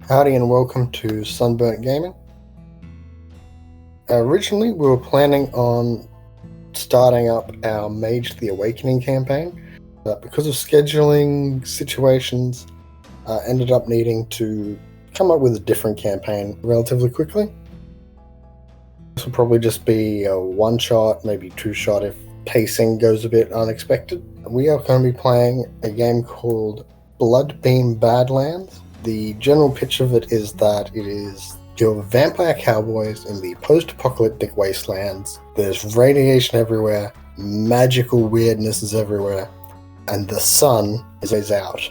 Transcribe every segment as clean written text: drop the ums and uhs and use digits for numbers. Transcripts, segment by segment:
Howdy and welcome to Sunburnt Gaming. Originally, we were planning on starting up our Mage the Awakening campaign, but because of scheduling situations, ended up needing to come up with a different campaign relatively quickly. This will probably just be a one-shot, maybe two-shot if pacing goes a bit unexpected. We are going to be playing a game called Bloodbeam Badlands. The general pitch of it is that it is your vampire cowboys in the post-apocalyptic wastelands. There's radiation everywhere, magical weirdness is everywhere, and the sun is always out,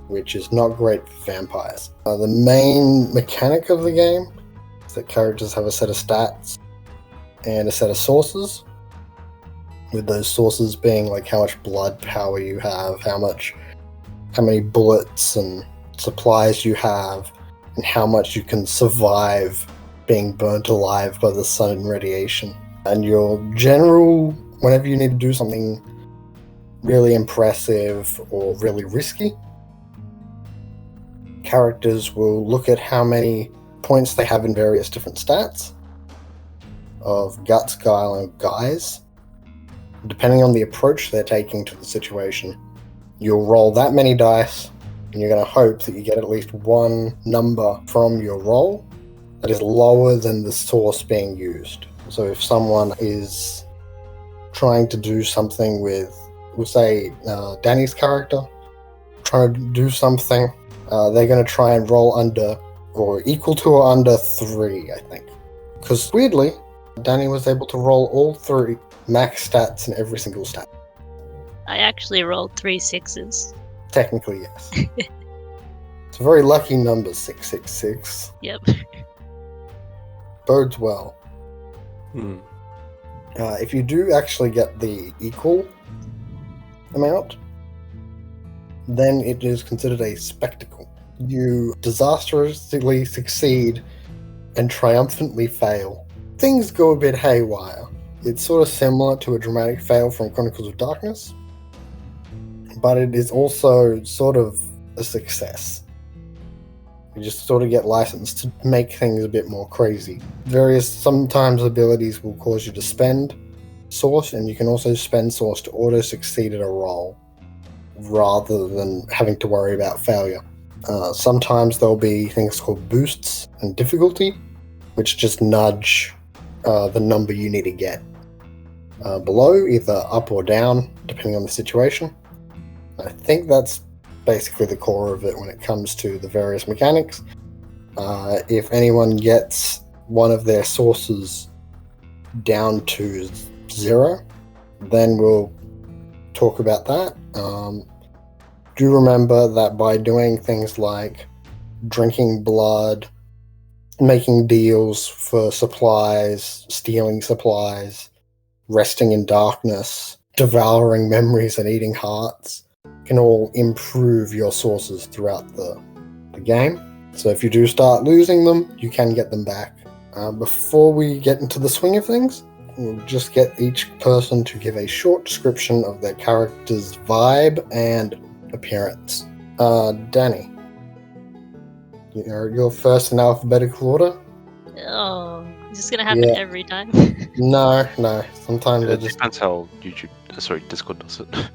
which is not great for vampires. The main mechanic of the game is that characters have a set of stats and a set of sources, with those sources being like how much blood power you have, how many bullets and supplies you have, and how much you can survive being burnt alive by the sun and radiation. And your general, whenever you need to do something really impressive or really risky, characters will look at how many points they have in various different stats of guts, guile, and guise. Depending on the approach they're taking to the situation, you'll roll that many dice, and you're going to hope that you get at least one number from your roll that is lower than the source being used. So if someone is trying to do something with, we'll say, Danny's character, trying to do something, they're going to try and roll under, or equal to or under 3, I think. Because weirdly, Danny was able to roll all 3 max stats in every single stat. I actually rolled 3 6s. Technically, yes. It's a very lucky number, 666. Yep. Bodes well. If you do actually get the equal amount, then it is considered a spectacle. You disastrously succeed and triumphantly fail. Things go a bit haywire. It's sort of similar to a dramatic fail from Chronicles of Darkness, but it is also sort of a success. You just sort of get licensed to make things a bit more crazy. Sometimes abilities will cause you to spend source, and you can also spend source to auto-succeed at a roll, rather than having to worry about failure. Sometimes there'll be things called boosts and difficulty, which just nudge the number you need to get below, either up or down, depending on the situation. I think that's basically the core of it when it comes to the various mechanics. If anyone gets one of their sources down to 0, then we'll talk about that. Do remember that by doing things like drinking blood, making deals for supplies, stealing supplies, resting in darkness, devouring memories and eating hearts, can all improve your sources throughout the game. So if you do start losing them, you can get them back. Before we get into the swing of things, we'll just get each person to give a short description of their character's vibe and appearance. Danny, you're first in alphabetical order. Oh, is this gonna happen every time? No. Sometimes It depends how Discord does it.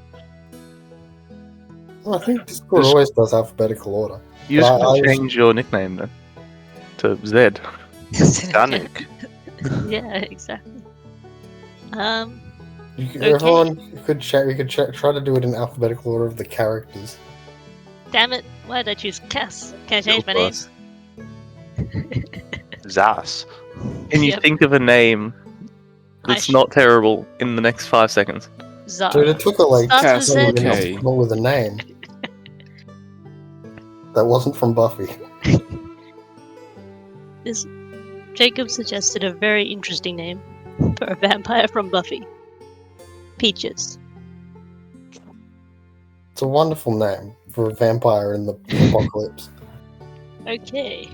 I think Discord always does alphabetical order. You just gotta change your nickname then to Zed. Danik. Yeah, exactly. Everyone could check. We could try to do it in alphabetical order of the characters. Damn it! Why did I choose Cass? Can I change my name? Zas. Can you think of a name that's not terrible in the next 5 seconds? Dude, it took like Cass to come up with a name that wasn't from Buffy. Jacob suggested a very interesting name for a vampire from Buffy. Peaches. It's a wonderful name for a vampire in the apocalypse. Okay.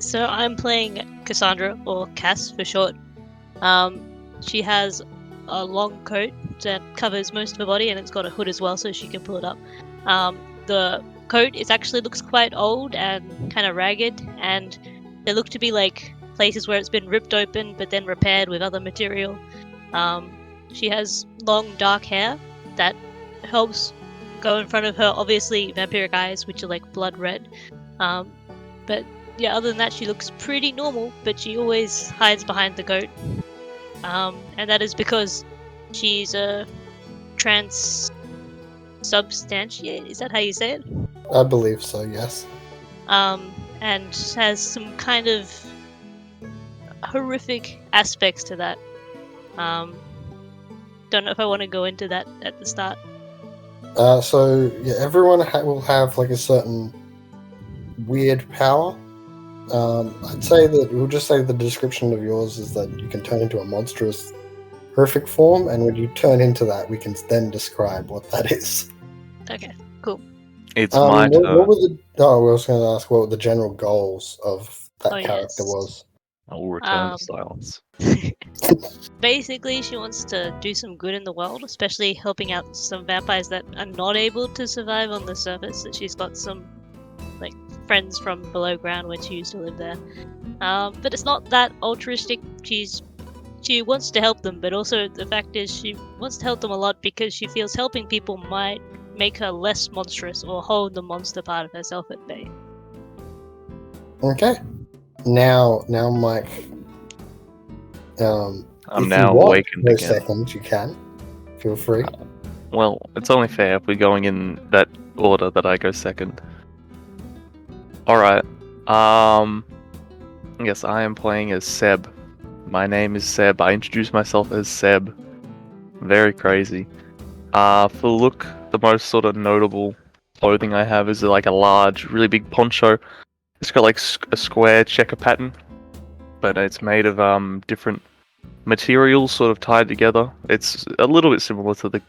So I'm playing Cassandra, or Cass for short. She has a long coat that covers most of her body, and it's got a hood as well, so she can pull it up. The coat is actually looks quite old and kind of ragged, and there look to be like places where it's been ripped open but then repaired with other material. She has long dark hair that helps go in front of her, obviously vampiric eyes, which are like blood red. But yeah, other than that, she looks pretty normal, but she always hides behind the goat. And that is because she's a transubstantiate. Is that how you say it? I believe so, yes. And has some kind of horrific aspects to that. Don't know if I want to go into that at the start. So yeah, everyone will have like a certain weird power. I'd say that we'll just say the description of yours is that you can turn into a monstrous, horrific form, and when you turn into that, we can then describe what that is. Okay, cool. It's my turn. What were the? Oh, I was going to ask what the general goals of that character was. I will return to silence. Basically, she wants to do some good in the world, especially helping out some vampires that are not able to survive on the surface. That she's got some like friends from below ground where she used to live there. But it's not that altruistic. She wants to help them, but also the fact is she wants to help them a lot because she feels helping people might make her less monstrous or hold the monster part of herself at bay. Okay. Now, Mike. I'm now awakened again. Second, you can. Feel free. Well, it's only fair if we're going in that order that I go second. Alright. Yes, I am playing as Seb. My name is Seb. I introduce myself as Seb. Very crazy. For the look, the most sort of notable clothing I have is like a large, really big poncho. It's got like a square checker pattern, but it's made of different materials sort of tied together. It's a little bit similar to the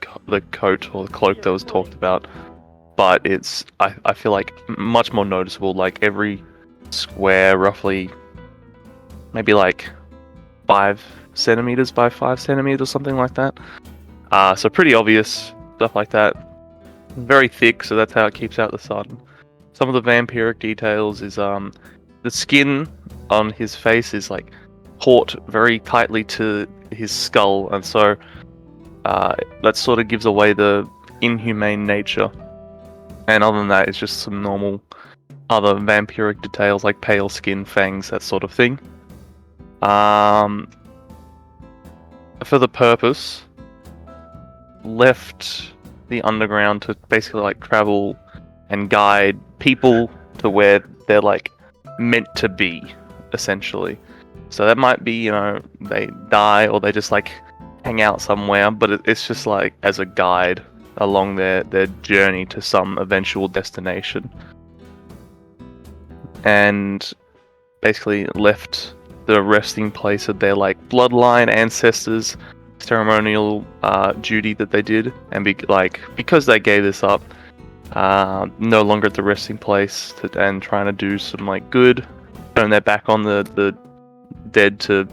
coat or the cloak that was talked about, but it's I feel like much more noticeable. Like every square, roughly maybe like 5 centimeters by 5 centimeters, something like that. So pretty obvious stuff like that. Very thick, so that's how it keeps out the sun. Some of the vampiric details is the skin on his face is like caught very tightly to his skull, and so that sort of gives away the inhumane nature. And other than that, it's just some normal other vampiric details like pale skin, fangs, that sort of thing. For the purpose, left the underground to basically like travel and guide people to where they're like meant to be, essentially. So that might be, you know, they die or they just like hang out somewhere, but it's just like as a guide along their journey to some eventual destination. And basically left the resting place of their like bloodline ancestors, ceremonial duty that they did, and because they gave this up, no longer at the resting place and trying to do some like good, turn their back on the dead to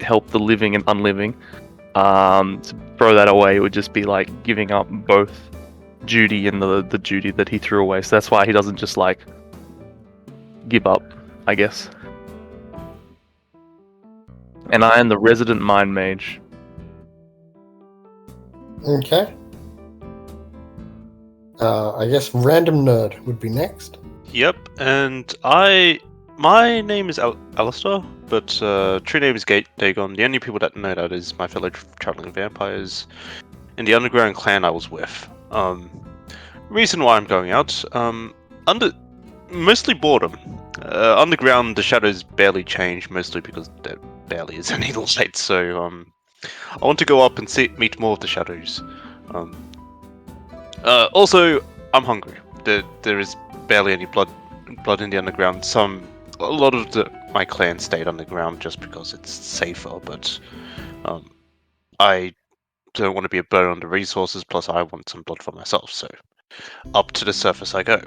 help the living and unliving. To throw that away would just be like giving up both duty and the duty that he threw away. So that's why he doesn't just like give up, I guess. And I am the resident mind mage. Okay. I guess random nerd would be next. Yep, and my name is Alistair, but true name is Dagon. The only people that know that is my fellow traveling vampires in the underground clan I was with. Reason why I'm going out, mostly boredom. Underground, the shadows barely change, mostly because there barely is any light. So I want to go up and meet more of the shadows. Also, I'm hungry. There is barely any blood in the underground. A lot of my clan stayed underground just because it's safer, but I don't want to be a burden on the resources. Plus, I want some blood for myself. So up to the surface I go.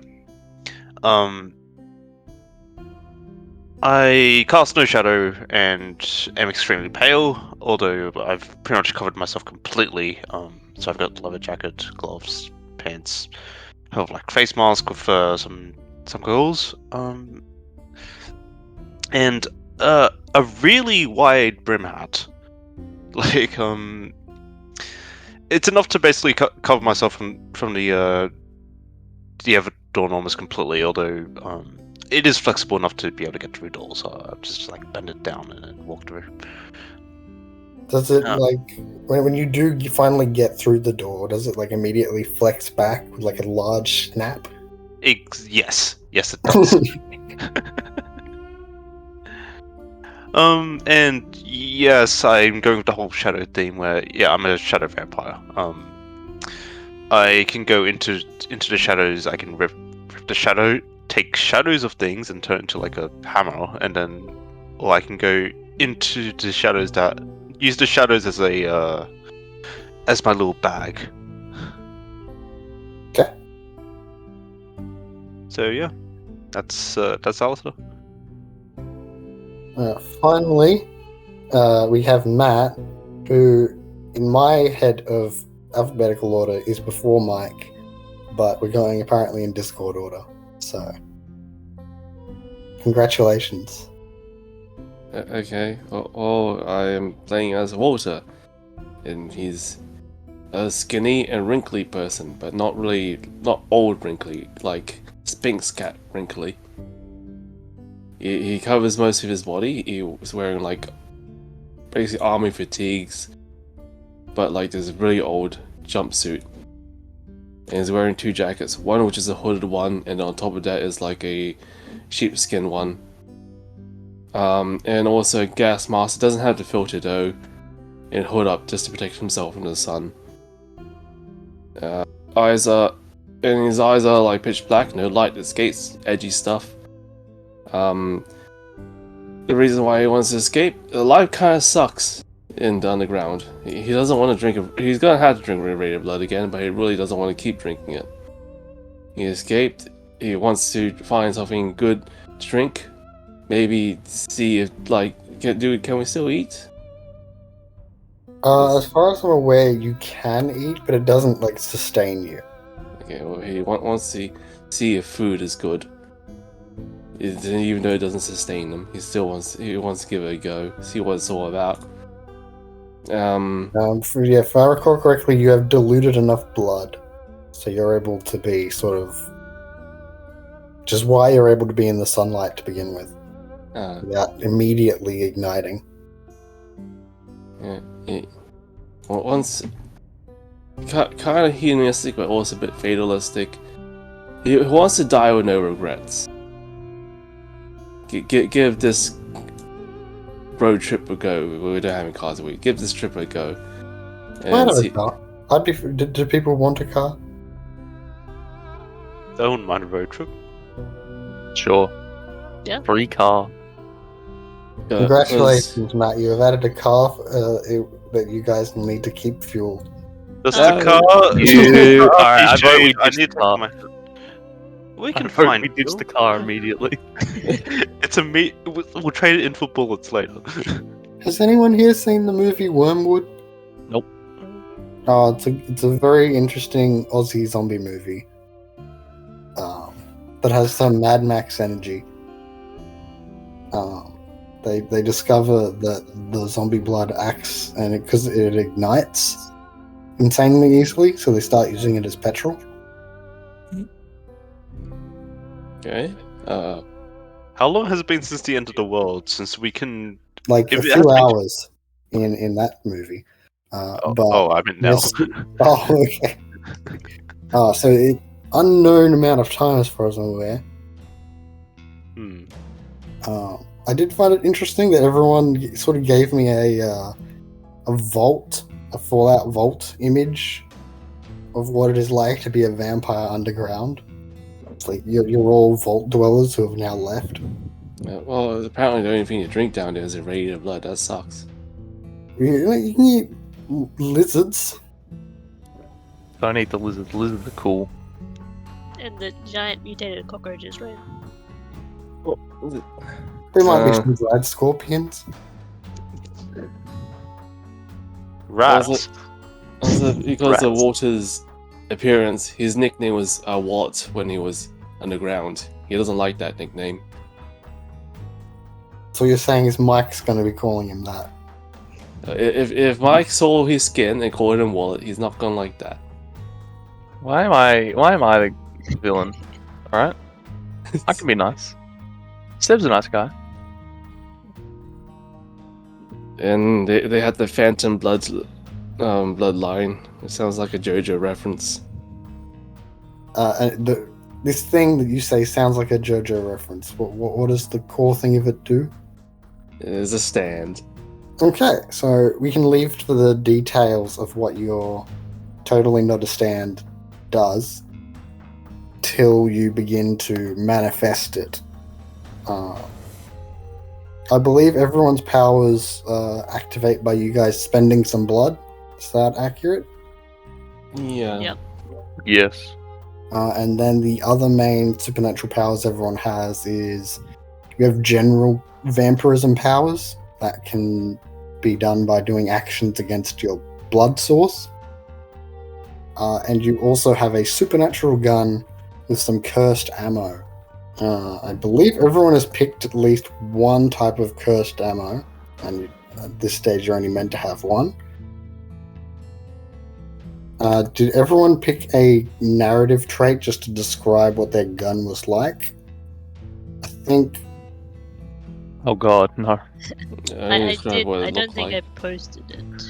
I cast no shadow and am extremely pale, although I've pretty much covered myself completely. So I've got leather jacket, gloves, pants. of like face mask with some goggles, and a really wide brim hat. Like it's enough to basically cover myself from the other door almost completely. Although it is flexible enough to be able to get through doors. So I just like bend it down and then walk through. Does it like when you do finally get through the door? Does it like immediately flex back with like a large snap? Yes, it does. And yes, I'm going with the whole shadow theme where I'm a shadow vampire. I can go into the shadows. I can rip the shadow, take shadows of things and turn it into like a hammer, and then, or I can go into the shadows that use the shadows as a as my little bag. Okay. So yeah, that's Alistair. Finally, we have Matt, who, in my head of alphabetical order, is before Mike, but we're going apparently in Discord order. So, congratulations. Okay. I am playing as Walter, and he's a skinny and wrinkly person, but not old wrinkly, like Sphinx cat wrinkly. He covers most of his body. He was wearing like basically army fatigues, but like this really old jumpsuit. And he's wearing 2 jackets, one which is a hooded one, and on top of that is like a sheepskin one. And also a gas mask. It doesn't have the filter though, and hood up just to protect himself from the sun. His eyes are like pitch black, no light, escapes edgy stuff. The reason why he wants to escape, life kind of sucks in the underground. He doesn't want to drink he's gonna have to drink radiant blood again, but he really doesn't want to keep drinking it. He escaped. He wants to find something good to drink. Maybe see if can we still eat? As far as I'm aware, you can eat, but it doesn't like sustain you. Okay, well he wants to see if food is good. Even though it doesn't sustain him, he wants to give it a go, see what it's all about. If I recall correctly, you have diluted enough blood, so you're able to be sort of, which is why you're able to be in the sunlight to begin with, without immediately igniting. Once kind of hedonistic, but also a bit fatalistic. He wants to die with no regrets. Give this road trip a go. We don't have any cars. We give this trip a go. I have a car. Do people want a car? Don't mind a road trip. Sure. Yeah. Free car. Congratulations, Matt. You have added a car that you guys will need to keep fueled. Just the car. Alright, I vote we ditch the car. We can find. We ditch the car immediately. It's we'll trade it in for bullets later. Has anyone here seen the movie Wormwood? Nope. Oh, it's a very interesting Aussie zombie movie. That has some Mad Max energy. They discover that the zombie blood acts, and because it ignites insanely easily, so they start using it as petrol. Okay. How long has it been since the end of the world? Since we can Like a few hours in that movie. I mean now. Okay. So unknown amount of time as far as I'm aware. I did find it interesting that everyone sort of gave me a Fallout vault image of what it is like to be a vampire underground. It's like you're all vault dwellers who have now left. Well, apparently the only thing you drink down there is irradiated blood. That sucks. You can eat lizards. Don't eat the lizards. Lizards are cool. And the giant mutated cockroaches, right? There might be some dried scorpions. Rats. Also, because the water's appearance, his nickname was Walt when he was underground. He doesn't like that nickname. So you're saying is Mike's going to be calling him that? If Mike saw his skin and called him Wallet, he's not gonna like that. Why am I the villain? Alright? I can be nice. Seb's a nice guy. And they had the Phantom bloodline. It sounds like a JoJo reference. This thing that you say sounds like a JoJo reference. What does the core thing of it do? It is a stand. Okay, so we can leave for the details of what your totally not a stand does till you begin to manifest it. I believe everyone's powers activate by you guys spending some blood. Is that accurate? Yeah. Yep. Yes. And then the other main supernatural powers everyone has is you have general vampirism powers that can be done by doing actions against your blood source. And you also have a supernatural gun with some cursed ammo. I believe everyone has picked at least one type of cursed ammo, and at this stage you're only meant to have one. Did everyone pick a narrative trait just to describe what their gun was like? I think... Oh god, no. I describe did. what it I don't looked think like. I posted it.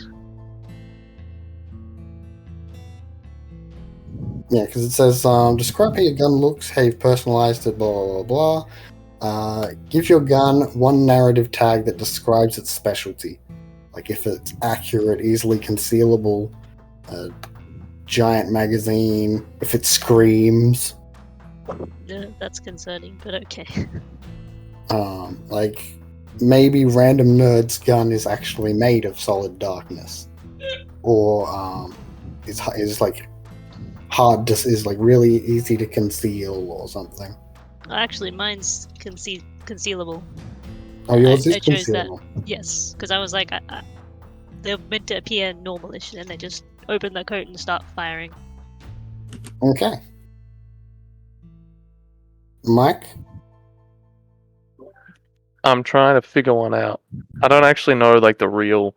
Yeah, because it says, describe how your gun looks, how you've personalized it, blah, blah, blah. Give your gun one narrative tag that describes its specialty. Like if it's accurate, easily concealable, giant magazine, if it screams. That's concerning, but okay. Like maybe Random Nerd's gun is actually made of solid darkness. Or is like hard to, is like really easy to conceal or something. Actually, mine's concealable. Oh, yours is I chose that. concealable. Yes, because I was like, they're meant to appear normalish, and they just open the coat and start firing. Okay. Mike? I'm trying to figure one out. I don't actually know like the real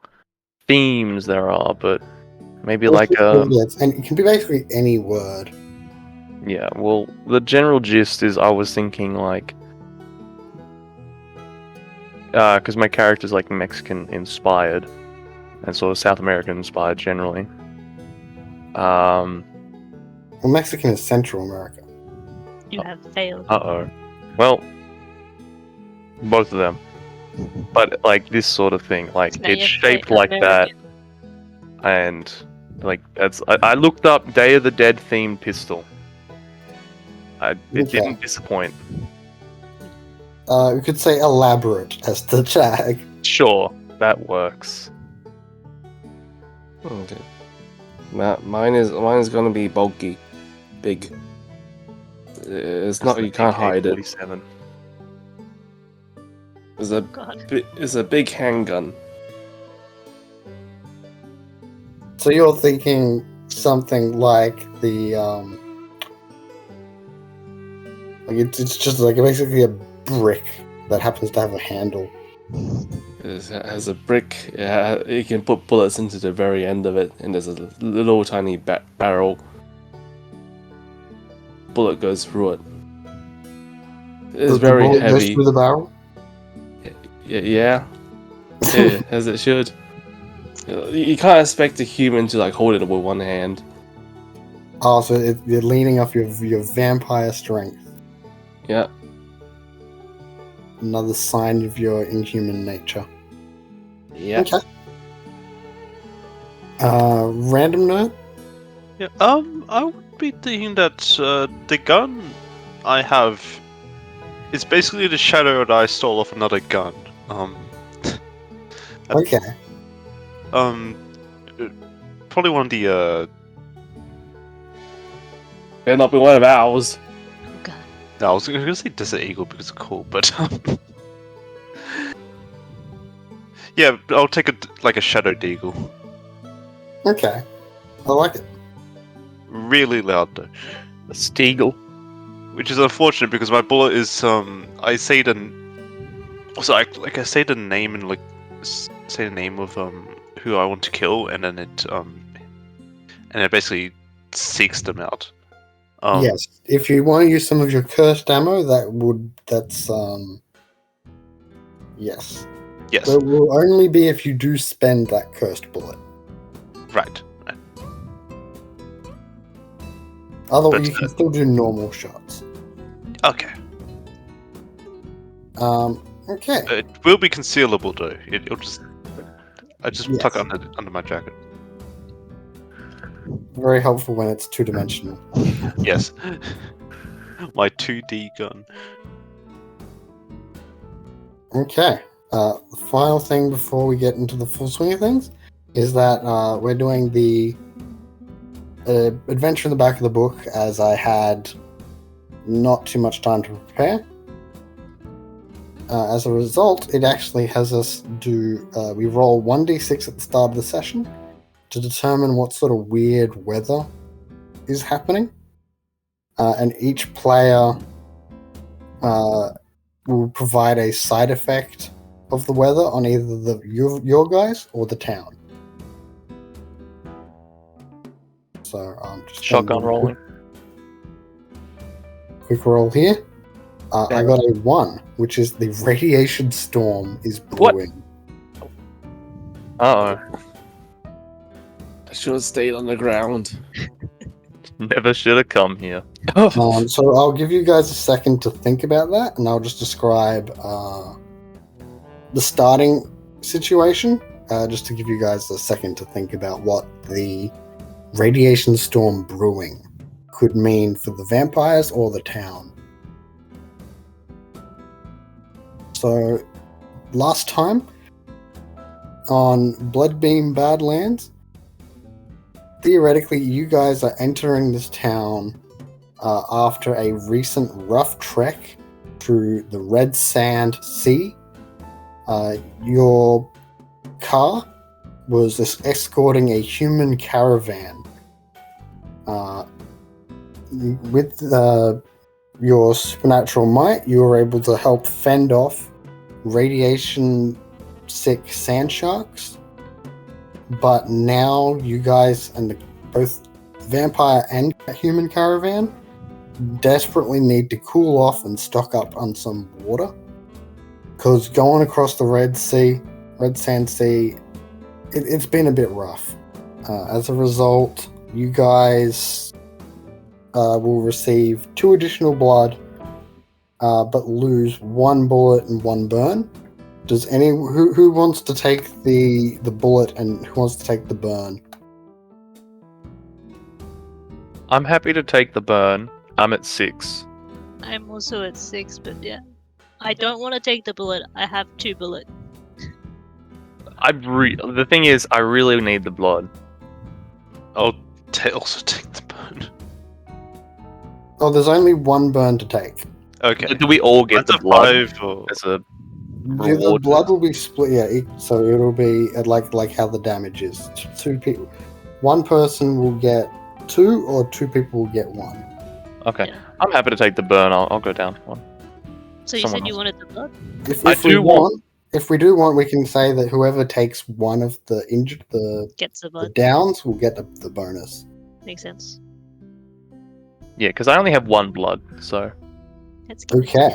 themes there are, but maybe like and it can be basically any word. yeah, well the general gist is I was thinking like because my character's like Mexican inspired and sort of South American inspired generally. Well, Mexican is Central America. You have failed. Well, both of them. But like this sort of thing, like Now it's you have to say shaped like that, American. and like that's. I looked up Day of the Dead themed pistol. It Okay. didn't disappoint. We could say elaborate as the tag. Sure, that works. Okay. Mine is gonna be bulky, big. It's not. You can't hide it. AK-47. God. It's a big handgun. So you're thinking something like the like it's just like basically a brick that happens to have a handle. It has a brick. You can put bullets into the very end of it, and there's a little tiny barrel. Bullet goes through it. It's The very bullet goes heavy. through the barrel. Yeah, as it should. You can't expect a human to like hold it with one hand. Oh, so you're leaning off your vampire strength. Yeah. Another sign of your inhuman nature. Yeah. Okay. Random nerd? Yeah, I would be thinking that the gun I have is basically the shadow that I stole off another gun. Okay. Probably one of the Better not be one of ours. Oh god. No, I was gonna say Desert Eagle because it's cool, but yeah, I'll take a Shadow Deagle. Okay. I like it. really loud though. A Steagle. Which is unfortunate because my bullet is I say the I say the name and say the name of who I want to kill, and then it basically seeks them out. Yes, if you want to use some of your cursed ammo, that's yes. Yes. But it will only be if you do spend that cursed bullet. Right. Otherwise, you can still do normal shots. Okay. Okay. It will be concealable though. I just Yes. tuck it under my jacket. Very helpful when it's two-dimensional. Yes. My 2D gun. Okay. The final thing before we get into the full swing of things is that we're doing the adventure in the back of the book, as I had not too much time to prepare. As a result, it actually has us do we roll 1d6 at the start of the session to determine what sort of weird weather is happening, and each player will provide a side effect of the weather on either your guys or the town. So just Shotgun rolling. Quick roll here. I got a 1, which is the radiation storm is brewing. Uh I should have stayed on the ground. oh. Never should have come here. So I'll give you guys a second to think about that, and I'll just describe the starting situation, just to give you guys a second to think about what the radiation storm brewing could mean for the vampires or the town. So, last time on Bloodbeam Badlands, theoretically, you guys are entering this town after a recent rough trek through the Red Sand Sea. Your car was escorting a human caravan. With your supernatural might, you were able to help fend off radiation-sick sand sharks. But now you guys and both vampire and human caravan desperately need to cool off and stock up on some water. Because going across the Red Sand Sea, it's been a bit rough. As a result, you guys will receive 2 additional blood, but lose 1 bullet and 1 burn. Does who wants to take the bullet and who wants to take the burn? I'm happy to take the burn. I'm at 6. I'm also at 6, but yeah. I don't want to take the bullet. I have 2 bullets. The thing is, I really need the blood. I'll also take the burn. Oh, there's only 1 burn to take. Okay. Do we all get That's the a blood 5 or... as a The reward? blood will be split. Yeah, so it'll be like how the damage is. 2 people, 1 person will get 2, or 2 people will get 1. Okay, Yeah. I'm happy to take the burn. I'll go down 1. So you Someone said you else. wanted the blood? If we do want, we can say that whoever takes 1 of the injured, Gets the the blood. downs, will get the bonus. Makes sense. Yeah, because I only have 1 blood, so That's good. Okay.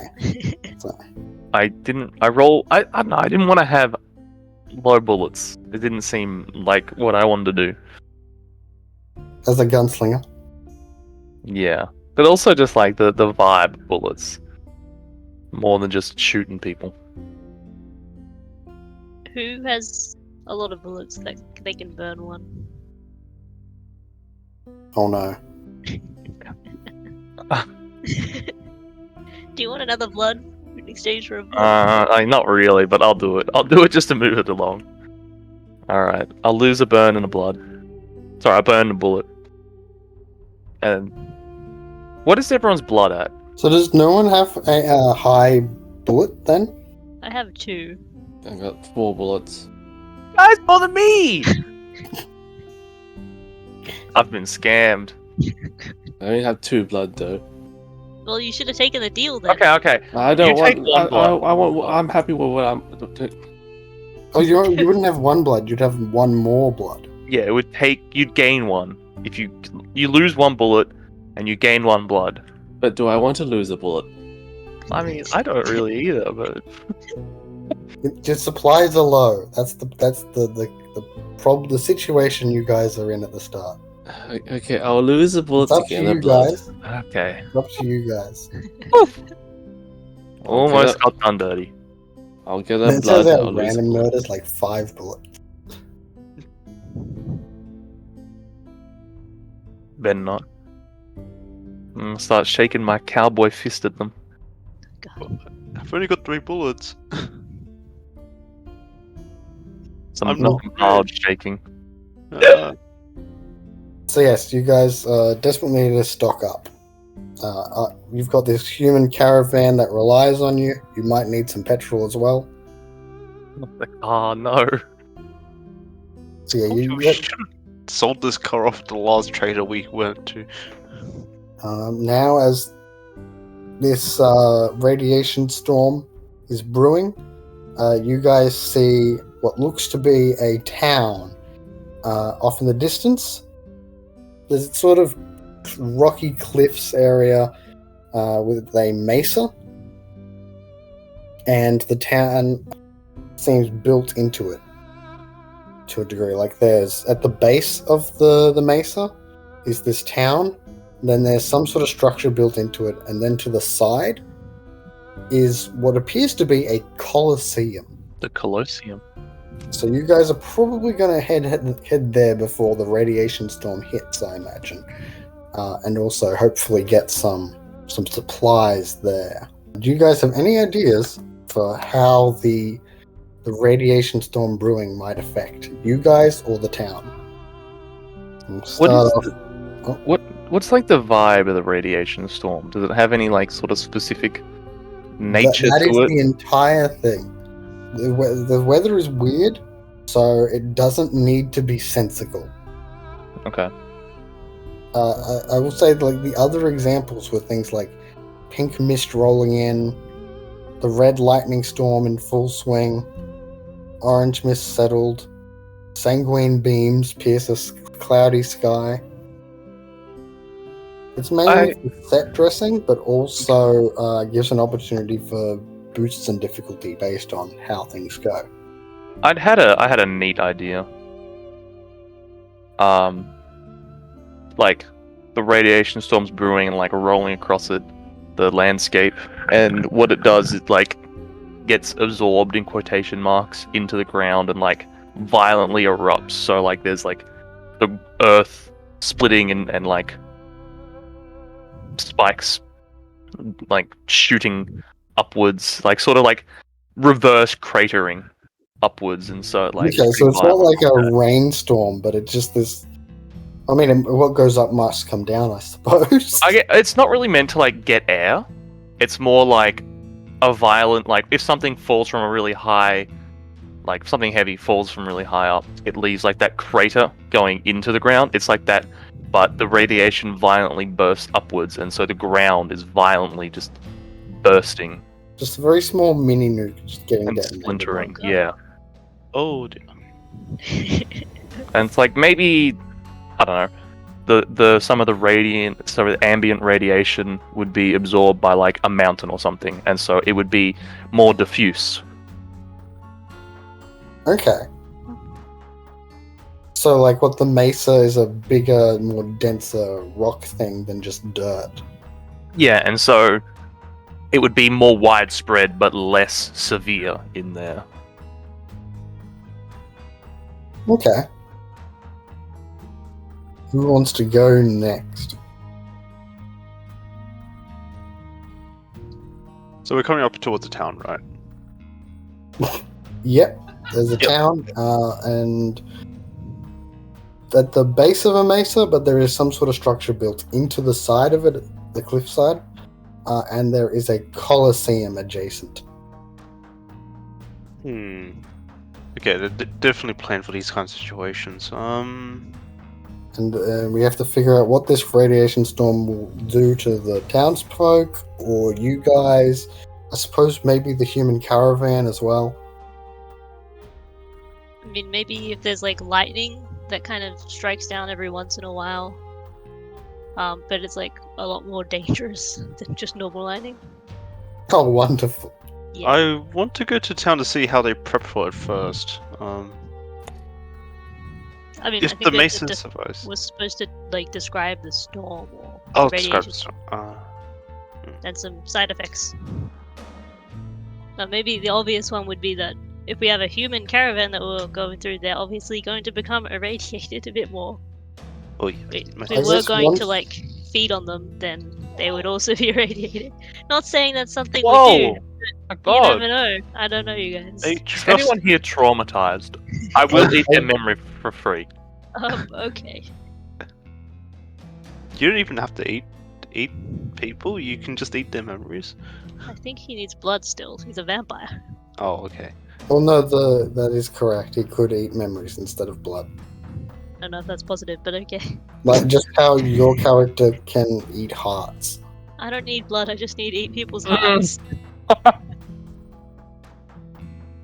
I didn't. I don't know. I didn't want to have low bullets. It didn't seem like what I wanted to do. As a gunslinger. Yeah, but also just like the vibe bullets, more than just shooting people. Who has a lot of bullets that they can burn 1? Oh no. Do you want another blood in exchange for a blood? Not really, but I'll do it. I'll do it just to move it along. All right, I'll lose a burn and a blood. Sorry, I burned a bullet. And what is everyone's blood at? So does no one have a high bullet then? I have 2. I got 4 bullets. Guys, bother me! I've been scammed. I only have 2 blood though. Well, you should have taken the deal then. Okay. I don't You take want. one blood. I want. I'm happy with what I'm. Oh, you wouldn't have 1 blood. You'd have 1 more blood. Yeah, it would take. You'd gain 1 if you lose 1 bullet, and you gain 1 blood. But do I want to lose a bullet? I mean, I don't really either, but Your supplies are low. That's the problem. The situation you guys are in at the start. Okay, I'll lose a bullet It's up to to get a you blood. guys. okay. It's up to you guys. Almost got done dirty. I'll get a It blood. says I'll out lose a random bullet. murders like 5 bullets. Better not. I'm gonna start shaking my cowboy fist at them. I've only got 3 bullets. Some I'm not mild shaking. So yes, you guys desperately need to stock up. You've got this human caravan that relies on you. You might need some petrol as well. Oh no. So yeah, We should have sold this car off to the last trader we went to. now as this radiation storm is brewing, you guys see what looks to be a town off in the distance. There's a sort of rocky cliffs area with a mesa, and the town seems built into it to a degree. Like there's at the base of the mesa is this town, then there's some sort of structure built into it, and then to the side is what appears to be a coliseum. The Colosseum. So you guys are probably going to head there before the radiation storm hits, I imagine, and also hopefully get some supplies there. Do you guys have any ideas for how the radiation storm brewing might affect you guys or the town? What's like the vibe of the radiation storm? Does it have any like sort of specific nature that to is it? the entire thing. The weather is weird, so it doesn't need to be sensical. Okay. I will say like the other examples were things like pink mist rolling in, the red lightning storm in full swing, orange mist settled, sanguine beams pierce a cloudy sky. It's mainly for set dressing, but also gives an opportunity for boosts in difficulty based on how things go. I had a neat idea. Like the radiation storm's brewing and like rolling across the landscape, and what it does is like gets absorbed in quotation marks into the ground and like violently erupts. So like there's like the earth splitting and like spikes like shooting upwards, like sort of like reverse cratering upwards, and so like Okay, so it's not like a rainstorm, but it's just this. I mean, what goes up must come down, I suppose. It's not really meant to like get air. It's more like a violent, like if something falls from a really high, like something heavy falls from really high up, it leaves like that crater going into the ground. It's like that, but the radiation violently bursts upwards, and so the ground is violently just bursting. Just a very small mini nuke just getting and detonated. splintering. Yeah, Oh dear. and it's like maybe I don't know. Some of the ambient radiation would be absorbed by like a mountain or something, and so it would be more diffuse. Okay. So, like, what the mesa is a bigger, more denser rock thing than just dirt. Yeah, and so it would be more widespread but less severe in there. Okay. Who wants to go next? So we're coming up towards the town, right? Yep. There's a town, and at the base of a mesa, but there is some sort of structure built into the side of it, the cliffside, and there is a coliseum adjacent. Okay, they're definitely planned for these kinds of situations. And we have to figure out what this radiation storm will do to the townsfolk, or you guys. I suppose maybe the human caravan as well. I mean, maybe if there's like lightning that kind of strikes down every once in a while. But it's like a lot more dangerous than just normal lightning. Oh, wonderful. Yeah. I want to go to town to see how they prep for it first. I mean, If I think the that mason it survives. was supposed to like describe the storm or Oh, the describe radiation the and some side effects. Maybe the obvious one would be that if we have a human caravan that we're going through, they're obviously going to become irradiated a bit more. Oh, yeah. If I we were guess going to once- like feed on them, then they would also be irradiated. Not saying that's something Whoa! we do. My You God! never know. I don't know, you guys. Hey, Is trust. anyone here traumatized? I will eat their memory for free. Okay. You don't even have to eat people. You can just eat their memories. I think he needs blood still. He's a vampire. Oh, okay. Well, no, that is correct. He could eat memories instead of blood. I don't know if that's positive, but okay. Like just how your character can eat hearts. I don't need blood, I just need to eat people's hearts.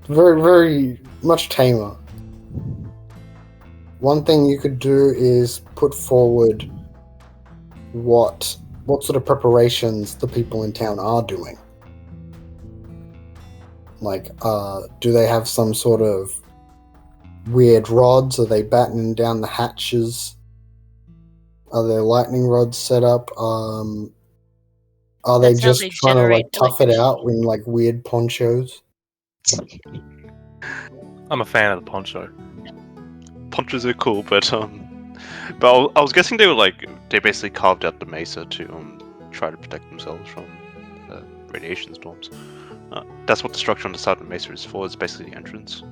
Very, very much tamer. One thing you could do is put forward what sort of preparations the people in town are doing. Like, do they have some sort of weird rods? Are they battening down the hatches? Are there lightning rods set up? Are they That's how just they trying to like generate tough it out electricity. in like weird ponchos? I'm a fan of the poncho. Punches are cool, but I was guessing they basically carved out the mesa to try to protect themselves from radiation storms. That's what the structure on the side of the mesa is for. It's basically the entrance.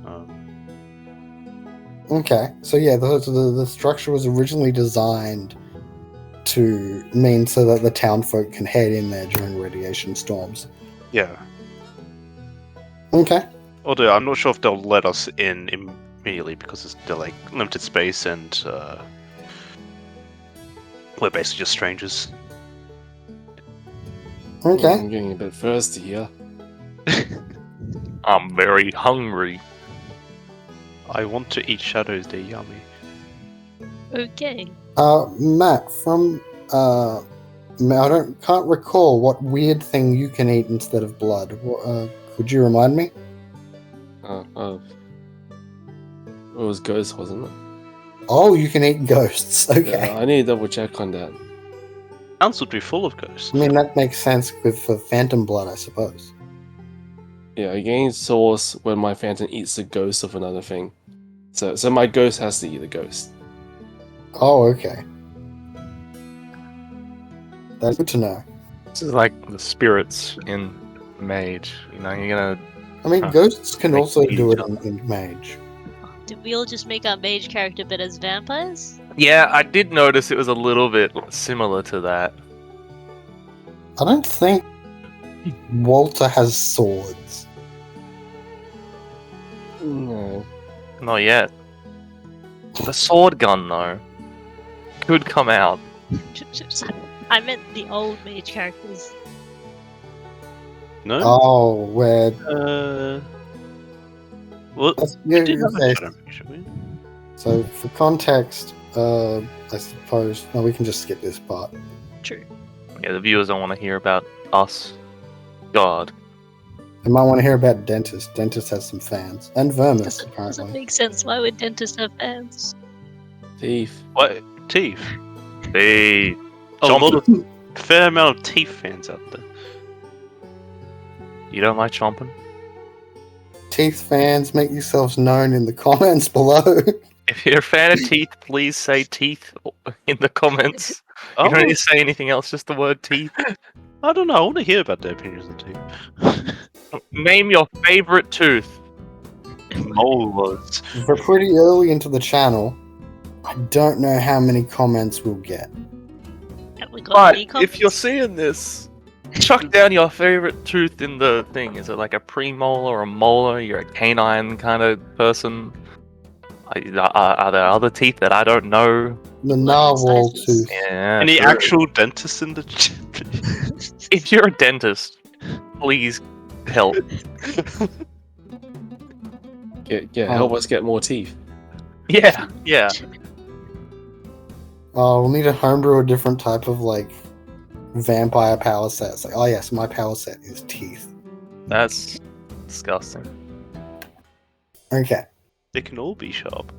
Okay, so yeah, the structure was originally designed to mean so that the townfolk can head in there during radiation storms. Yeah. Okay. Although I'm not sure if they'll let us in immediately because they're like limited space and we're basically just strangers. Okay. I'm getting a bit thirsty here. I'm very hungry. I want to eat shadows. They're yummy. Okay. Matt, from can't recall what weird thing you can eat instead of blood. Could you remind me? It was ghost, wasn't it? Oh, you can eat ghosts. Okay. Yeah, I need to double check on that. House would be full of ghosts. I mean, that makes sense for phantom blood, I suppose. Yeah, I gain source when my phantom eats the ghost of another thing. So my ghost has to eat the ghost. Oh, okay. That's good to know. This is like the spirits in Mage. You know, you're gonna. I mean, Huh. ghosts can Like also do it each in Mage. Did we all just make our mage character but as vampires? Yeah, I did notice it was a little bit similar to that. I don't think Walter has swords. No. Not yet. The sword gun, though, could come out. I meant the old mage characters. No. Oh, where? Well, Yeah, we did have okay. a shadow mage, should we? So, for context, I suppose. No, we can just skip this part. True. Yeah, the viewers don't want to hear about us. God. They might want to hear about Dentist. Dentist has some fans. And Vermis, Doesn't apparently. make sense. Why would dentists have fans? Thief. What teeth? Hey, A Chomp. lot of fair amount of teeth fans out there. you don't like chomping? Teeth fans, make yourselves known in the comments below. If you're a fan of teeth, please say teeth in the comments. Oh, You don't need to say anything else, just the word teeth. I don't know. I want to hear about their opinions on teeth. Name your favorite tooth. Molars. We're pretty early into the channel. I don't know how many comments we'll get. Have we got But any if you're comments? seeing this, chuck down your favorite tooth in the thing. Is it like a premolar or a molar? You're a canine kind of person. Are there other teeth that I don't know? The Blood narwhal incisors. tooth. Yeah. Any true. actual dentist in the If you're a dentist, please help. Help us get more teeth. Yeah. Yeah. Oh, we'll need to homebrew a different type of like vampire power set. It's like, oh yes, my power set is teeth. That's disgusting. Okay. They can all be sharp.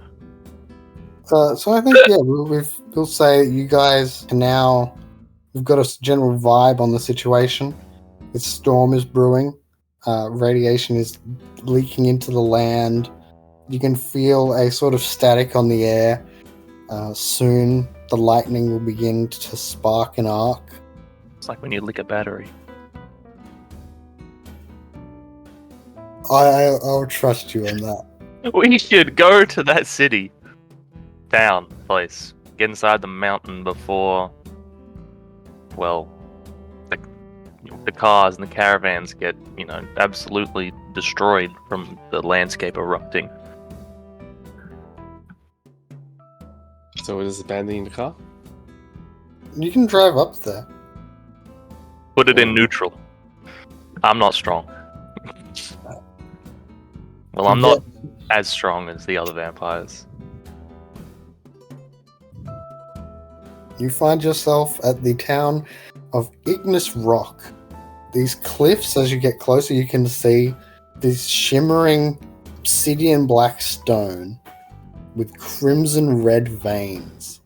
So I think we'll say you guys can now. We've got a general vibe on the situation. The storm is brewing. Radiation is leaking into the land. You can feel a sort of static on the air. Soon the lightning will begin to spark and arc. It's like when you lick a battery. I'll trust you on that. We should go to that city, town, place. Get inside the mountain before, well, the cars and the caravans get, absolutely destroyed from the landscape erupting. So we're just abandoning the car? You can drive up there. Put it in neutral. I'm not strong. Well, I'm not as strong as the other vampires. You find yourself at the town of Ignis Rock. These cliffs, as you get closer, you can see this shimmering obsidian black stone with crimson red veins.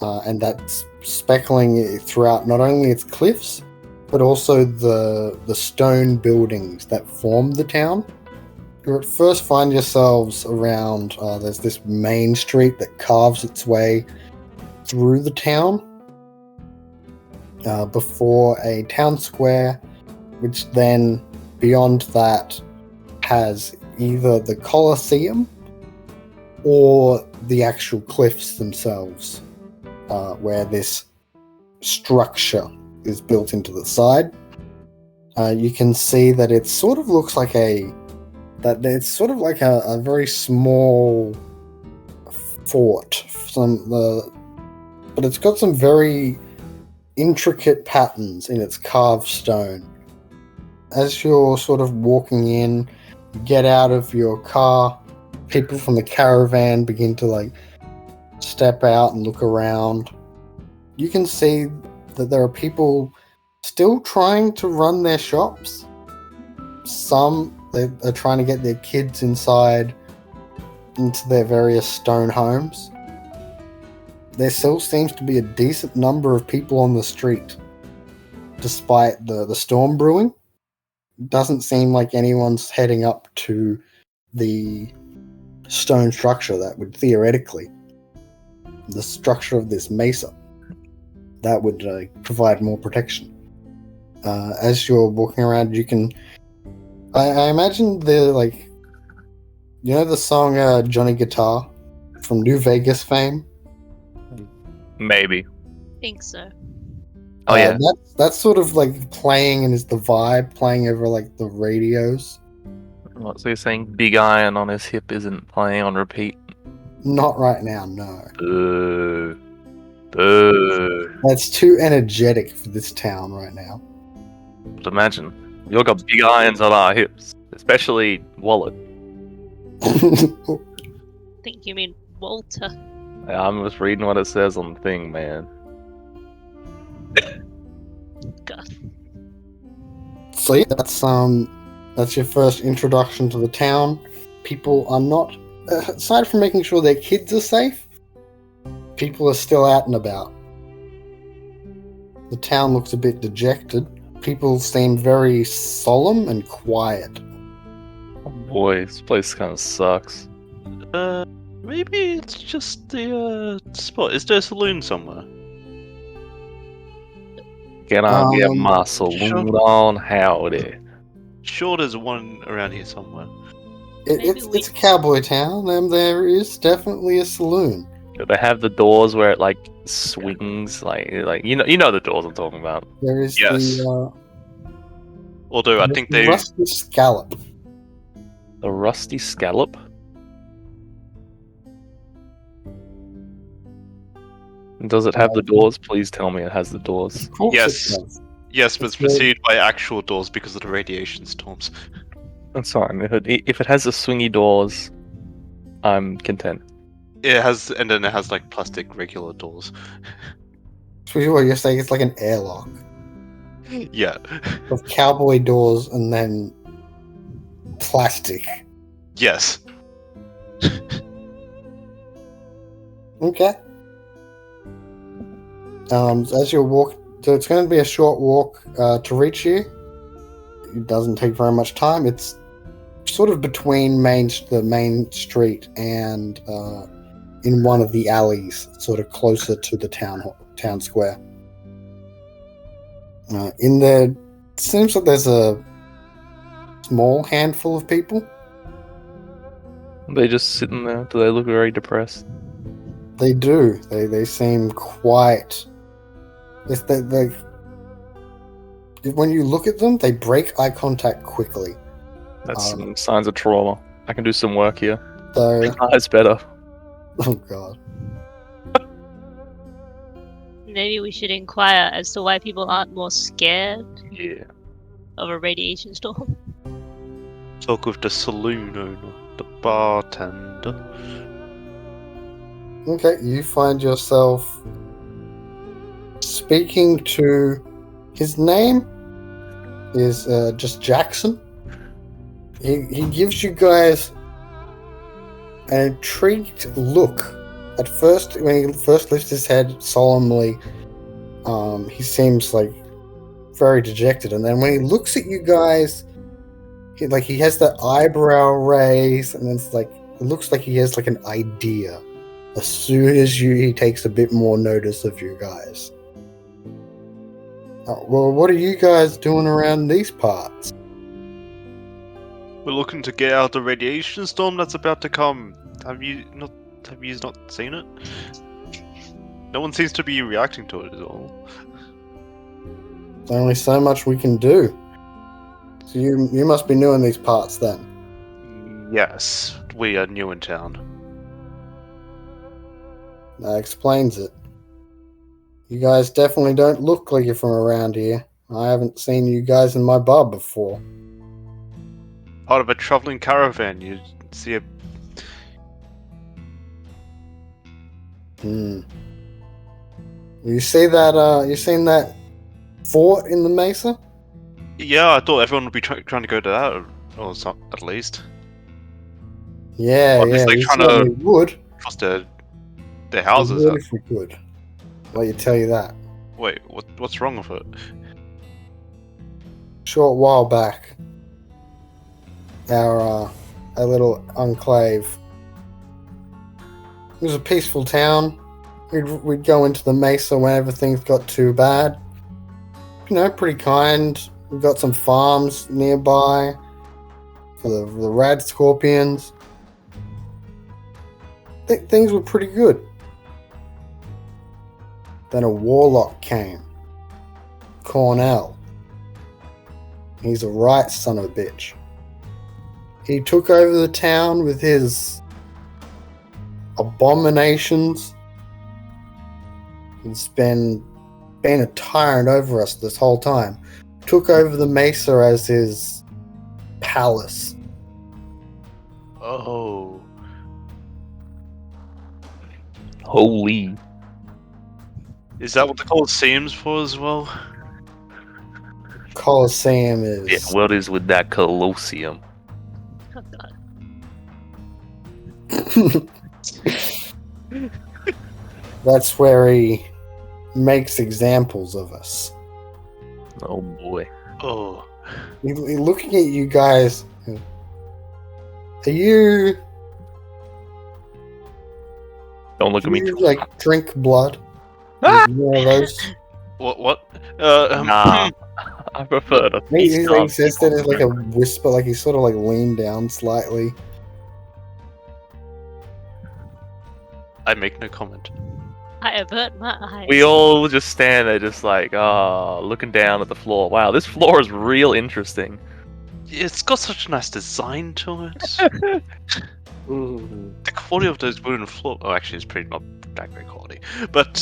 And that's speckling it throughout not only its cliffs, but also the stone buildings that form the town. You at first find yourselves around, there's this main street that carves its way through the town before a town square, which then beyond that has either the Colosseum or the actual cliffs themselves, where this structure is built into the side. You can see that it sort of looks like a very small fort. But it's got some very intricate patterns in its carved stone. As you're sort of walking in, you get out of your car, people from the caravan begin to step out and look around. You can see that there are people still trying to run their shops. Some are trying to get their kids inside into their various stone homes. There still seems to be a decent number of people on the street, despite the storm brewing. It doesn't seem like anyone's heading up to the stone structure that would theoretically, the structure of this mesa, that would provide more protection. As you're walking around, you can, I imagine the the song Johnny Guitar from New Vegas fame. Maybe. Think so. Oh yeah. That's sort of playing, and is the vibe playing over the radios. What, so you're saying Big Iron on his hip isn't playing on repeat? Not right now, no. Boo. Boo. That's too energetic for this town right now. But imagine, you've got big irons on our hips, especially Wallet. Think you mean Walter. Yeah, I'm just reading what it says on the thing, man. God. So yeah, that's your first introduction to the town. People are not, aside from making sure their kids are safe, people are still out and about. The town looks a bit dejected. People seem very solemn and quiet. Oh boy, this place kind of sucks. Maybe it's just the spot. Is there a saloon somewhere? Can I get my saloon on? Howdy. Sure, there's one around here somewhere. It's a cowboy town, and there is definitely a saloon. Do they have the doors where it swings, like you know the doors I'm talking about? There is Yes. Although I think they rusty scallop. The rusty scallop. Does it have the doors? Please tell me it has the doors. Of course Yes. it does. Yes, but it's It's very- preceded by actual doors because of the radiation storms. That's fine. If it has the swingy doors, I'm content. It has, and then it has like plastic regular doors. So what you're saying, it's like an airlock Yeah. of cowboy doors and then plastic. Yes. Okay. As you walk, so it's going to be a short walk to reach you. It doesn't take very much time. It's sort of between the main street and in one of the alleys, sort of closer to the town square. In there, it seems like there's a small handful of people. Are they just sitting there? Do they look very depressed? They do. They seem quite. When you look at them, they break eye contact quickly. That's some signs of trauma. I can do some work here. So, Eyes better. oh god. Maybe we should inquire as to why people aren't more scared Yeah. of a radiation storm. Talk with the saloon owner, the bartender. Okay, you find yourself speaking to. His name is just Jackson. He gives you guys an intrigued look. At first, when he first lifts his head solemnly, he seems like very dejected, and then when he looks at you guys, he has that eyebrow raise, and it's like it looks like he has like an idea. As soon as he takes a bit more notice of you guys. Well, what are you guys doing around these parts? We're looking to get out of the radiation storm that's about to come. Have you not seen it? No one seems to be reacting to it at all. There's only so much we can do. So you must be new in these parts then. Yes, we are new in town. That explains it. You guys definitely don't look like you're from around here. I haven't seen you guys in my bar before. Part of a traveling caravan, you see a... You see that, you seen that fort in the mesa? Yeah, I thought everyone would be trying to go to that, or some, at least. Yeah, Or at least yeah, they we tryna- certainly would. Across their We houses. would if we could. Let you tell you that. Wait, what's wrong with it? Short while back, our little enclave. It was a peaceful town. We'd go into the mesa whenever things got too bad. You know, pretty kind. We've got some farms nearby for the rad scorpions. Things were pretty good. Then a warlock came. Cornell. He's a right son of a bitch. He took over the town with his abominations. He's been a tyrant over us this whole time. Took over the mesa as his palace. Oh. Holy. Is that what the Colosseum's for as well? Colosseum is... Yeah, what is with that Colosseum? Oh god. That's where he makes examples of us. Oh boy. Oh. Looking at you guys, are you... Don't look at me. Do you, like, drink blood? Ah! You know those? What? Nah. I prefer to He feast like, on says that people. as like a whisper, like he's sort of like leaned down slightly. I make no comment. I avert my eyes. We all just stand there, just like, looking down at the floor. Wow, this floor is real interesting. It's got such a nice design to it. The quality of those wooden floor... Oh, actually, it's pretty not that great quality. But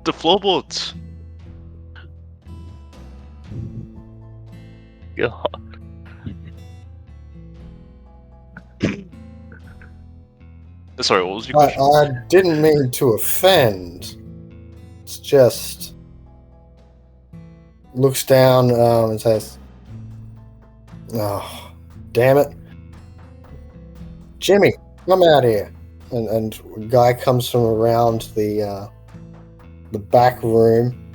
the floorboards... God. Sorry, what was your question? I didn't mean to offend. It's just looks down and says, "Oh, damn it, Jimmy, come out here!" And a guy comes from around the back room.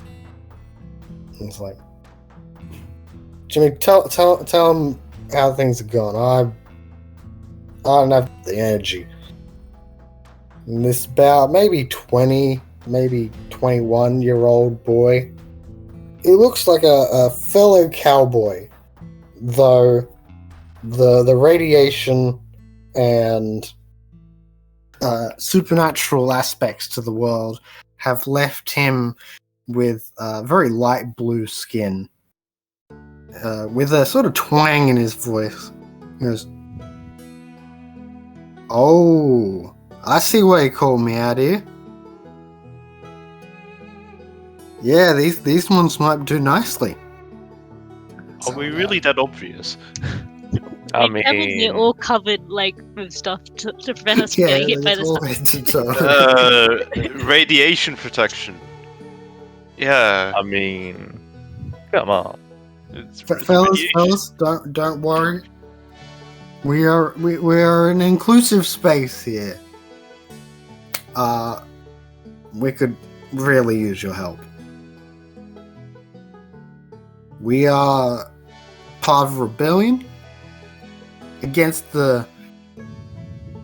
And it's like, Jimmy, tell him how things are going. I don't have the energy. And this about maybe 20, maybe 21-year-old boy. He looks like a fellow cowboy, though the radiation and supernatural aspects to the world have left him with very light blue skin, with a sort of twang in his voice. He goes, "Oh, I see why you called me out here. Yeah, these ones might do nicely." Are we really that obvious? I Definitely mean, all covered like with stuff to prevent us from getting hit by the stuff. Radiation protection. Yeah. I mean, come on. It's Fellas, don't worry. We are an inclusive space here. We could really use your help. We are part of a rebellion against the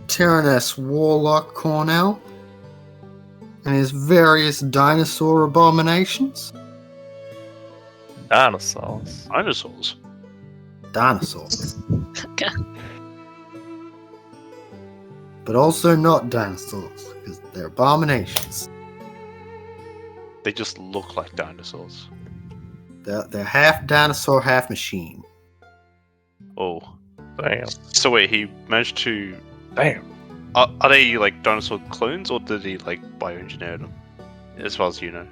tyrannous warlock Cornell and his various dinosaur abominations. Dinosaurs. Dinosaurs. Dinosaurs. Okay. But also not dinosaurs, because they're abominations. They just look like dinosaurs. They're half dinosaur, half machine. Oh. Damn. So wait, he managed to... Damn. Are they like dinosaur clones, or did he like bioengineer them? As far as you know.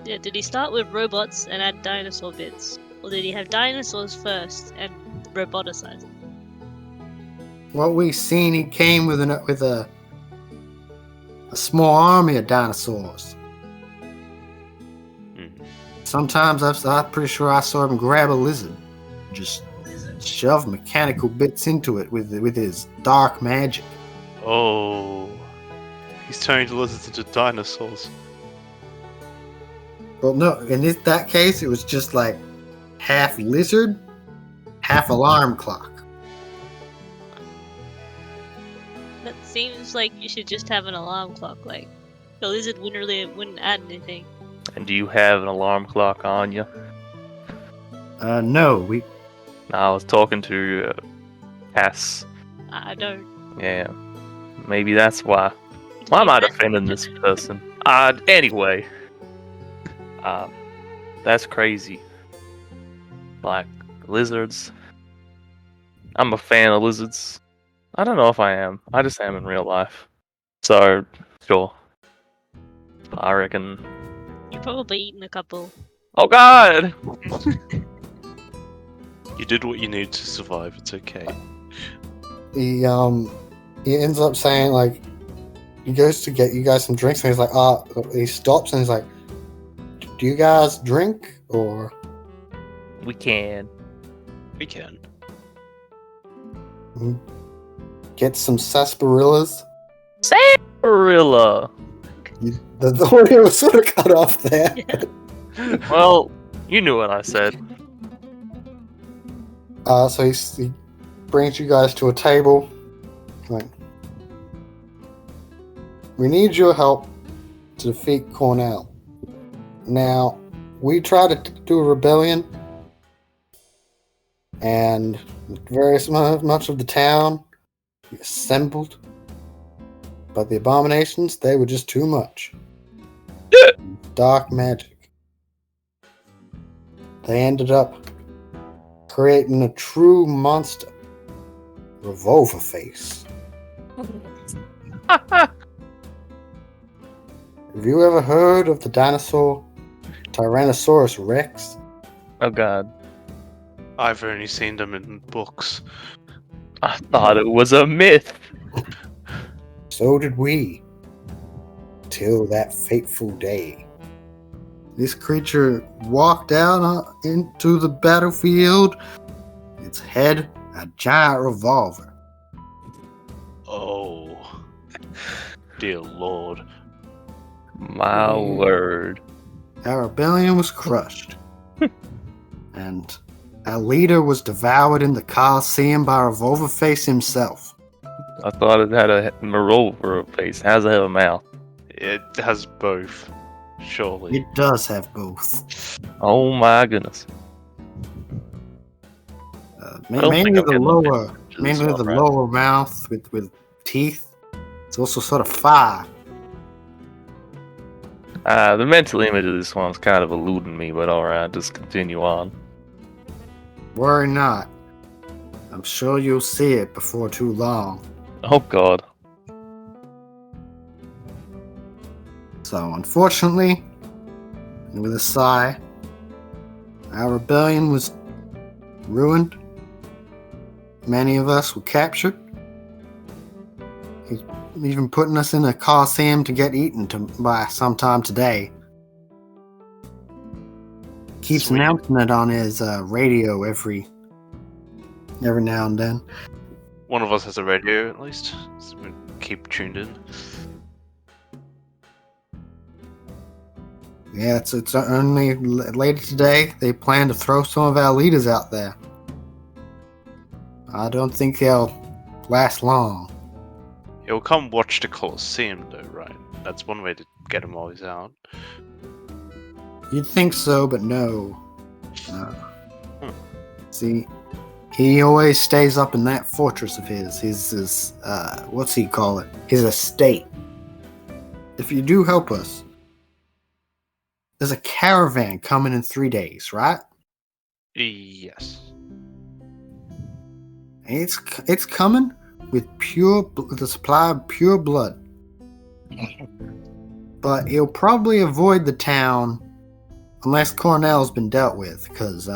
Yeah, did he start with robots and add dinosaur bits? Or did he have dinosaurs first and roboticize them? What we've seen, he came with a small army of dinosaurs. Sometimes I'm pretty sure I saw him grab a lizard, just shove mechanical bits into it with his dark magic. Oh. He's turning the lizards into dinosaurs. Well, no, in that case, it was just like half lizard, half alarm clock. That seems like you should just have an alarm clock. Like, the lizard wouldn't add anything. And do you have an alarm clock on you? No, I was talking to Cass. I don't. Yeah. Maybe that's why. Why am I defending this person? Anyway. That's crazy. Like, lizards. I'm a fan of lizards. I don't know if I am. I just am in real life. So, sure. I reckon... You've probably eaten a couple. Oh god! You did what you needed to survive, it's okay. he ends up saying, like, he goes to get you guys some drinks, and he's like, he stops and he's like, "Do you guys drink, or?" We can. We can. Get some sarsaparillas. Sarsaparilla! The audio was sort of cut off there. Yeah. Well, you knew what I said. So he brings you guys to a table. Like, we need your help to defeat Cornell. Now, we tried to do a rebellion, and much of the town assembled, but the abominations, they were just too much. Dark magic. They ended up creating a true monster, Revolver Face. Have you ever heard of the dinosaur Tyrannosaurus Rex? Oh god. I've only seen them in books. I thought it was a myth. So did we. Till that fateful day. This creature walked out into the battlefield. Its head, a giant revolver. Oh, dear lord. My word. Our rebellion was crushed. And our leader was devoured in the Colosseum by Revolver Face himself. I thought it had a revolver face. How's it have a mouth? It has both, surely. It does have both. Oh my goodness. I don't Mainly think I'm the getting lower, pictures mainly of the that. lower mouth with teeth. It's also sort of fire. The mental image of this one's kind of eluding me, but alright, just continue on. Worry not. I'm sure you'll see it before too long. Oh god. So, unfortunately, and with a sigh, our rebellion was ruined. Many of us were captured. He's even putting us in a Colosseum to get eaten by sometime today. Keeps Sweet. announcing it on his radio every now and then. One of us has a radio, at least, so we keep tuned in. Yeah, it's only later today they plan to throw some of our leaders out there. I don't think they'll last long. He'll come watch the Colosseum, though, right? That's one way to get him while he's out. You'd think so, but no. See, he always stays up in that fortress of his what's he call it? His estate. If you do help us, there's a caravan coming in 3 days, right? Yes. It's coming with the supply of pure blood. But he'll probably avoid the town unless Cornell's been dealt with, because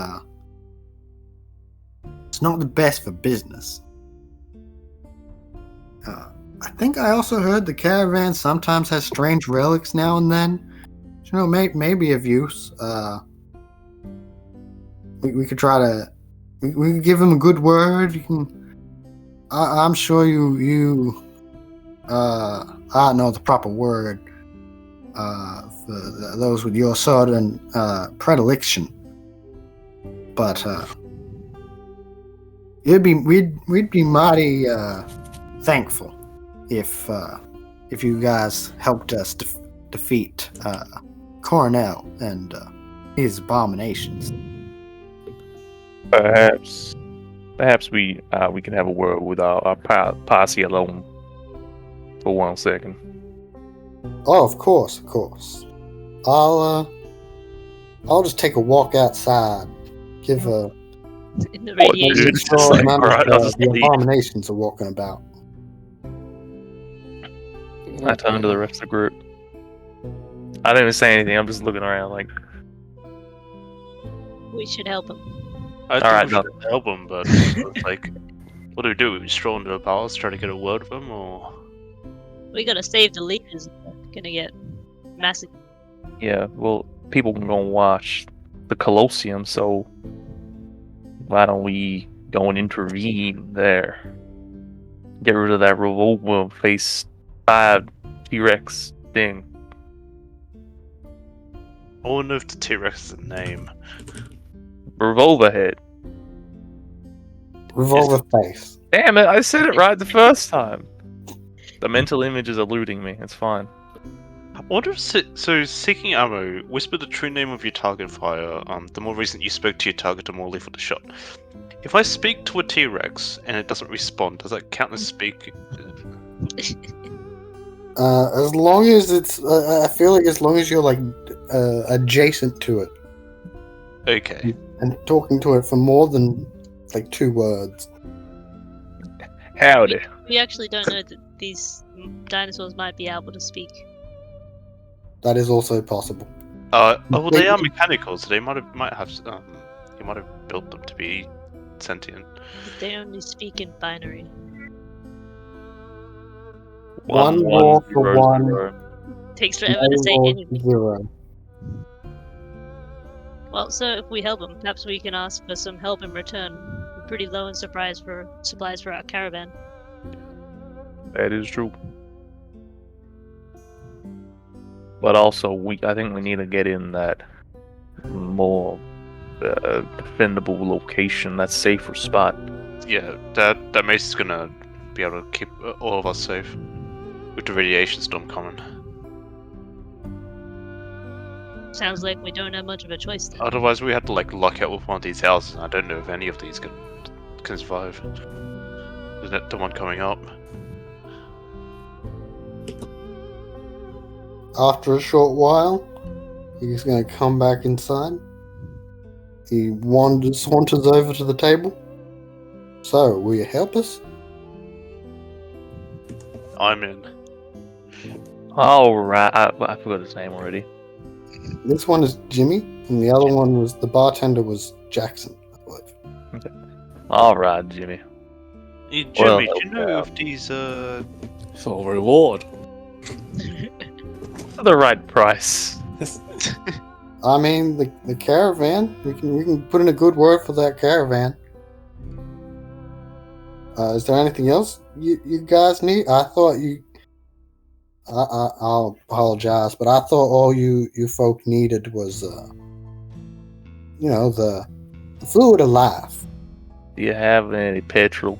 it's not the best for business. I think I also heard the caravan sometimes has strange relics now and then. You know, maybe of use. We could try to. We could give him a good word. You can. I'm sure you. I don't know the proper word. For those with your sort and predilection. But we'd be mighty thankful if you guys helped us defeat Cornell and his abominations. Perhaps we can have a word with our posse alone for 1 second. Oh, of course. I'll just take a walk outside. Give a In the radiation. dude. It's just like, alright, I'll just the leave. abominations are walking about. I turn to the rest of the group. I didn't even say anything. I'm just looking around like, We should help him. I Alright, think we should help him, but like, what do? We stroll into the palace, try to get a word with him, or We gotta save the leaders. Gonna get massive. yeah, well, people can go and watch the Colosseum, so why don't we go and intervene there? Get rid of that revolver face 5 T-Rex thing. I wonder if the T-Rex is a name. Revolver head. Revolver face. Damn it, I said it right the first time. The mental image is eluding me, it's fine. I wonder if so. Seeking ammo, whisper the true name of your target fire. The more recent you spoke to your target, the more lethal the shot. If I speak to a T-Rex and it doesn't respond, does that count as speaking? As long as it's, I feel like as long as you're like adjacent to it Okay. and talking to it for more than like 2 words. Howdy. We actually don't know these dinosaurs might be able to speak. That is also possible. Well, they are mechanical, so they might have he might have built them to be sentient. But they only speak in binary. One more for 0, one. 0. Takes forever to say No anything. 0. Well, so if we help him, perhaps we can ask for some help in return. We're pretty low in supplies for our caravan. That is true. But also, I think we need to get in that more defendable location, that safer spot. Yeah, that mace is gonna be able to keep all of us safe with the radiation storm coming. Sounds like we don't have much of a choice then. Otherwise, we have to like lock out with one of these houses. I don't know if any of these can survive. Is that the one coming up? After a short while, he's going to come back inside. He saunters over to the table. So, will you help us? I'm in. Alright, I forgot his name already. This one is Jimmy, and the other one was the bartender was Jackson, I believe. Alright, Jimmy. Hey, Jimmy, Well, do you know if these For reward. For the right price. I mean, the caravan. We can put in a good word for that caravan. Is there anything else you guys need? I thought you. I'll apologize, but I thought all you folk needed was, the fluid of life. Do you have any petrol?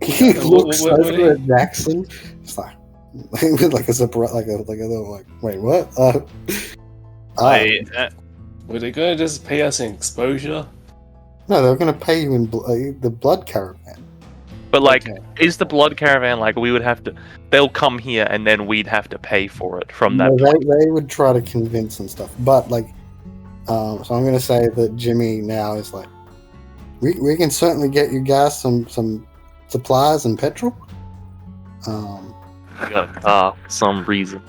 He looks what do over you- at Jackson. It's like with like a surprise, like a little like, wait, what? Were they gonna just pay us in exposure? No, they're going to pay you in the blood caravan. But like, Okay. is the blood caravan like we would have to? They'll come here and then we'd have to pay for it from that. No, they would try to convince and stuff, but like, so I'm going to say that Jimmy now is like, we can certainly get you guys some supplies and petrol. We got a car for some reason.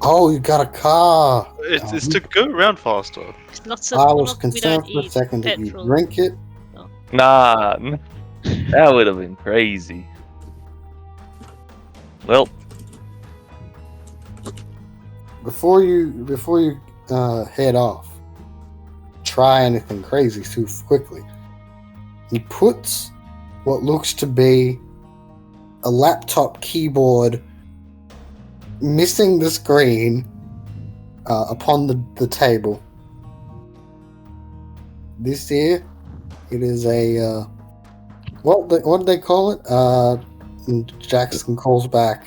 Oh, you got a car. it's to go around faster. It's not so. I was we concerned don't for a eat second that you petrol. drink it. Nah, that would have been crazy. Well, Before you head off, try anything crazy too quickly. He puts what looks to be a laptop keyboard missing the screen upon the table. This here, it is a what do they call it? And Jackson calls back.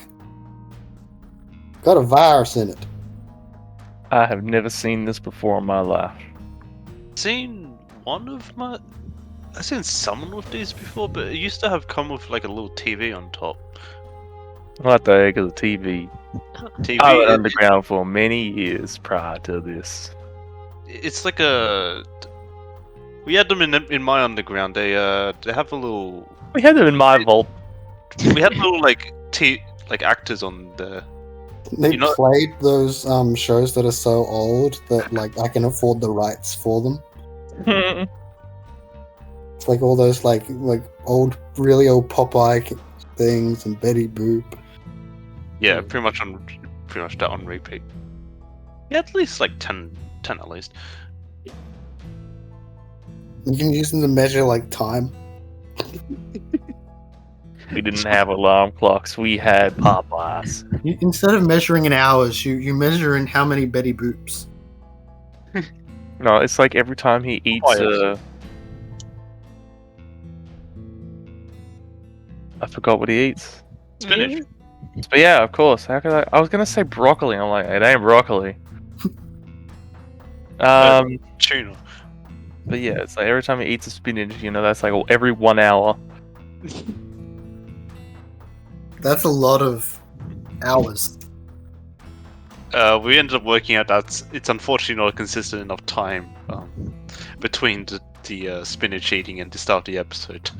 Got a virus in it. I have never seen this before in my life. I've seen someone with these before, but it used to have come with like a little TV on top. What the heck is a TV? TV. I was underground for many years prior to this. It's like a. We had them in my underground. They have a little. We had them in my vault. We had little like actors on there. They You know- played those shows that are so old that like I can afford the rights for them. It's like all those like really old Popeye things and Betty Boop. Yeah, pretty much that on repeat. Yeah, at least like 10 at least. You can use them to measure like time. We didn't have alarm clocks. We had Popeyes. Instead of measuring in hours, you measure in how many Betty Boops. No, it's like every time he eats I forgot what he eats. Spinach. But yeah, of course. How could I was gonna say broccoli. I'm like, it ain't broccoli. Tuna. But yeah, it's like every time he eats a spinach, that's like every 1 hour. That's a lot of hours. We ended up working out that it's unfortunately not a consistent enough time between the spinach eating and the start of the episode.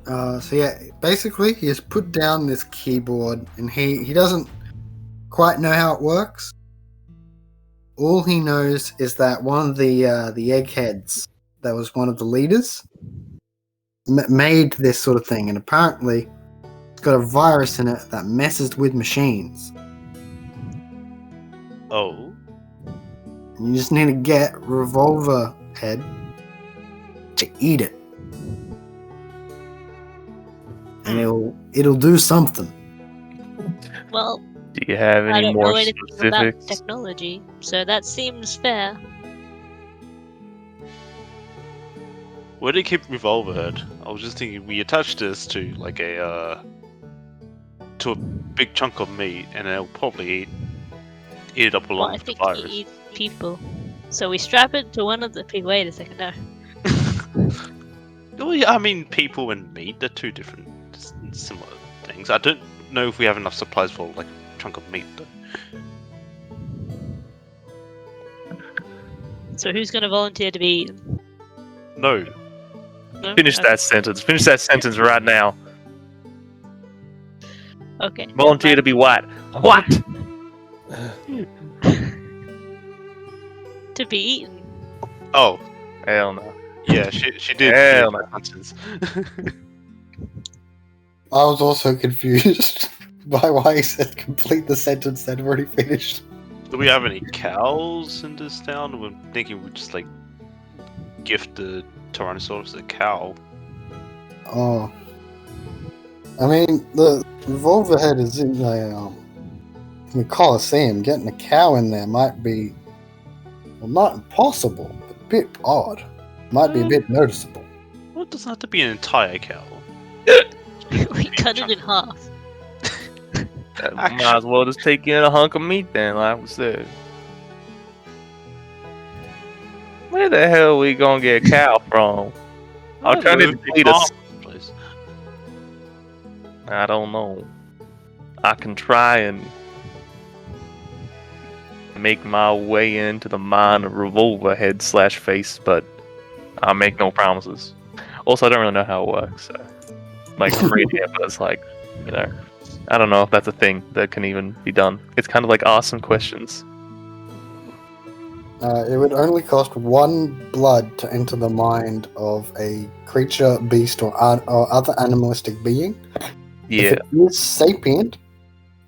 So yeah, basically he has put down this keyboard and he doesn't quite know how it works. All he knows is that one of the eggheads that was one of the leaders made this sort of thing, and apparently it's got a virus in it that messes with machines. Oh. You just need to get Revolver Head to eat it, and it'll do something. Well, Do you have I any don't know more anything about specifics? technology, so that seems fair. Where do you keep Revolver Head? I was just thinking we attach this to like a big chunk of meat, and it'll probably eat it up Well, along I with the think virus. he eats people. So we strap it to one of the. Wait a second, no. Well, yeah, I mean, people and meat, they're two different, similar things. I don't know if we have enough supplies for like a chunk of meat, though. So who's going to volunteer to be eaten? No. No? Finish that sentence. Finish that sentence right now. Okay. Volunteer to be what? What? To be eaten. Oh, Hell no. yeah, she did. Hell do no. nonsense. I was also confused by why he said complete the sentence that already finished. Do we have any cows in this town? We're thinking we just like gift the Tyrannosaurus a cow. Oh, I mean the Revolver Head is in the Coliseum. Getting a cow in there might be, well, not impossible, but a bit odd. Might be a bit noticeable. Well, it doesn't have to be an entire cow. We cut it in half. Might as well just take in a hunk of meat then, like we said. Where the hell are we gonna get a cow from? Alternative leaders. Please. I don't know. I can try and make my way into the mind of Revolver Head / Face, but I'll make no promises. Also, I don't really know how it works, so like reading it, but it's like, you know, I don't know if that's a thing that can even be done. It's kind of like ask some questions. It would only cost 1 blood to enter the mind of a creature, beast, or other animalistic being. Yeah, If it is sapient,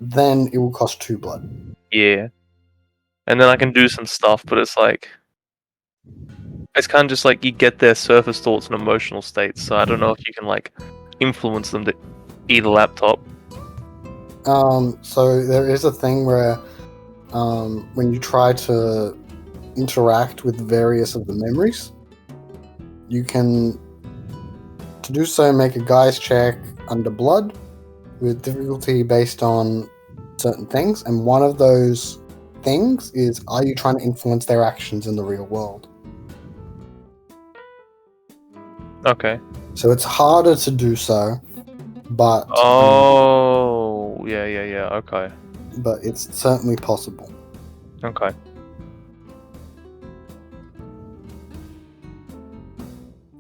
then it will cost 2 blood. yeah. And then I can do some stuff, but it's like, it's kind of just like you get their surface thoughts and emotional states. So I don't know if you can like influence them to eat a laptop. So there is a thing where when you try to interact with various of the memories, you can, to do so, make a guy's check under blood with difficulty based on certain things, and one of those things is, are you trying to influence their actions in the real world? Okay. So it's harder to do so, but Oh, yeah. Okay. but it's certainly possible. Okay.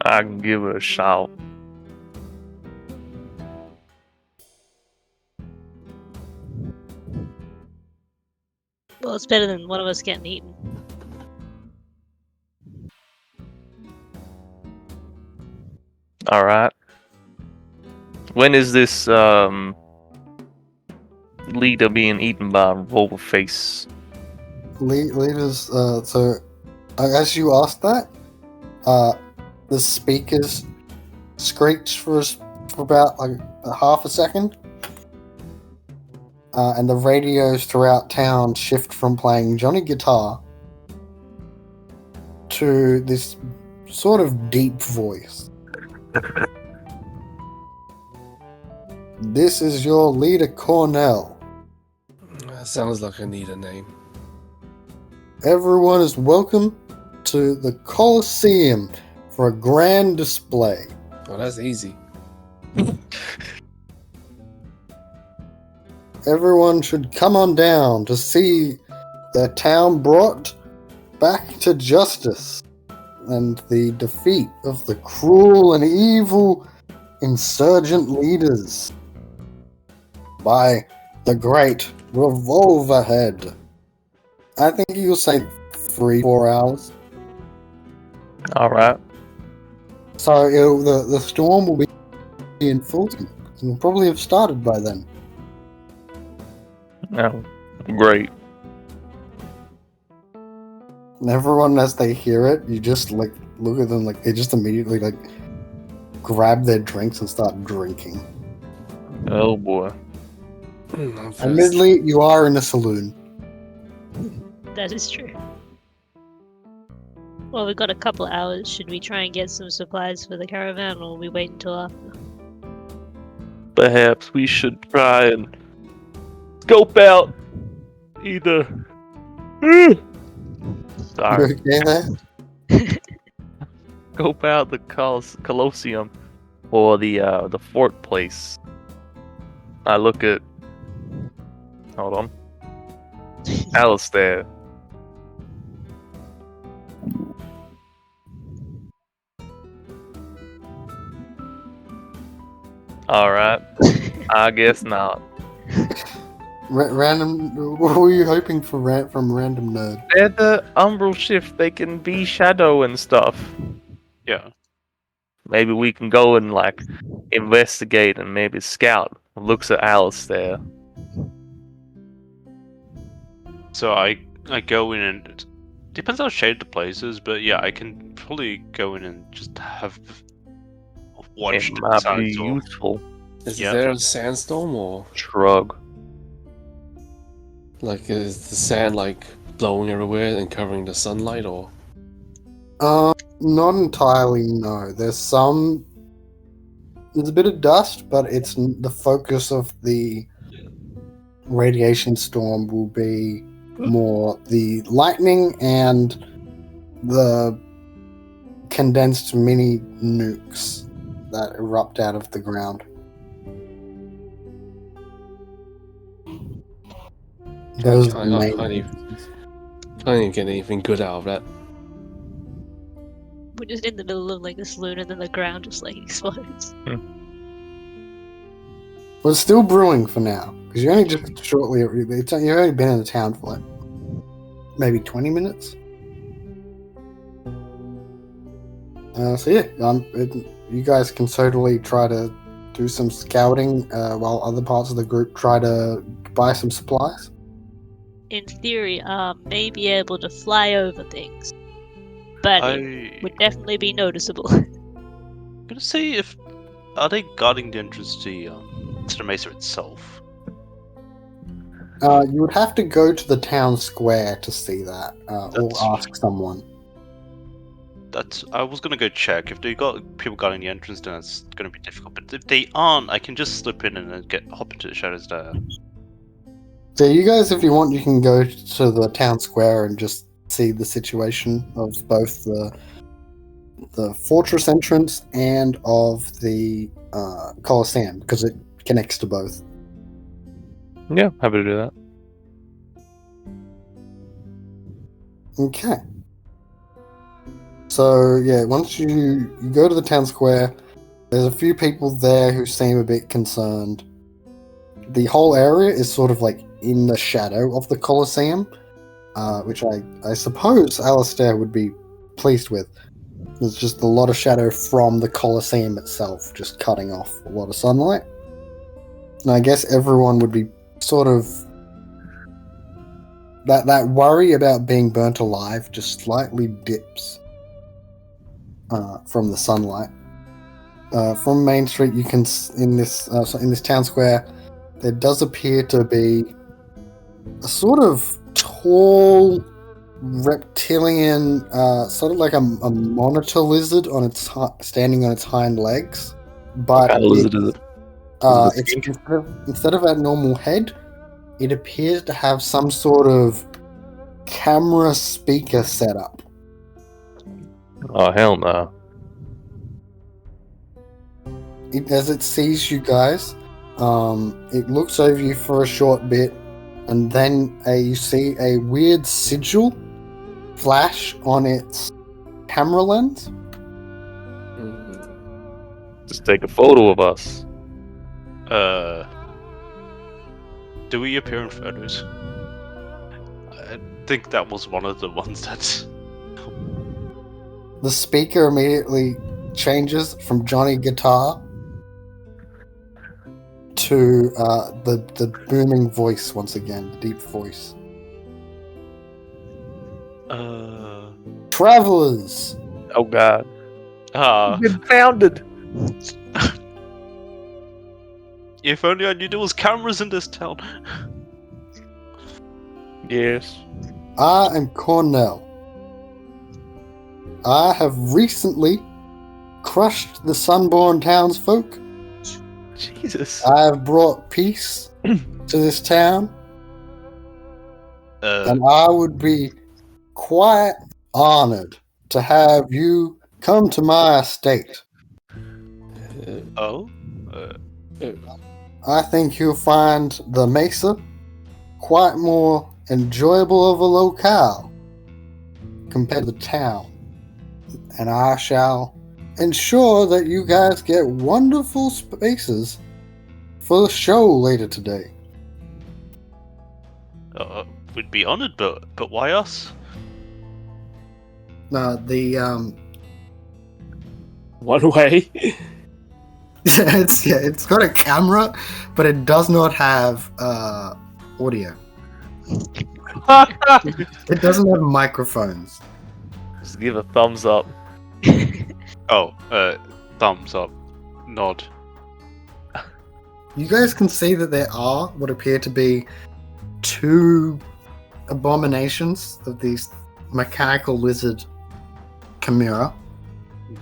I can give it a shot. Well, it's better than one of us getting eaten. All right. When is this leader being eaten by Revolver Face? Leaders. So as you asked that, the speakers screeched for about like a half a second, and the radios throughout town shift from playing Johnny Guitar to this sort of deep voice. This is your leader, Cornell. Sounds like I need a name. Everyone is welcome to the Coliseum for a grand display. Oh, that's easy. Everyone should come on down to see their town brought back to justice and the defeat of the cruel and evil Insurgent Leaders by the great Revolverhead. I think you'll say 3-4 hours. Alright. So the storm will be in full swing. It'll probably have started by then. No. Great. And everyone, as they hear it, you just like look at them like they just immediately like grab their drinks and start drinking. Oh boy. Admittedly, you are in a saloon. That is true. Well, we've got a couple of hours. Should we try and get some supplies for the caravan, or we wait until after? Perhaps we should try and scope out either. Sorry. You okay there? Scope out the Colosseum or the fort place. I look at. Hold on. Alistair. Alright. I guess not. Random. What were you hoping for from Random Nerd? They're the Umbral Shift. They can be shadow and stuff. Yeah. Maybe we can go and like investigate and maybe scout. Looks at Alistair. So I go in and depends how shaded the place is, but yeah, I can probably go in and just have watched It might be sandstorm. useful. Is Yeah. there a sandstorm or Shrug. like is the sand like blowing everywhere and covering the sunlight or? Not entirely. No, there's a bit of dust, but it's the focus of the radiation storm will be more the lightning and the condensed mini nukes that erupt out of the ground. Those are the main Can't even get anything good out of that. We're just in the middle of like the saloon, and then the ground just like explodes. Well, it's still brewing for now, because you only just shortly. You've only been in the town for like maybe 20 minutes. So yeah, you guys can totally try to do some scouting while other parts of the group try to buy some supplies. In theory, may be able to fly over things, but it I would definitely be noticeable. gonna say are they guarding the entrance to the mesa itself? You would have to go to the town square to see that, or That's- ask someone. I was gonna go check. If they got people guarding the entrance, then it's gonna be difficult. But if they aren't, I can just slip in and then hop into the shadows there. So you guys, if you want, you can go to the town square and just see the situation of both the fortress entrance and of the Colosseum, because it connects to both. Yeah, happy to do that. Okay. So yeah, once you go to the town square, there's a few people there who seem a bit concerned. The whole area is sort of like in the shadow of the Colosseum, which I suppose Alistair would be pleased with. There's just a lot of shadow from the Colosseum itself, just cutting off a lot of sunlight. And I guess everyone would be sort of that worry about being burnt alive just slightly dips from the sunlight. From Main Street, you can in this town square, there does appear to be a sort of tall reptilian, sort of like a monitor lizard on its standing on its hind legs, but What kind of lizard is it? it's instead of a normal head, it appears to have some sort of camera speaker setup. Oh hell no. As it sees you guys, it looks over you for a short bit, and then you see a weird sigil flash on its camera lens. Just take a photo of us. Do we appear in photos? I think that was one of the ones that. The speaker immediately changes from Johnny Guitar to the booming voice once again, the deep voice. Travelers! Oh God. Ah. Been founded. If only I knew there was cameras in this town. Yes. I am Cornell. I have recently crushed the Sunborn townsfolk. Jesus. I have brought peace to this town, and I would be quite honored to have you come to my estate. I think you'll find the Mesa quite more enjoyable of a locale compared to the town. And I shall ensure that you guys get wonderful spaces for the show later today. We'd be honored, but why us? One way. It's got a camera, but it does not have audio. It doesn't have microphones. Just give a thumbs up. Thumbs up, nod. You guys can see that there are what appear to be two abominations of these mechanical lizard chimera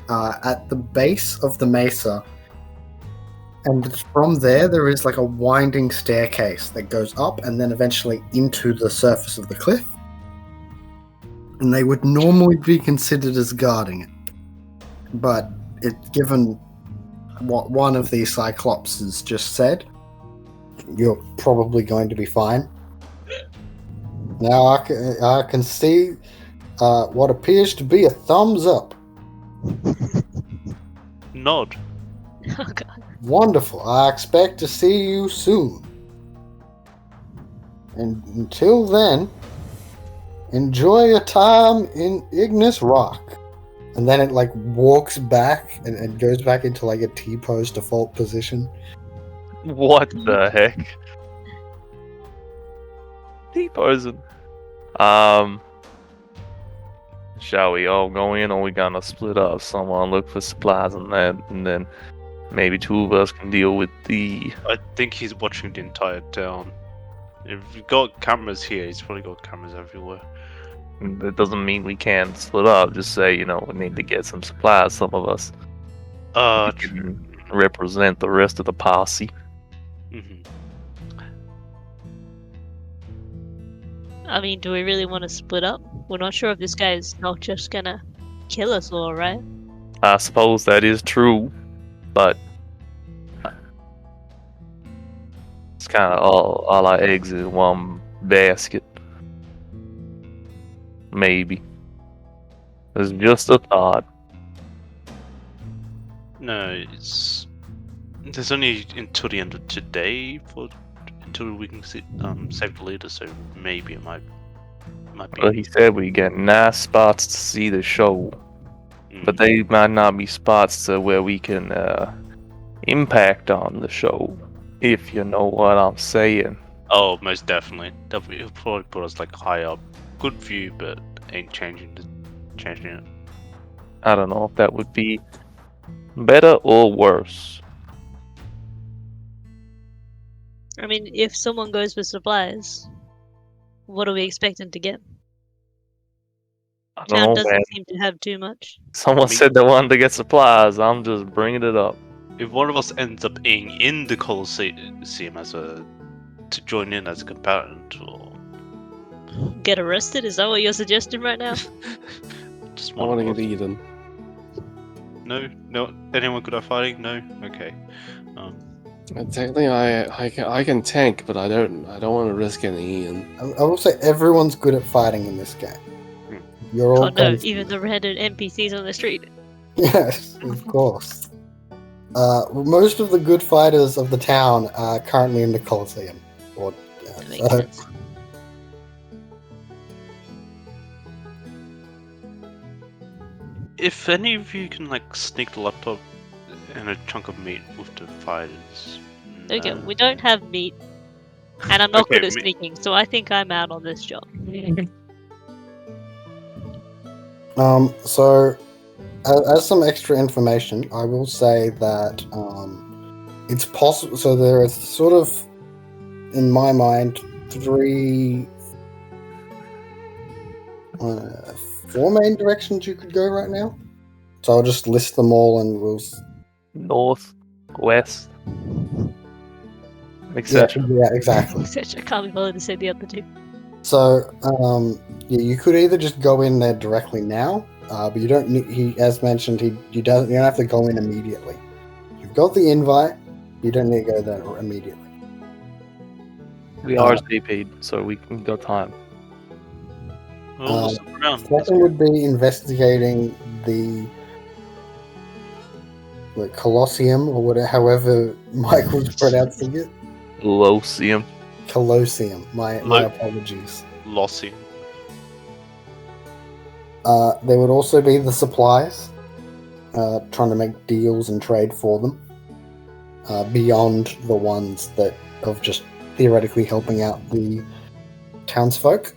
at the base of the mesa. And from there is like a winding staircase that goes up and then eventually into the surface of the cliff. And they would normally be considered as guarding it. But given what one of these Cyclopses just said, you're probably going to be fine. Now I can see what appears to be a thumbs up. Nod. Oh God. Wonderful. I expect to see you soon. And until then, enjoy your time in Ignis Rock. And then it like walks back and goes back into like a T-pose default position. What the heck? T-posing. Shall we all go in, or we gonna split up? Someone look for supplies and that, and then maybe two of us can deal with the. I think he's watching the entire town. If you've got cameras here, he's probably got cameras everywhere. That doesn't mean we can't split up. Just say, we need to get some supplies. Some of us can represent the rest of the posse. Mm-hmm. I mean, do we really want to split up? We're not sure if this guy's not just gonna kill us all, right? I suppose that is true, but it's kind of all our eggs in one basket. Maybe. It's just a thought. No, there's only until the end of today until we can save the leader. So maybe it might be. Well, he said we get nice spots to see the show, but they might not be spots to where we can impact on the show, if you know what I'm saying. Oh, most definitely. It'll probably put us like high up. Good view, but ain't changing it. I don't know if that would be better or worse. I mean, if someone goes for supplies, what are we expecting to get? I Town don't know, doesn't man. seem to have too much. Someone said they wanted to get supplies. I'm just bringing it up. If one of us ends up being in the Colosseum to join in as a combatant, or Get arrested? Is that what you're suggesting right now? just I want to get eaten. No. Anyone good at fighting? No. Okay. Technically, I can tank, but I don't want to risk getting eaten. I will say everyone's good at fighting in this game. You're all Oh no, even the random NPCs on the street. Yes, of course. Most of the good fighters of the town are currently in the Colosseum. Or, That makes sense. If any of you can like sneak the laptop and a chunk of meat with the fighters. Okay, no. we don't have meat, and I'm not Okay, good at me- sneaking, so I think I'm out on this job. So, as some extra information, I will say that it's possible. So there is sort of, in my mind, four main directions you could go right now. So I'll just list them all, and we'll. North, west, etc. Yeah, exactly. I can't be bothered to say the other two. So, yeah, you could either just go in there directly now, but you don't need. He, as mentioned, you don't have to go in immediately. You've got the invite. You don't need to go there immediately. We RSVP'd, so we can got time. Well, let's look around. Second would be investigating the Colosseum, or whatever, however Mike was pronouncing it. Colosseum. Colosseum. My apologies. Lossy. There would also be the supplies, trying to make deals and trade for them, beyond the ones that of just theoretically helping out the townsfolk.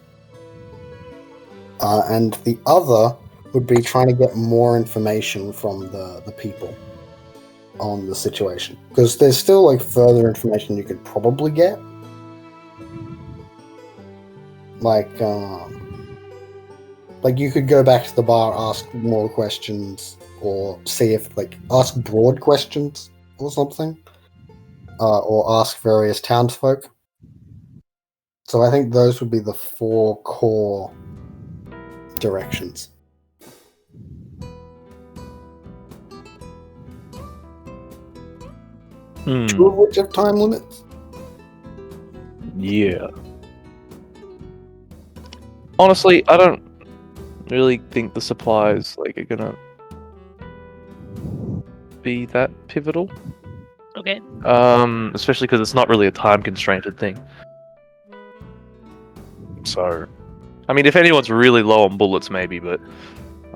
And the other would be trying to get more information from the people on the situation, because there's still like further information you could probably get, like you could go back to the bar, ask more questions, or see if ask broad questions or something, or ask various townsfolk. So I think those would be the four core directions. Two of which have time limits. Yeah. Honestly, I don't really think the supplies are gonna be that pivotal. Okay. Especially because it's not really a time constrained thing. So, I mean, if anyone's really low on bullets, maybe, but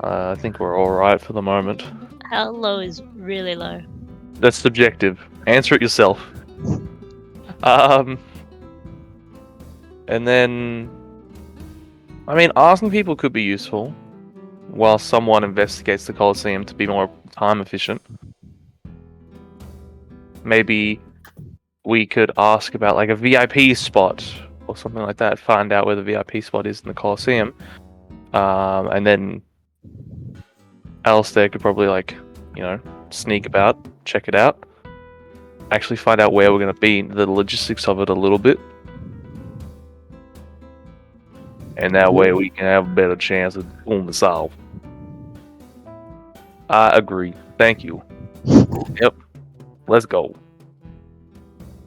I think we're all right for the moment. How low is really low? That's subjective. Answer it yourself. And then, I mean, asking people could be useful while someone investigates the Colosseum to be more time efficient. Maybe we could ask about a VIP spot or something like that. Find out where the VIP spot is in the Colosseum, and then Alistair could probably sneak about, check it out, actually find out where we're going to be, the logistics of it a little bit, and that way we can have a better chance of pulling this off. I agree. Thank you. Yep. Let's go.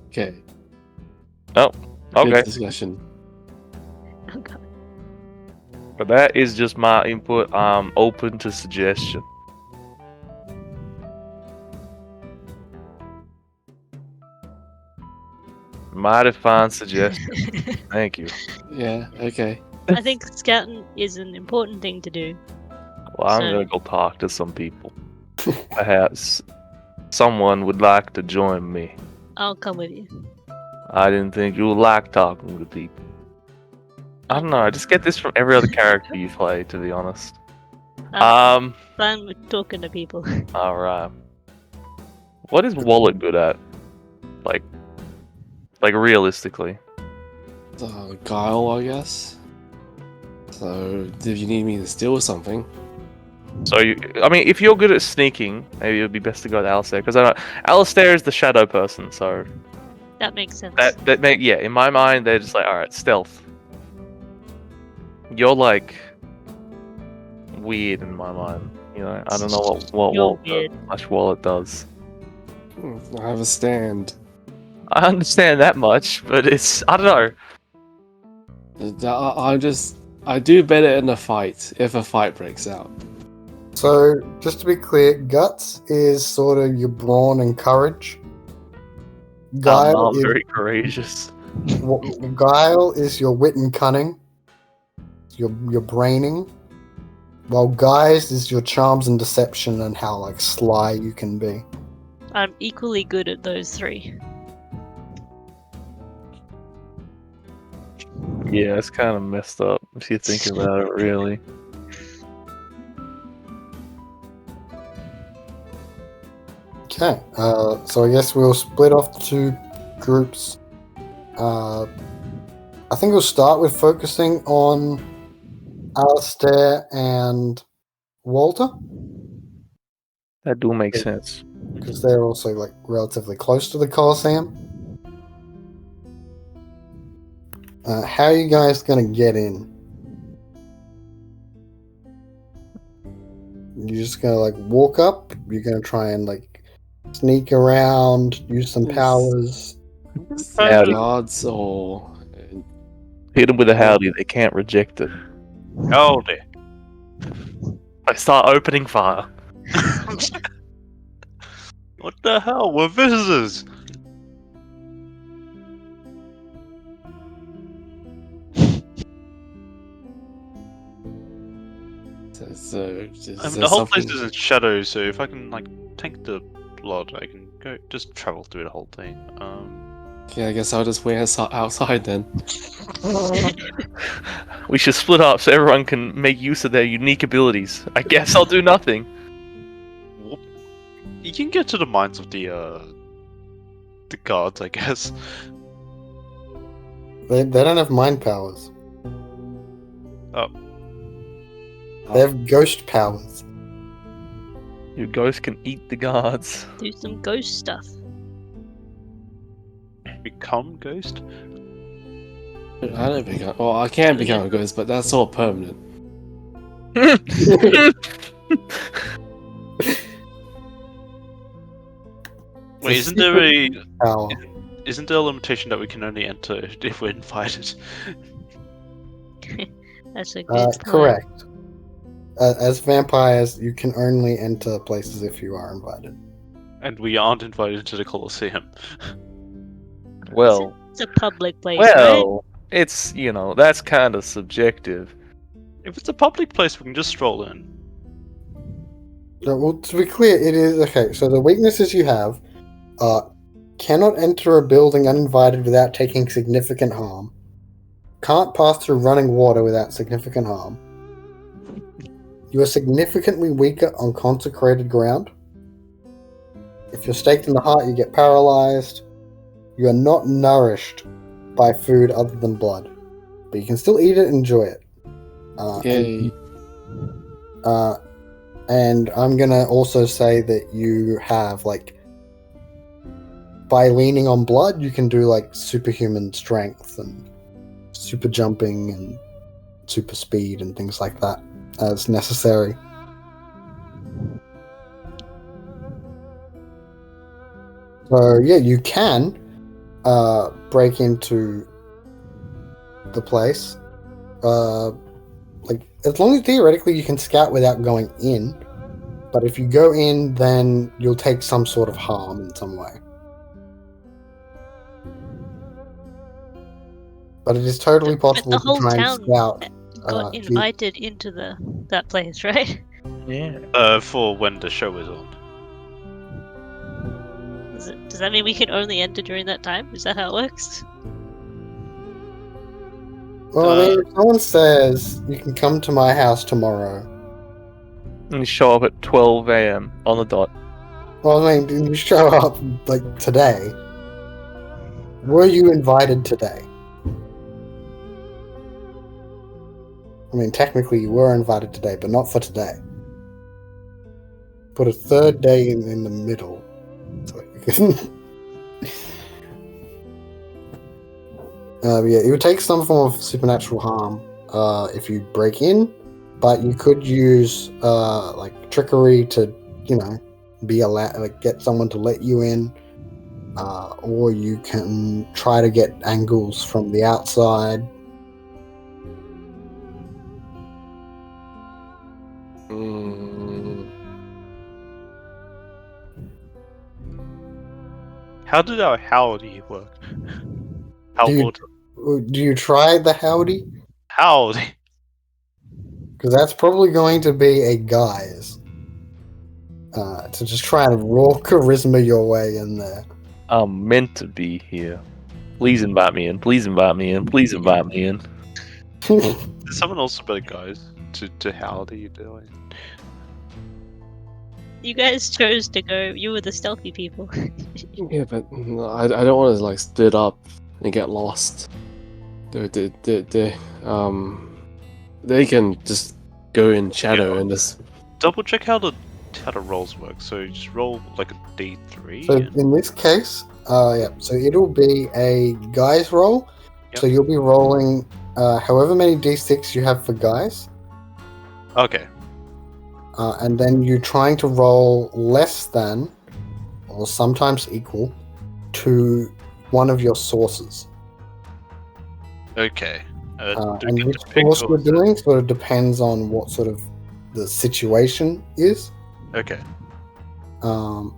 Okay. Oh, okay. Good discussion. Oh god. But that is just my input. I'm open to suggestion. Mighty fine suggestion. Thank you. Yeah, okay. I think scouting is an important thing to do. Well, I'm So- gonna go talk to some people. Perhaps someone would like to join me. I'll come with you. I didn't think you would like talking to people. I don't know. I just get this from every other character you play, to be honest. I'm fine with talking to people. All right. What is Wallet good at? Like realistically. Guile, I guess. So, if you need me to steal something, So I mean, if you're good at sneaking, maybe it would be best to go with Alistair, because I know Alistair is the shadow person. So That makes sense. yeah, in my mind, they're just all right, stealth. You're weird in my mind. I don't know what You're weird. Wallet does. I have a stand. I understand that much, but I don't know. I do better in a fight if a fight breaks out. So, just to be clear, guts is sort of your brawn and courage. I'm Guile not is very courageous. guile is your wit and cunning, your braining. While guise is your charms and deception and how like sly you can be. I'm equally good at those three. Yeah, it's kind of messed up if you think about it, really. Okay, so I guess we'll split off the two groups. I think we'll start with focusing on Alistair and Walter, That do make sense. because they're also like relatively close to the Colosseum. How are you guys gonna get in? You're just gonna like walk up? You're gonna try and like sneak around, use some Yes. powers? Howdy. Guards or Hit them with a howdy, they can't reject it. Howdy. I start opening fire. What the hell? We're visitors. so I mean, the whole place is in shadow, so if I can like tank the blood, I can go just travel through the whole thing. Yeah, I guess I'll just wait outside then. We should split up so everyone can make use of their unique abilities. I guess I'll do nothing. You can get to the minds of the guards, I guess. They don't have mind powers. Oh. They have ghost powers. Your ghost can eat the guards. Do some ghost stuff. Become ghost? I don't become. Well, I can become a ghost, but that's all permanent. Wait, isn't there a Power. isn't there a limitation that we can only enter if we're invited? That's a good point. Correct. As vampires, you can only enter places if you are invited. And we aren't invited to the Colosseum. Well, It's a public place, right? well, it's, that's kind of subjective. If it's a public place, we can just stroll in. Well, to be clear, it is okay. So the weaknesses you have are cannot enter a building uninvited without taking significant harm. Can't pass through running water without significant harm. You are significantly weaker on consecrated ground. If you're staked in the heart, you get paralyzed. You are not nourished by food other than blood, but you can still eat it and enjoy it. Yay. And I'm gonna also say that you have by leaning on blood, you can do superhuman strength and super jumping and super speed and things like that as necessary. So yeah, you can break into the place. As long as theoretically you can scout without going in, but if you go in, then you'll take some sort of harm in some way. But it is totally possible But the whole to try and town scout. got invited into that place, right? Yeah. For when the show is on. Does that mean we can only enter during that time? Is that how it works? Well, I mean, if someone says you can come to my house tomorrow. And you show up at 12 a.m. on the dot. Well, I mean, you show up today. Were you invited today? I mean, technically you were invited today, but not for today. Put a third day in the middle. So you can... yeah, it would take some form of supernatural harm if you break in, but you could use trickery to, be allowed, get someone to let you in, or you can try to get angles from the outside. How did our howdy work? Do you try the howdy? Howdy. Because that's probably going to be a guise. To just try and raw charisma your way in there. I'm meant to be here. Please invite me in. Please invite me in. Please invite me in. There's someone else about guys to howdy you doing? You guys chose to go. You were the stealthy people. Yeah, but I don't want to like split up and get lost. They can just go in shadow and just. Double check how the rolls work. So you just roll like a d3. So in this case, yeah. So it'll be a guise roll. Yep. So you'll be rolling however many d6 you have for guise. Okay. And then you're trying to roll less than, or sometimes equal, to one of your sources. Okay. Do we And get which to pick, source or we're is it- doing sort of depends on what sort of the situation is. Okay. I'm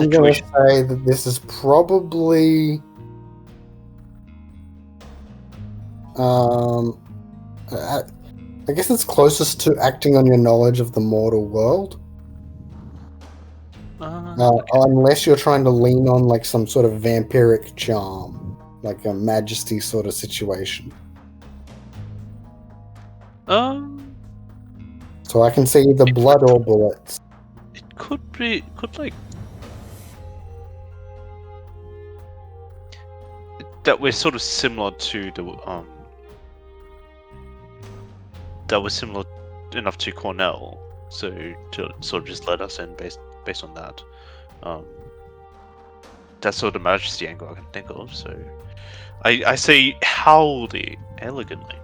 going to Situation. say that this is probably I guess it's closest to acting on your knowledge of the mortal world. Unless you're trying to lean on like some sort of vampiric charm, like a majesty sort of situation. So I can say either blood or bullets. It could like that we're sort of similar to the that was similar enough to Cornell, so to sort of just let us in based on that. That's sort of the majesty angle I can think of. So I say howdy elegantly.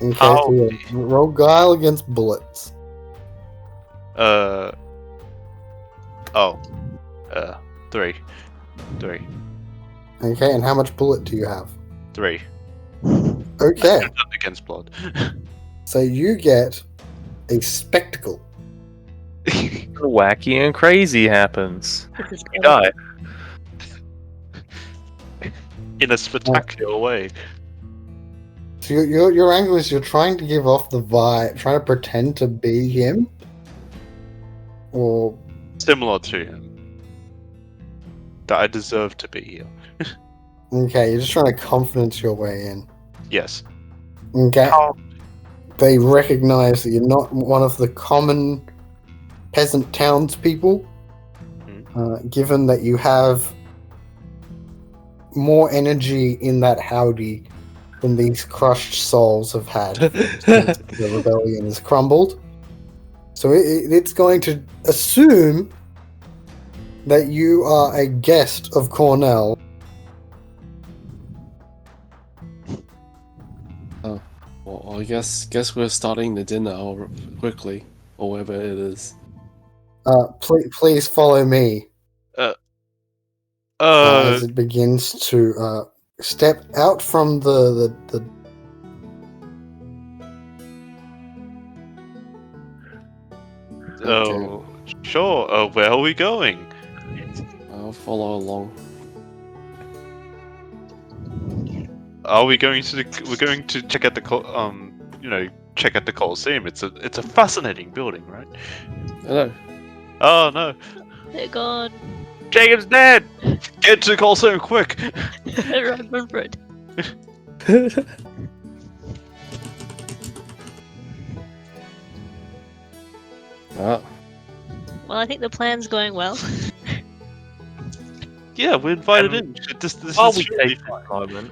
Okay, so Howdy. yeah, roll guile against bullets. 3. Okay, and how much bullet do you have? 3. Okay, Against blood. so you get a spectacle. Wacky and crazy happens. This is You die. In a spectacular way. So your angle is you're trying to give off the vibe, trying to pretend to be him, or Similar to him. That I deserve to be here. okay, you're just trying to confidence your way in. Yes. Okay, they recognize that you're not one of the common peasant townspeople, given that you have more energy in that howdy than these crushed souls have had since the rebellion has crumbled. So it's going to assume that you are a guest of Cornell. Well, I guess we're starting the dinner quickly, or whatever it is. Please follow me as it begins to step out from the Oh, sure. Where are we going? I'll follow along. Are we going to? We're going to check out the check out the Colosseum. It's a fascinating building, right? Hello. Oh no, They're gone. Jacob's dead! get to the Colosseum quick! Run for it. Ah, Well, I think the plan's going well. Yeah, we're invited in. This While is we really take this moment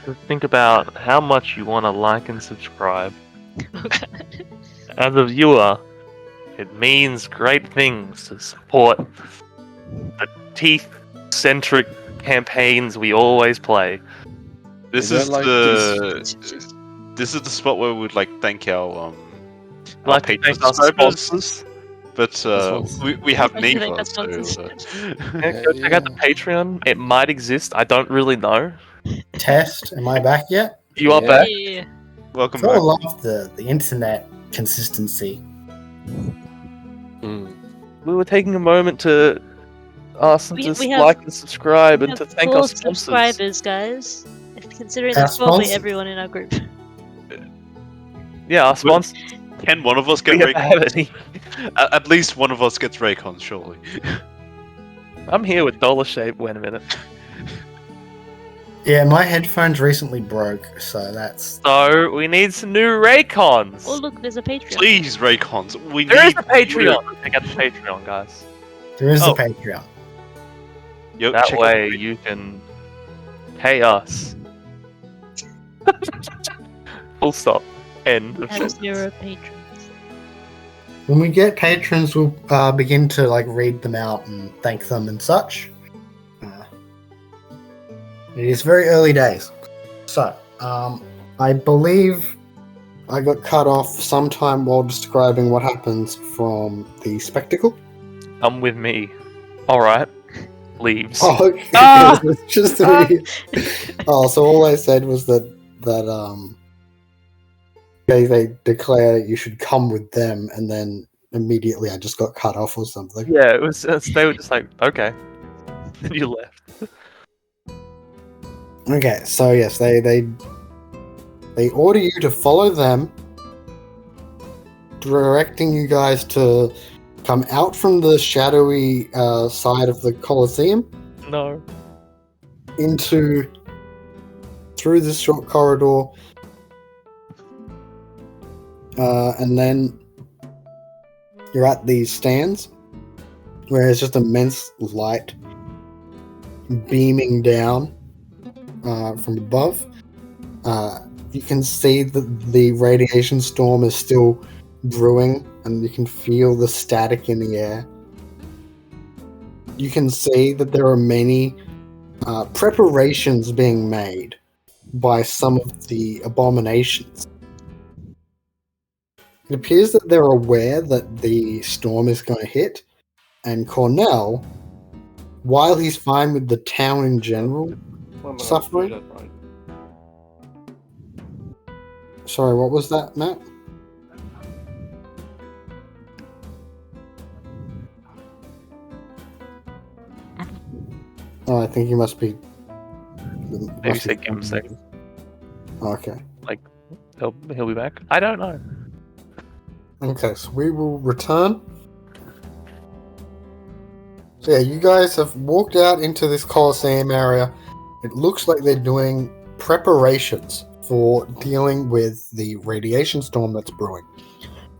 to think about how much you want to like and subscribe. As a viewer, it means great things to support the teeth-centric campaigns we always play. This Is is that like this is the spot where we would like thank our I'd like to thank our subscribers, sponsors. but we have I'd like to thank neither. our So, sponsors. Yeah, go check out the Patreon. It might exist. I don't really know. Test, am I back yet? You are Yeah. back. Yeah. welcome So I back. love the internet consistency. we were taking a moment to ask them We- to we have- like and subscribe We and to have thank 4 our sponsors. subscribers, guys. Considering Our that's probably sponsors? everyone in our group. Yeah, our sponsors. Can one of us We get have to have Raycons? any. At least one of us gets Raycons, surely. I'm here with Dollar Shape. Wait a minute. Yeah, my headphones recently broke, so that's. So we need some new Raycons. Oh look, there's a Patreon. Please, Raycons. We There is need a Patreon. Check out the Patreon, guys. There is Oh. a Patreon. Yo, That check out way the- you can pay us. Full stop. End of And sentence. 0 patrons. When we get patrons, we'll begin to read them out and thank them and such. It is very early days, so I believe I got cut off sometime while describing what happens from the spectacle. Come with me. Alright. Leaves. Oh, okay. Ah! It's just Ah! oh, so all I said was that they declare you should come with them, and then immediately I just got cut off or something. Yeah, it was. They were just like, okay. And you left. Okay, so yes, they order you to follow them, directing you guys to come out from the shadowy side of the Colosseum No. through this short corridor, and then you're at these stands where there's just immense light beaming down from above. You can see that the radiation storm is still brewing, and you can feel the static in the air. You can see that there are many preparations being made by some of the abominations. It appears that they're aware that the storm is going to hit, and Cornell, while he's fine with the town in general, suffering. Sorry, what was that, Matt? Oh, I think you must be. Maybe say give him a second. Okay. He'll be back. I don't know. Okay, so we will return. So yeah, you guys have walked out into this Colosseum area. It looks like they're doing preparations for dealing with the radiation storm that's brewing.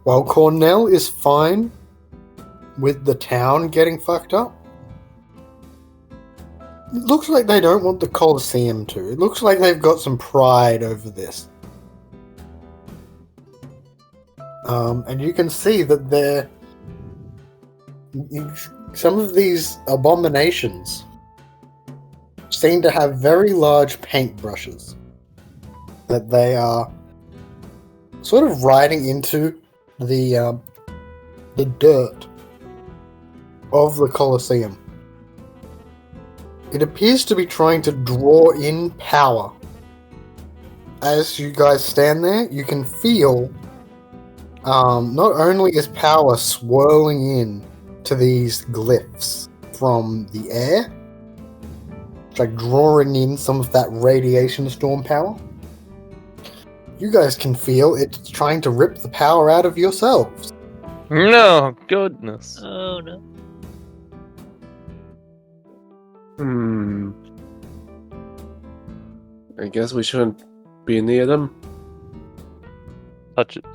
While Cornell is fine with the town getting fucked up, it looks like they don't want the Colosseum to. It looks like they've got some pride over this. And you can see that some of these abominations seem to have very large paintbrushes that they are sort of riding into the dirt of the Colosseum. It appears to be trying to draw in power. As you guys stand there, you can feel not only is power swirling in to these glyphs from the air, it's like drawing in some of that radiation storm power. You guys can feel it's trying to rip the power out of yourselves. No, goodness. Oh no. I guess we shouldn't be near them. Touch it.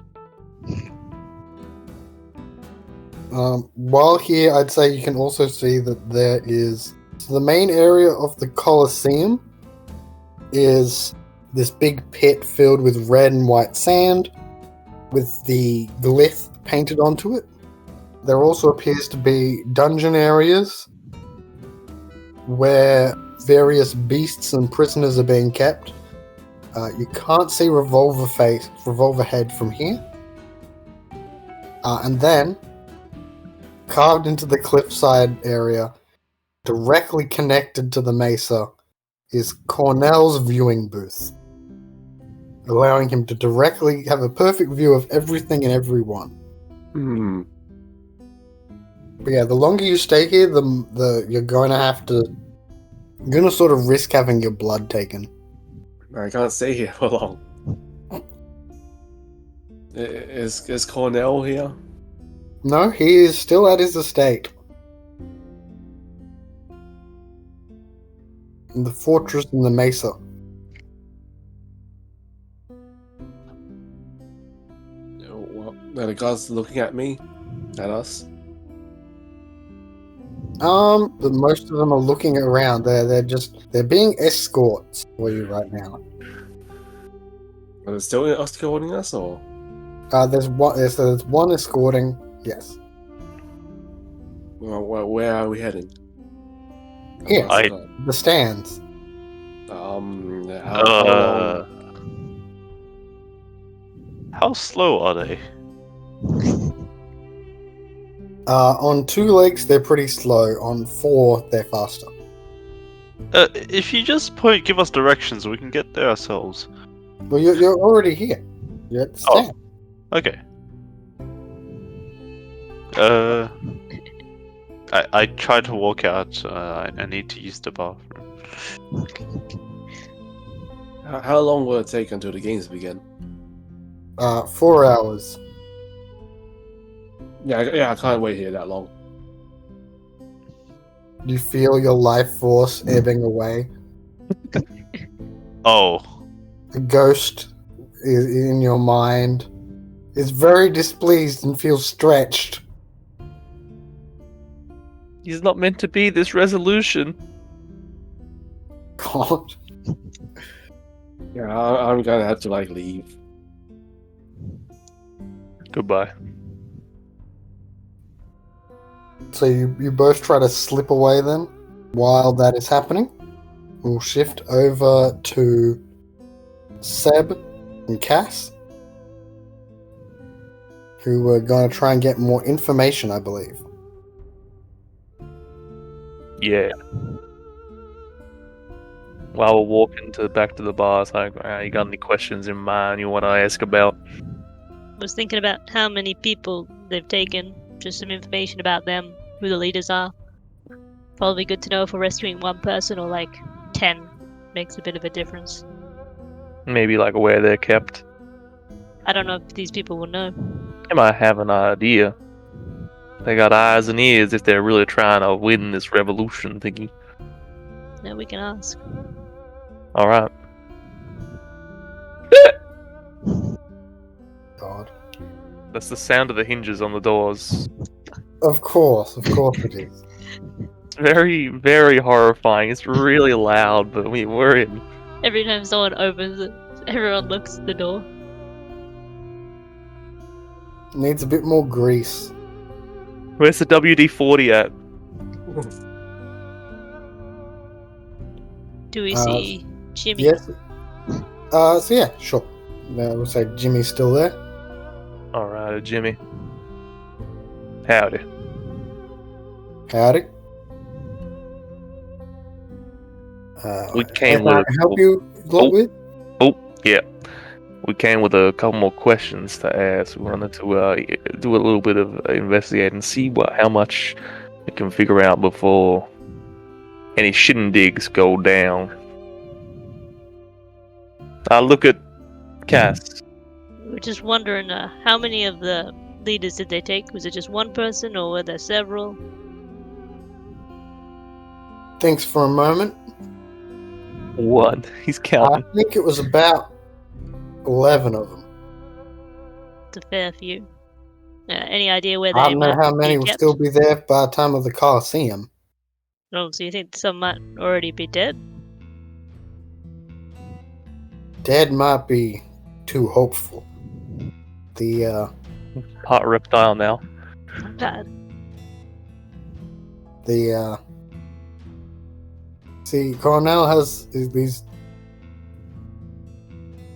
While here, I'd say you can also see that there is the main area of the Colosseum is this big pit filled with red and white sand with the glyph painted onto it. There also appears to be dungeon areas where various beasts and prisoners are being kept. You can't see Revolver Head from here. And then, carved into the cliffside area, directly connected to the mesa, is Cornell's viewing booth, allowing him to directly have a perfect view of everything and everyone. But yeah, the longer you stay here, the you're going to have to. You're going to sort of risk having your blood taken. I can't stay here for long. Is Cornell here? No, he is still at his estate. In the fortress in the Mesa. Well, are the guards looking at me? At us? But most of them are looking around. They're being escorts for you right now. Are they still escorting us, or? There's one escorting. Yes. Well, where are we heading? Here. I- The stands. How long? How slow are they? On 2 legs, they're pretty slow. On 4, they're faster. If you just give us directions, we can get there ourselves. Well, you're already here. You're at the Oh. stand. Okay. I try to walk out. I need to use the bathroom. How long will it take until the games begin? 4 hours. Yeah, I can't wait here that long. You feel your life force ebbing away. Oh. A ghost is in your mind. Is very displeased and feels stretched. He's not meant to be this resolution. God. Yeah, I'm gonna have to leave. Goodbye. So you both try to slip away then? While that is happening, we'll shift over to Seb and Cass, who are going to try and get more information, I believe. Yeah. While we're walking back to the bar, it's like, you got any questions in mind you want to ask about? Was thinking about how many people they've taken, just some information about them, who the leaders are. Probably good to know if we're rescuing one person or 10. Makes a bit of a difference. Maybe where they're kept. I don't know if these people will know. They might have an idea. They got eyes and ears if they're really trying to win this revolution thingy. No, we can ask. Alright. God. That's the sound of the hinges on the doors. Of course it is. It's very, very horrifying. It's really loud, but we're in. Every time someone opens it, everyone looks at the door. Needs a bit more grease. Where's the WD-40 at? Do we see Jimmy? Yes. So yeah, sure. We'll say Jimmy's still there. Alright, Jimmy. Howdy. Howdy. We came can I with help you with? Yeah. We came with a couple more questions to ask. We wanted to do a little bit of investigating and see how much we can figure out before any shindigs go down. I look at Cass. We're just wondering, how many of the leaders did they take? Was it just one person, or were there several? Thanks for a moment. One. He's I counting. think it was about 11 of them. It's a fair few. Any idea where they I don't know might how many be will kept? still be there by the time of the Coliseum. Oh, so you think some might already be dead? Dead might be too hopeful. The Part reptile now. Not bad. See, Cornell has these.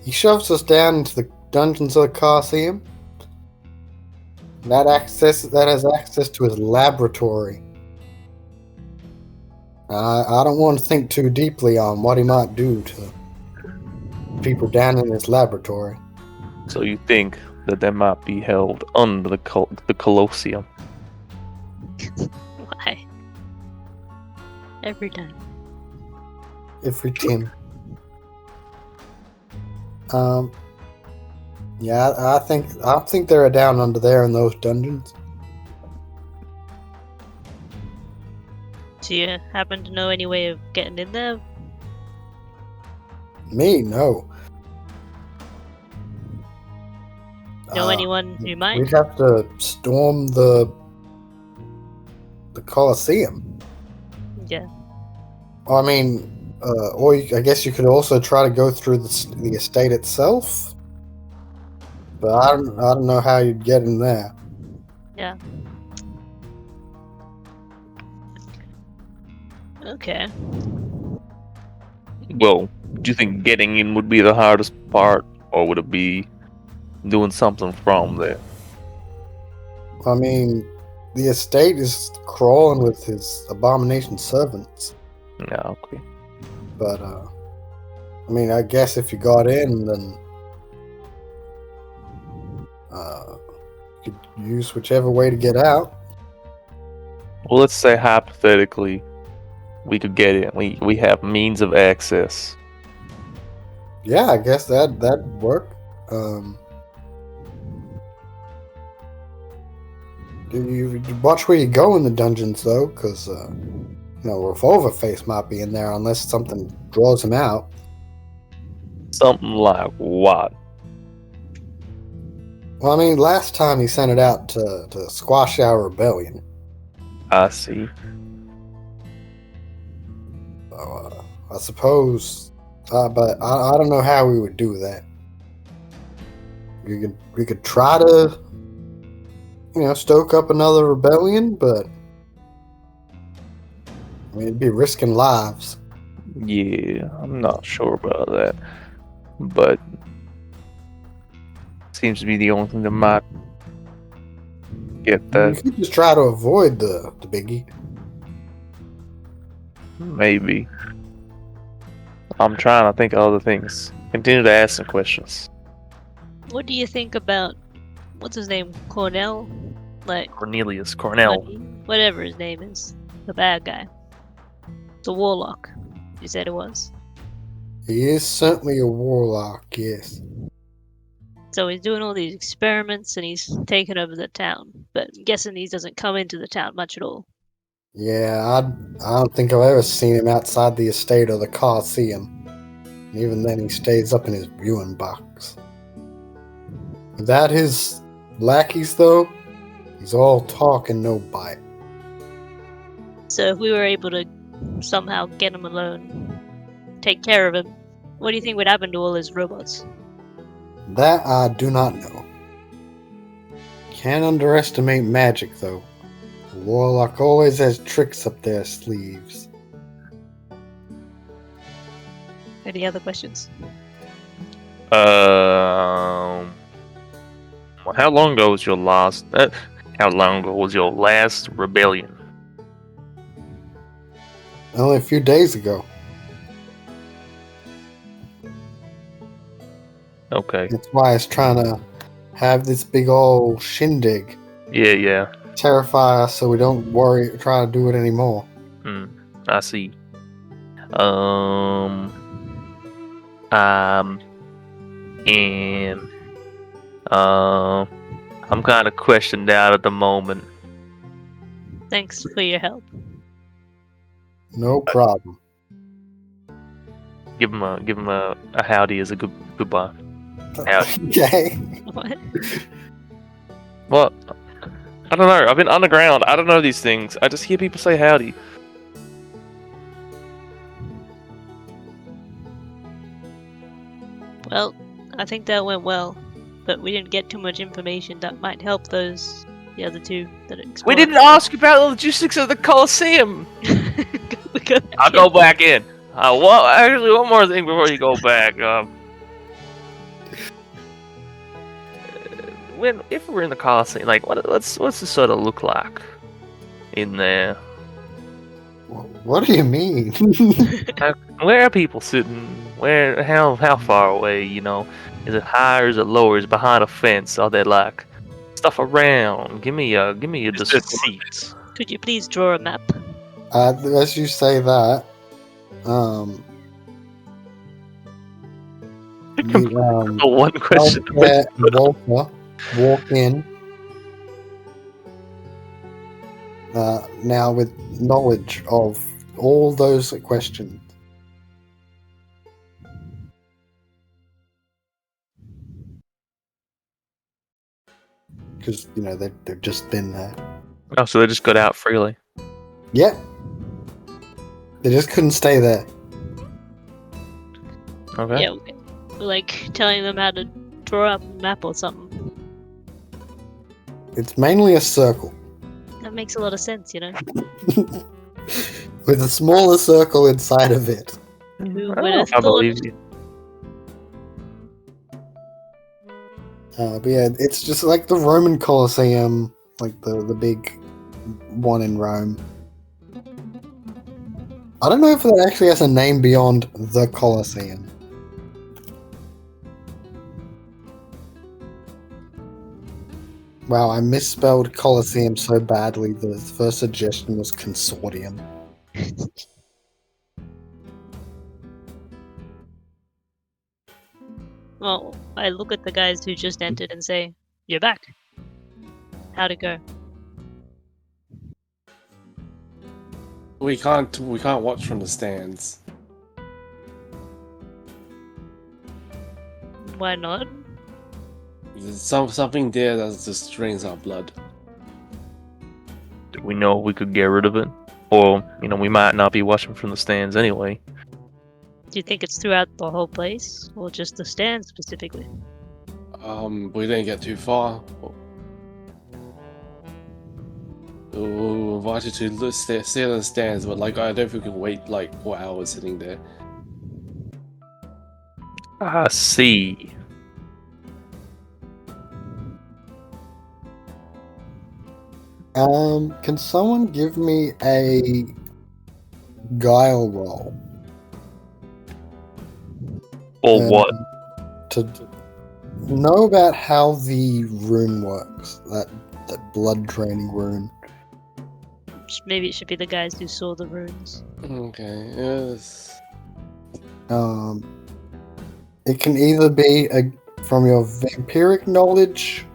He shoves us down into the dungeons of the Coliseum. That has access to his laboratory. I don't want to think too deeply on what he might do to people down in his laboratory. So you think that they might be held under the Colosseum? Every time. Every team. Yeah, I think they're down under there in those dungeons. Do you happen to know any way of getting in there? Me, no. Know anyone who might? We'd have to storm the Colosseum. Yeah. I mean, I guess you could also try to go through the estate itself. But I don't know how you'd get in there. Yeah. Okay. Well, do you think getting in would be the hardest part, or would it be doing something from there? I mean, the estate is crawling with his abomination servants. Yeah, okay. But, I mean, I guess if you got in, then you could use whichever way to get out. Well, let's say hypothetically, we could get in. We have means of access. Yeah, I guess that'd work. You watch where you go in the dungeons, though, because Revolver Face might be in there unless something draws him out. Something like what? Well, I mean, last time he sent it out to squash our rebellion. I see. So, I suppose, but I don't know how we would do that. We could try to, stoke up another rebellion, but I mean, it'd be risking lives. Yeah, I'm not sure about that, but seems to be the only thing that might get You that. could just try to avoid the biggie. Maybe. I'm trying to think of other things. Continue to ask some questions. What do you think about what's his name? Cornell? Cornelius Cornell. Whatever his name is. The bad guy. The warlock. You said it was. He is certainly a warlock, yes. So he's doing all these experiments and he's taking over the town. But I'm guessing he doesn't come into the town much at all. Yeah, I don't think I've ever seen him outside the estate or the Colosseum. And even then, he stays up in his viewing box. Without his lackeys, though, he's all talk and no bite. So if we were able to somehow get him alone, take care of him, what do you think would happen to all his robots? That I do not know. Can't underestimate magic, though. The warlock always has tricks up their sleeves. Any other questions? How long ago was your last? How long ago was your last rebellion? Only a few days ago. Okay. That's why I was trying to have this big old shindig. Yeah. Terrify us so we don't try to do it anymore. I see. I'm kind of questioned out at the moment. Thanks for your help. No problem. Give him a howdy as a goodbye. Howdy. Okay. What? Well, I don't know. I've been underground. I don't know these things. I just hear people say howdy. Well, I think that went well, but we didn't get too much information that might help the other two that explored. We didn't ask about the logistics of the Colosseum. I'll go back in. Actually, one more thing before you go back. If we're in the Colosseum, like, what's this sort of look like in there? What do you mean? Where are people sitting? How far away? Is it high or is it low? Is it behind a fence? Are there like stuff around? Give me a Is there description. seats? Could you please draw a map? As you say that, you The one question. Healthcare and Walter walk in. Now with knowledge of all those questions. Because, they've just been there. Oh, so they just got out freely. Yeah. They just couldn't stay there. Okay. Yeah, we're like telling them how to draw up a map or something. It's mainly a circle. That makes a lot of sense, With a smaller circle inside of it. Who Oh, would have I thought? believe you. But yeah, it's just like the Roman Colosseum, like the big one in Rome. I don't know if that actually has a name beyond the Colosseum. Wow, I misspelled Colosseum so badly, the first suggestion was consortium. Well, I look at the guys who just entered and say, "You're back. How'd it go?" We can't watch from the stands. Why not? There's something there that just drains our blood. Do we know we could get rid of it? Or, we might not be watching from the stands anyway. Do you think it's throughout the whole place, or just the stand specifically? We didn't get too far. We invited to stay on the stands, but I don't think we can wait 4 hours sitting there. I see. Can someone give me a guile roll? Or what? To know about how the rune works, that blood draining rune. Maybe it should be the guys who saw the runes. Okay, yes. It can either be from your vampiric knowledge,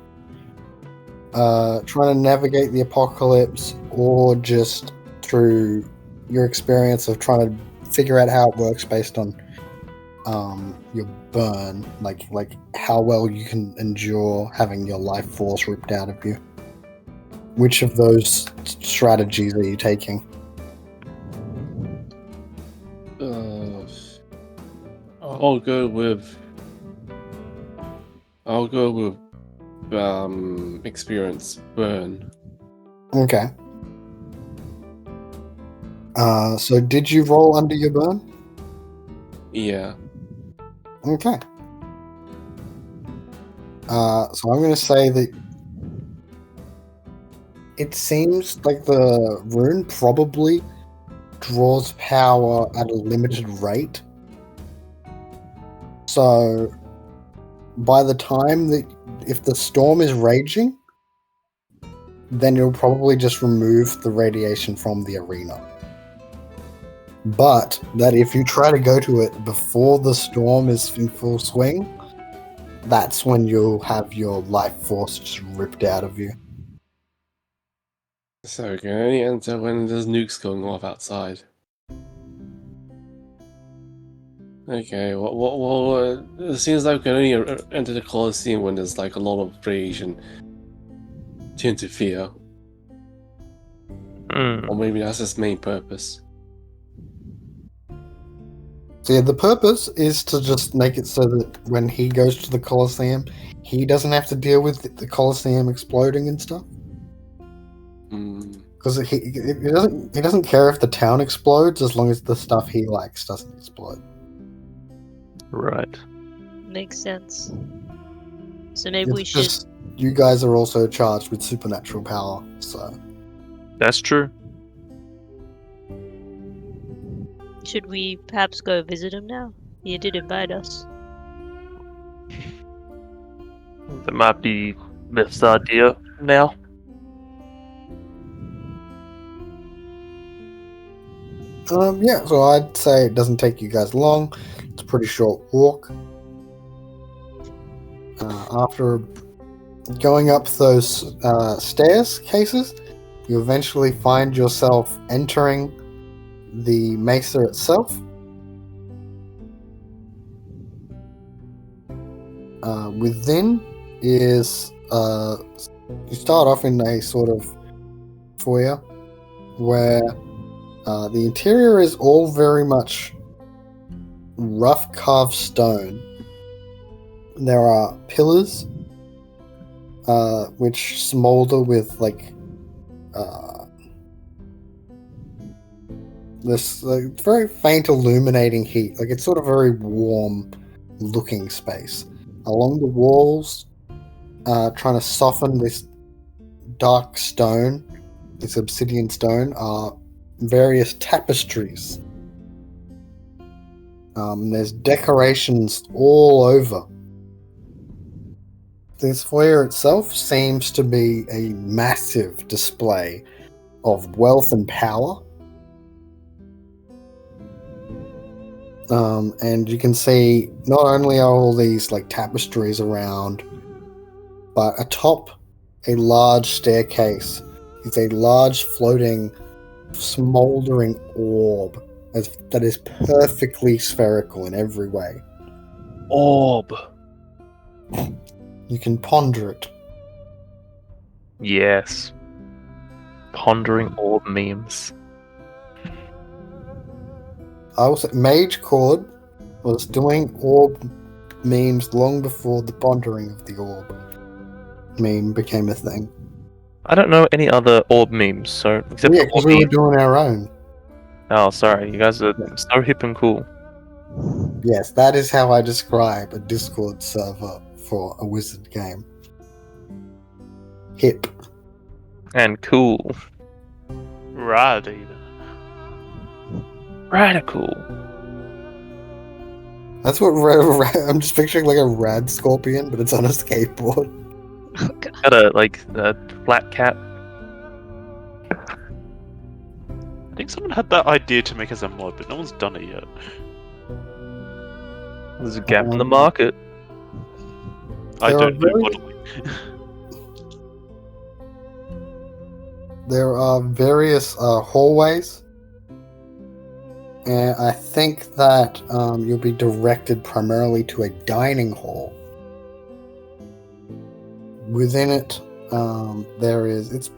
trying to navigate the apocalypse, or just through your experience of trying to figure out how it works based on your burn, like how well you can endure having your life force ripped out of you. Which of those strategies are you taking? I'll go with experience burn. Okay. So did you roll under your burn? Yeah. Okay. So I'm going to say that it seems like the rune probably draws power at a limited rate. So by the time that if the storm is raging, then it'll probably just remove the radiation from the arena. But that if you try to go to it before the storm is in full swing, that's when you'll have your life force just ripped out of you. So we can only enter when there's nukes going off outside. Okay, well, it seems like we can only enter the Colosseum when there's a lot of radiation to interfere. Or maybe that's his main purpose. So yeah, the purpose is to just make it so that when he goes to the Colosseum, he doesn't have to deal with the Colosseum exploding and stuff. Because he doesn't care if the town explodes as long as the stuff he likes doesn't explode. Right. Makes sense. So maybe we should. Just, you guys are also charged with supernatural power, so That's true. Should we perhaps go visit him now? He did invite us. That might be best idea now. Yeah, so I'd say it doesn't take you guys long. It's a pretty short walk. After going up those staircases, you eventually find yourself entering the mesa itself. Within is you start off in a sort of foyer where the interior is all very much rough carved stone. There are pillars which smolder with this very faint illuminating heat. Like it's sort of very warm looking space. Along the walls, trying to soften this dark stone, this obsidian stone, are various tapestries. There's decorations all over. This foyer itself seems to be a massive display of wealth and power. And you can see not only are all these tapestries around, but atop a large staircase is a large floating smoldering orb that is perfectly spherical in every way. Orb. You can ponder it. Yes. Pondering orb memes. Mage Cord was doing orb memes long before the pondering of the orb meme became a thing. I don't know any other orb memes, so except Yeah, for because orb we were memes. doing our own. Oh, sorry, you guys are so hip and cool. Yes, that is how I describe a Discord server for a wizard game. Hip. And cool. Rad even. Radical. That's what I'm just picturing a rad scorpion, but it's on a skateboard. Oh god. Got a flat cap. I think someone had that idea to make us a mod, but no one's done it yet. There's a gap in the market. I There don't are do modeling. There are various hallways, and I think that you'll be directed primarily to a dining hall. Within it, it's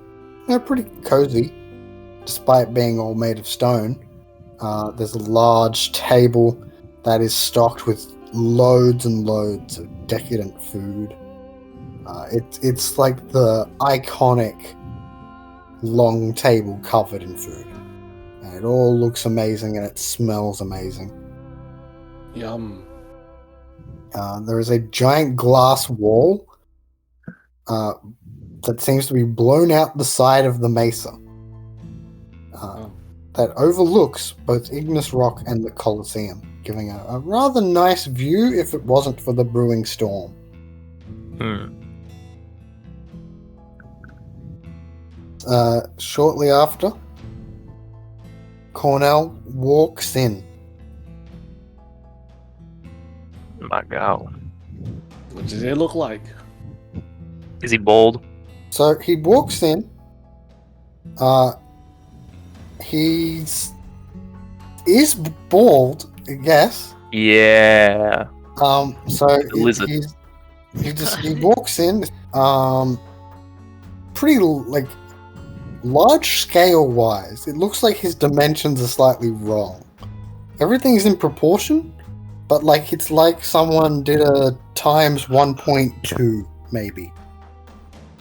pretty cozy, despite being all made of stone. There's a large table that is stocked with loads and loads of decadent food. It's like the iconic long table covered in food. And it all looks amazing and it smells amazing. Yum. There is a giant glass wall that seems to be blown out the side of the mesa. That overlooks both Ignis Rock and the Colosseum, giving a rather nice view if it wasn't for the brewing storm. Shortly after, Cornell walks in. My god. What does it look like? Is he bald? So he walks in. He's bald, I guess. Yeah. So lizard. he walks in. Pretty large scale wise, it looks like his dimensions are slightly wrong. Everything's in proportion, but it's like someone did a times 1.2 maybe,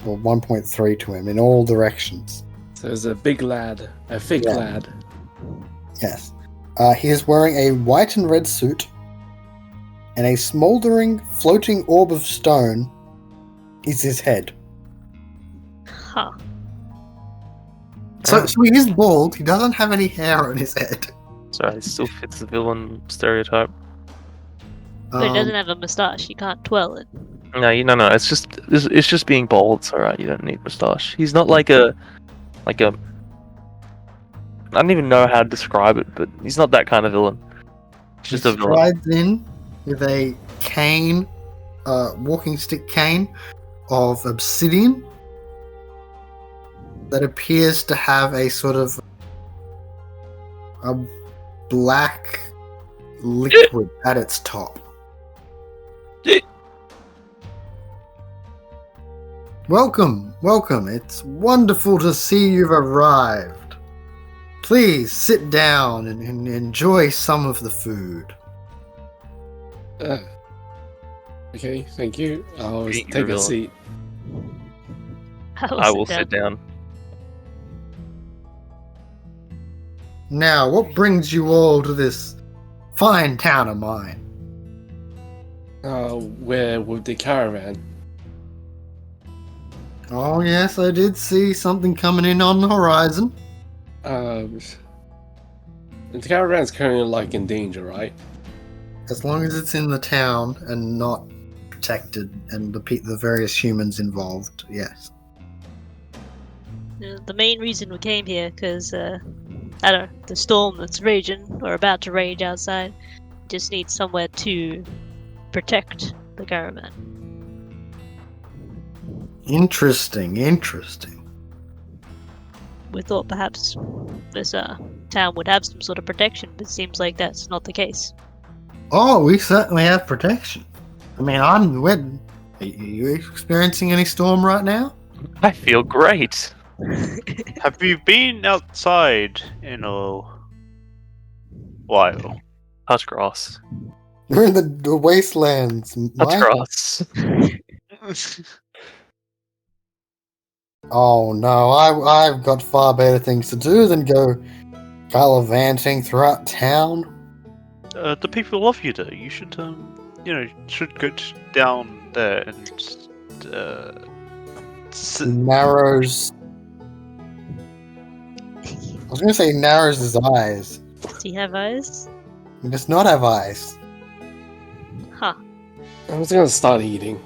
or 1.3 to him in all directions. So there's a big lad, a thick Yeah. lad. Yes. He is wearing a white and red suit, and a smouldering, floating orb of stone is his head. Huh. So he is bald, he doesn't have any hair on his head. So he still fits the villain stereotype. But it doesn't have a moustache. You can't twirl it. No, no. It's just being bald. It's alright. You don't need moustache. He's not like a I don't even know how to describe it, but he's not that kind of villain. He's just a villain. Strides in with a cane, walking stick cane of obsidian that appears to have a sort of a black liquid at its top. Welcome, welcome. It's wonderful to see you've arrived. Please sit down and enjoy some of the food. Okay, thank you. I'll Being take a villain. seat. I will sit down. Now, what brings you all to this fine town of mine? We're with the caravan. Oh yes, I did see something coming in on the horizon. The caravan's currently like in danger, right? As long as it's in the town and not protected, and the various humans involved, yes. The main reason we came here, because, I don't know, the storm that's raging, or about to rage outside, just needs somewhere to protect the caravan. Interesting. We thought perhaps this town would have some sort of protection, but it seems like that's not the case. Oh, we certainly have protection. I mean, are you experiencing any storm right now? I feel great. Have you been outside in a while? Touch grass. We're in the wastelands. Touch Mike. grass. Oh no, I've got far better things to do than go gallivanting throughout town. The people love you though. You should, should go down there and, Narrows. I was going to say narrows his eyes. Do you have eyes? He does not have eyes. Huh. I was gonna start eating.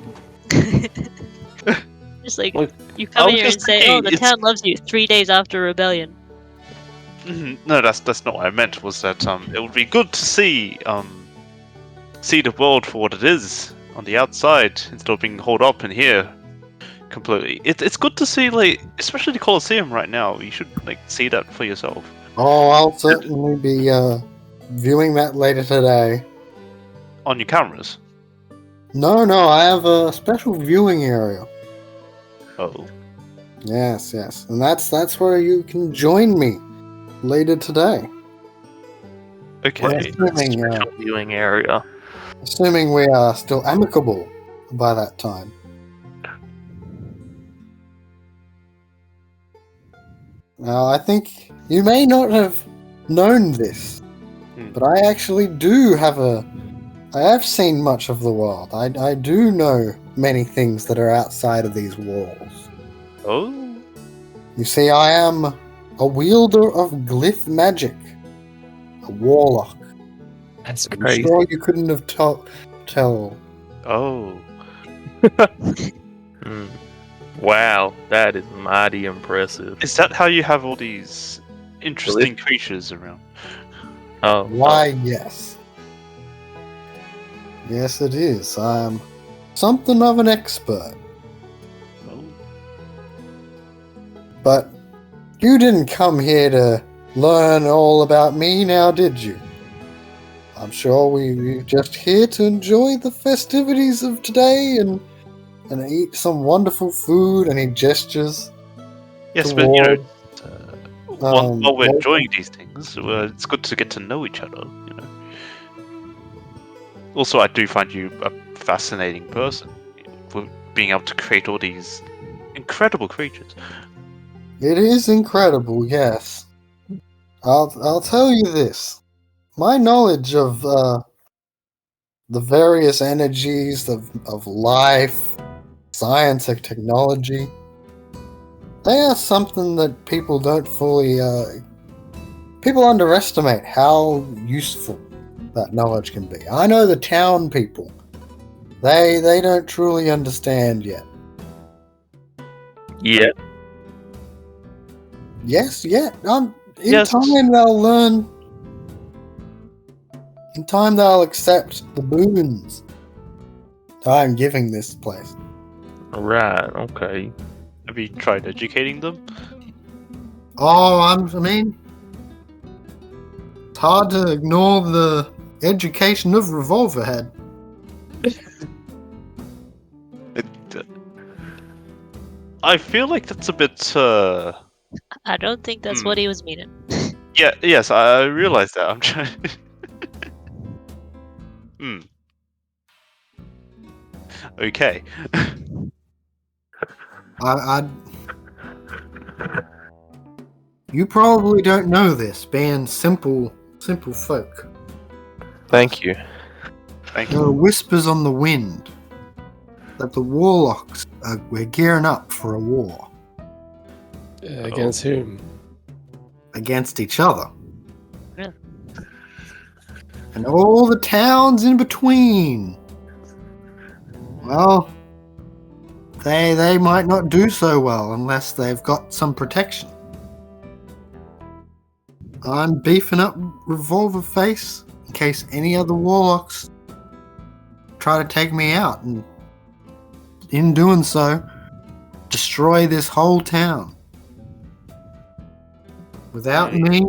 Just like, Look, you I come was here just and say, saying, oh, the it's- town loves you 3 days after rebellion. No, that's not what I meant. Was that it would be good to see the world for what it is on the outside instead of being holed up in here completely. It's good to see, like, especially the Colosseum right now. You should see that for yourself. Oh, I'll certainly be viewing that later today. On your cameras. No, I have a special viewing area. Oh. Yes, and that's where you can join me later today. Okay. Special viewing area. Assuming we are still amicable by that time. Now, I think you may not have known this, but I actually do I have seen much of the world. I do know many things that are outside of these walls. Oh. You see, I am a wielder of glyph magic. A warlock. That's I'm crazy. sure you couldn't have tell. Oh. Hmm. Wow, that is mighty impressive. Is that how you have all these interesting creatures around? Oh, Why, yes. Yes, it is. I'm something of an expert. Oh. But you didn't come here to learn all about me now, did you? I'm sure we're just here to enjoy the festivities of today and eat some wonderful food. And he gestures. Yes, toward, but while we're well- enjoying these things, it's good to get to know each other. Also, I do find you a fascinating person, with being able to create all these incredible creatures. It is incredible, yes. I'll tell you this. My knowledge of the various energies of life, science, and technology, they are something that people don't fully... people underestimate how useful that knowledge can be. I know the town people. They don't truly understand yet. yeah. Yes, yeah. In Yes. time, they'll learn. In time, they'll accept the boons I'm giving this place. Right, okay. Have you tried educating them? Oh, I mean, it's hard to ignore the education of Revolverhead. I feel like that's a bit. I don't think that's what he was meaning. Yeah. Yes, I realize that. I'm trying. Okay. You probably don't know this, being simple folk. Thank you. Thank There are you. whispers on the wind that the warlocks we're gearing up for a war Against whom? against each other. Really? And all the towns in between. Well, they might not do so well unless they've got some protection. I'm beefing up Revolver Face in case any other warlocks try to take me out, and in doing so, destroy this whole town. Without me,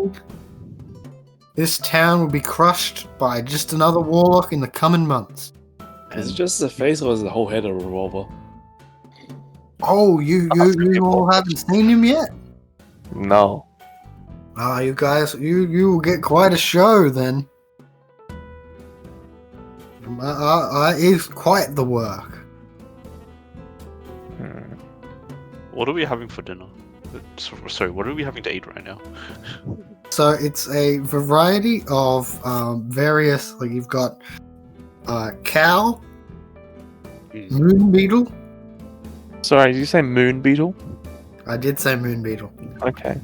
this town will be crushed by just another warlock in the coming months. Is it just the face or is the whole head a revolver? Oh, you all haven't seen him yet? No. Ah, you guys, you will get quite a show then. It's quite the work. What are we having for dinner? Sorry, what are we having to eat right now? So it's a variety of various, like you've got cow, moon beetle. Sorry, did you say moon beetle? I did say moon beetle. Okay.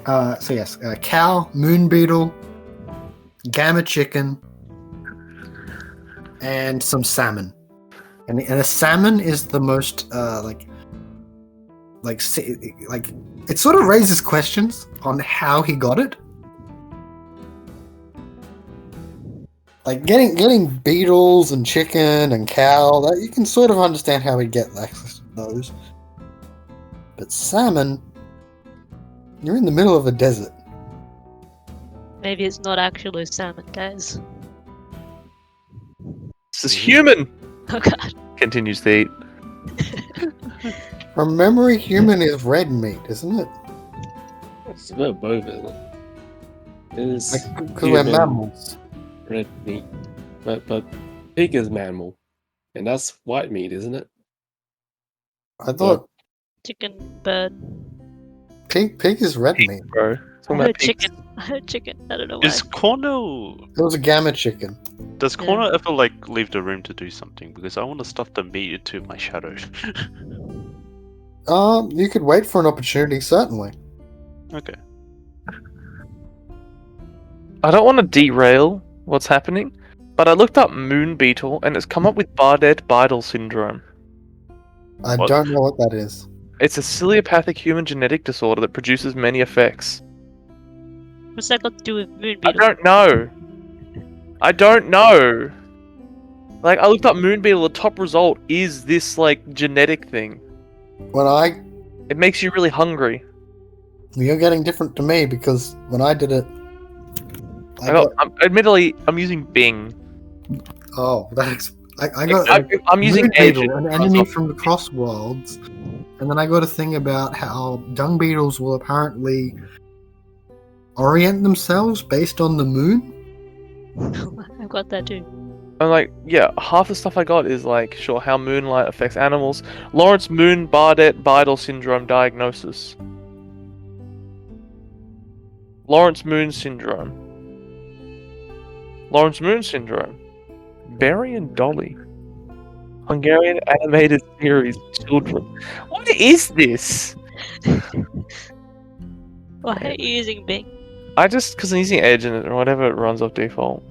So yes, cow, moon beetle, gamma chicken, and some salmon. And a salmon is the most like it sort of raises questions on how he got it. Like getting beetles and chicken and cow, that you can sort of understand how he'd get access to those. But salmon, you're in the middle of a desert. Maybe it's not actually salmon, guys. This is human! Oh god. Continues to eat. From memory, human is red meat, isn't it? It's a bit of both, isn't it? It is Because we're human, mammals. red meat. But pig is mammal. And that's white meat, isn't it? I thought Chicken, bird. pig is red Pig, meat. bro. I Talking about heard pigs. chicken. I heard chicken. I don't know why. Is Corno? It was a gamma chicken. Does Corno ever leave the room to do something? Because I want to stuff the meat into my shadow. You could wait for an opportunity, certainly. Okay. I don't want to derail what's happening, but I looked up moon beetle and it's come up with Bardet-Biedl syndrome. I What? don't know what that is. It's a ciliopathic human genetic disorder that produces many effects. What's that got to do with moon I beetle? don't know. I don't know. Like, I looked up moon beetle, the top result is this, like, genetic thing. It makes you really hungry. You're getting different to me because when I did it, Admittedly, I'm using Bing. I got I'm using moon Edge. beetle, an enemy from the cross worlds, and then I got a thing about how dung beetles will apparently orient themselves based on the moon. I've got that too. I'm like, yeah, half the stuff I got is like, sure, how moonlight affects animals. Lawrence Moon Bardet-Biedl syndrome diagnosis. Lawrence Moon syndrome. Lawrence Moon syndrome. Barry and Dolly. Hungarian animated series, children. What is this? Why are you using Bing? Because I'm using Edge and whatever it runs off default.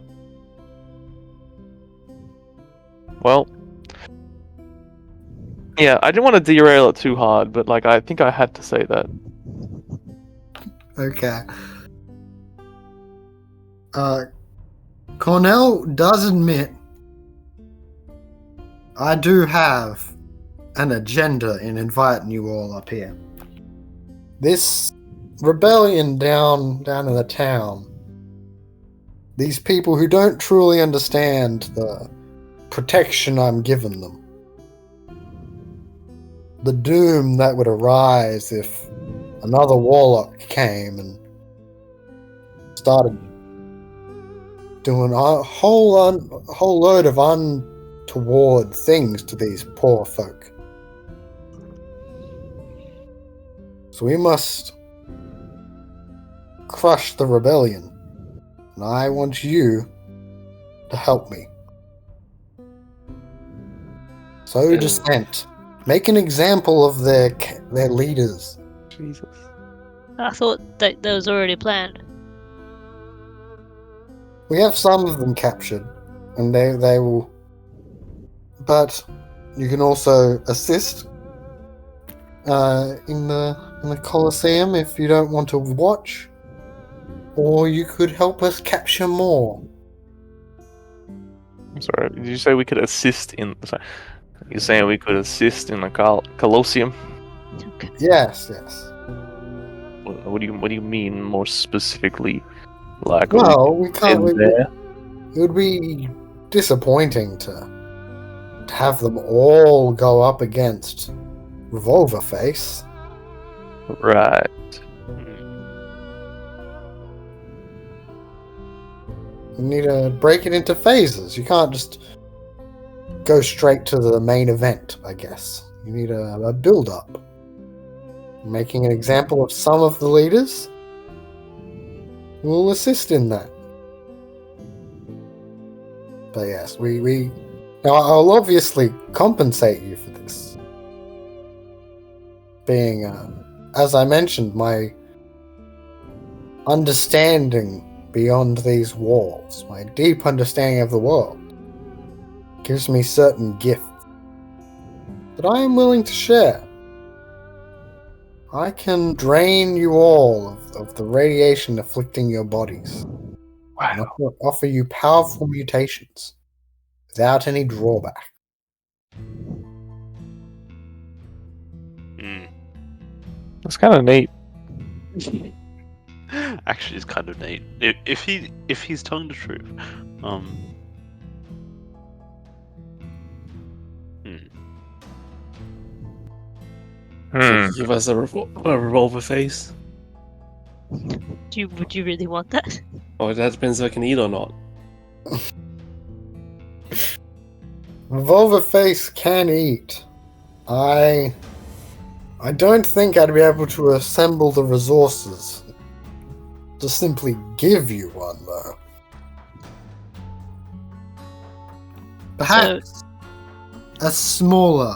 Well, yeah, I didn't want to derail it too hard, but like I think I had to say that. Okay. Cornell does admit I do have an agenda in inviting you all up here. This rebellion down in the town, these people who don't truly understand the protection I'm giving them, the doom that would arise if another warlock came and started doing a whole load of untoward things to these poor folk. So we must crush the rebellion, and I want you to help me. So Descent, make an example of their leaders. Jesus. I thought that was already planned. We have some of them captured, and they will. But you can also assist in the Colosseum if you don't want to watch, or you could help us capture more. I'm sorry. Did you say we could assist in? Sorry, you're saying we could assist in the Colosseum? Okay. Yes. What do you mean more specifically? Like, Well, we can't. in there? It would be disappointing to have them all go up against Revolver Face. Right. You need to break it into phases. You can't just go straight to the main event, I guess. You need a build-up. Making an example of some of the leaders will assist in that. But yes, we now I'll obviously compensate you for this. Being, as I mentioned, my understanding beyond these walls, my deep understanding of the world, gives me certain gifts that I am willing to share. I can drain you all of the radiation afflicting your bodies. And offer you powerful mutations without any drawback. That's kind of neat. Actually, it's kind of neat. If he's telling the truth, Give us a revolver face. Would you really want that? Oh, that depends if I can eat or not. Revolver Face can eat. I don't think I'd be able to assemble the resources to simply give you one, though. Perhaps a smaller,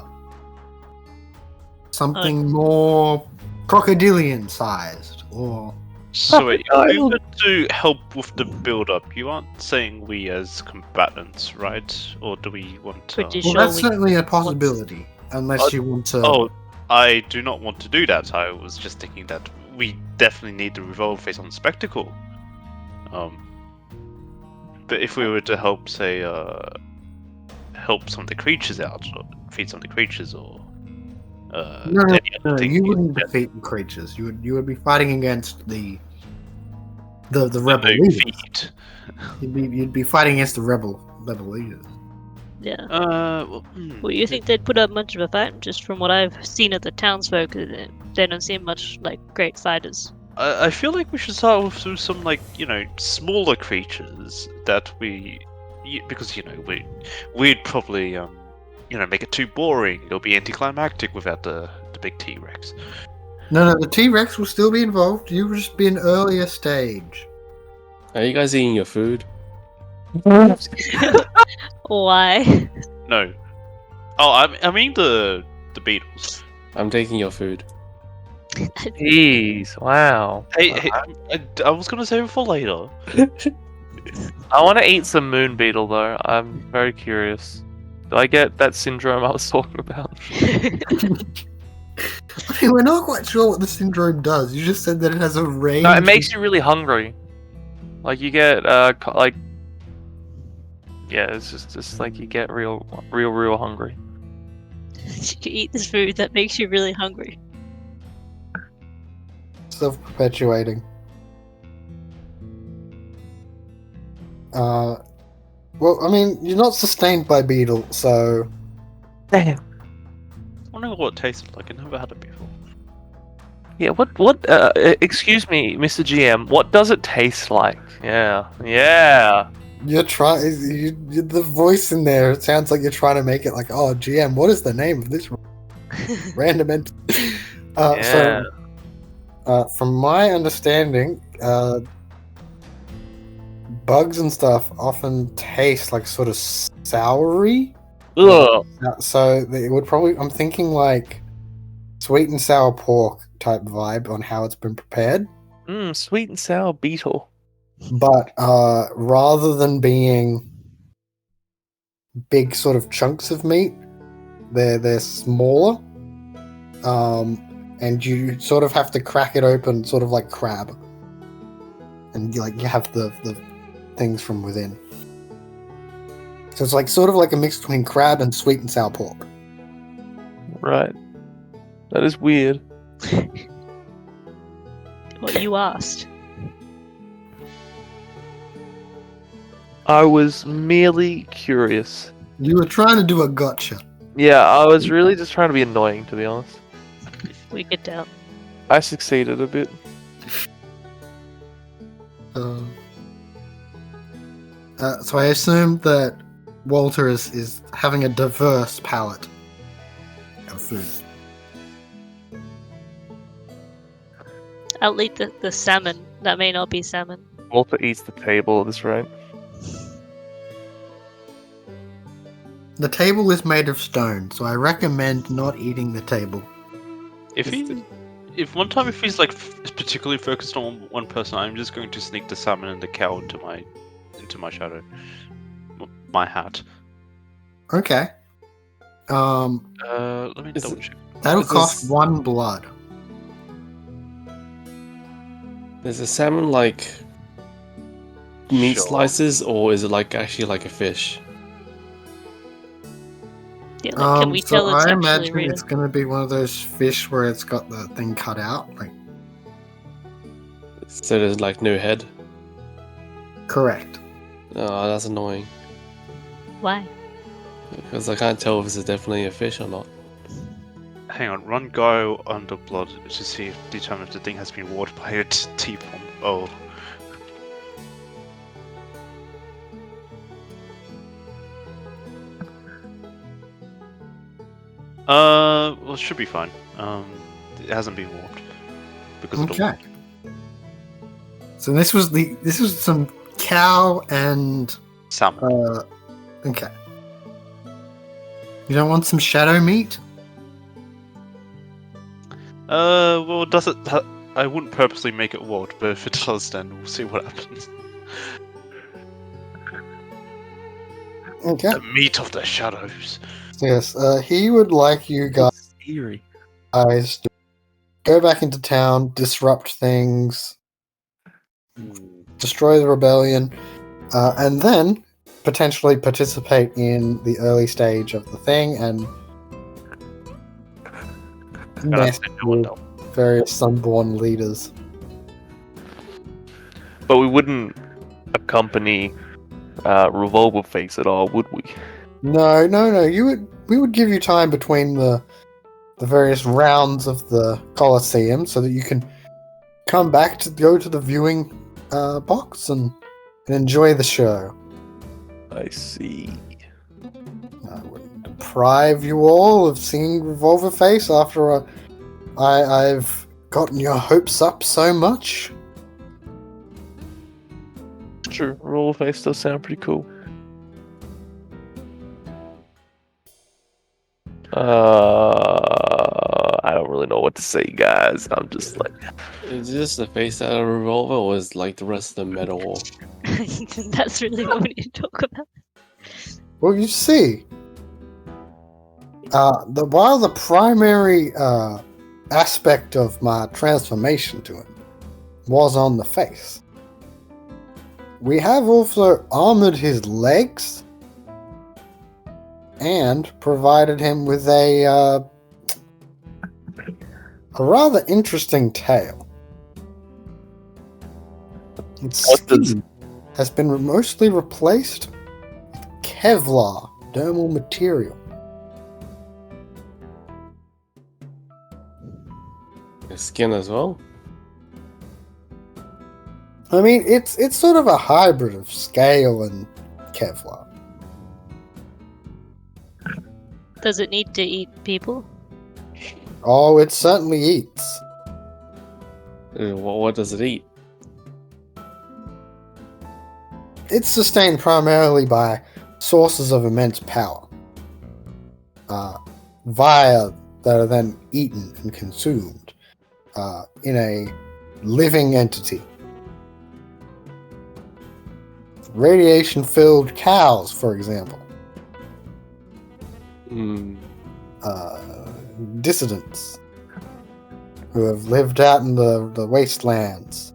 something more crocodilian-sized, or... So wait, if we were to help with the build-up, you aren't saying we as combatants, right? Or do we want to... Pretty Well, sure that's certainly a possibility, unless you want to... Oh, I do not want to do that. I was just thinking that we definitely need the revolver face on the spectacle. But if we were to help, say, help some of the creatures out, or defeat some of the creatures, or No, you wouldn't defeat the creatures. You would be fighting against the rebel leaders. You'd be fighting against the rebel leaders. Yeah. Well, You think they'd put up much of a fight? Just from what I've seen of the townsfolk, they don't seem much like great fighters. I feel like we should start with some smaller creatures that because we'd probably make it too boring. It'll be anticlimactic without the big T-Rex. No, the T-Rex will still be involved. You will just be an earlier stage. Are you guys eating your food? Why? No. Oh, I mean the beetles. I'm taking your food. Jeez, wow. Hey, I was gonna save it for later. I want to eat some moon beetle though. I'm very curious. Do I get that syndrome I was talking about? I mean, we're not quite sure what the syndrome does. You just said that it has a range. No, it makes you really hungry. Like you get yeah, it's just like you get real hungry. You eat this food that makes you really hungry. Self-perpetuating. Well, I mean, you're not sustained by beetle, so Damn. I wonder what it tasted like. I never had it before. Yeah, what excuse me, Mr. GM, what does it taste like? Yeah. you're trying. The voice in there sounds like you're trying to make it like, oh, GM, what is the name of this random Yeah. From my understanding, bugs and stuff often taste like sort of soury. Ugh. So it would probably. I'm thinking like sweet and sour pork type vibe on how it's been prepared. Sweet and sour beetle. But rather than being big sort of chunks of meat, they're smaller. And you sort of have to crack it open, sort of like crab, and you have the things from within. So it's like sort of like a mix between crab and sweet and sour pork. Right. That is weird. What you asked. I was merely curious. You were trying to do a gotcha. Yeah, I was really just trying to be annoying, to be honest. We could tell. I succeeded a bit. So I assume that Walter is having a diverse palate of food. I'll eat the salmon. That may not be salmon. Walter eats the table at this rate. The table is made of stone, so I recommend not eating the table. If he's like particularly focused on one person, I'm just going to sneak the salmon and the cow into my shadow, my hat. Okay. Let me double check. That'll Is cost this- 1 blood. Is the salmon like meat Sure. slices, or is it like actually like a fish? Yeah, like, can we so tell it's I actually imagine real? it's going to be one of those fish where it's got the thing cut out. Like, So there's like no head. correct. Oh, that's annoying. Why? Because I can't tell if it's definitely a fish or not. Hang on, run go under blood to see if determine if the thing has been watered by a T-bomb. Oh. Well, it should be fine. It hasn't been warped because of the Okay. So this was some cow and salmon. okay. You don't want some shadow meat? Well, does it? I wouldn't purposely make it warped, but if it does, then we'll see what happens. Okay. The meat of the shadows. Yes. He would like you guys Eerie. to go back into town, disrupt things, destroy the rebellion, and then potentially participate in the early stage of the thing and mess with various Sunborn leaders. But we wouldn't accompany Revolver Face at all, would we? No. We would give you time between the various rounds of the Colosseum so that you can come back to go to the viewing box and enjoy the show. I see. I wouldn't deprive you all of seeing Revolver Face after I've gotten your hopes up so much. Sure, Revolver Face does sound pretty cool. I don't really know what to say, guys. I'm just like, Is this the face out of a revolver, or is like the rest of the metal? That's really what we need to talk about. Well, you see, while the primary aspect of my transformation to him was on the face. We have also armored his legs and provided him with a rather interesting tail. Its What does- skin has been mostly replaced with Kevlar dermal material. His skin as well. I mean, it's sort of a hybrid of scale and Kevlar. Does it need to eat people? Oh, it certainly eats. What does it eat? It's sustained primarily by sources of immense power, via that are then eaten and consumed in a living entity. Radiation-filled cows, for example. Hmm. Dissidents who have lived out in the wastelands.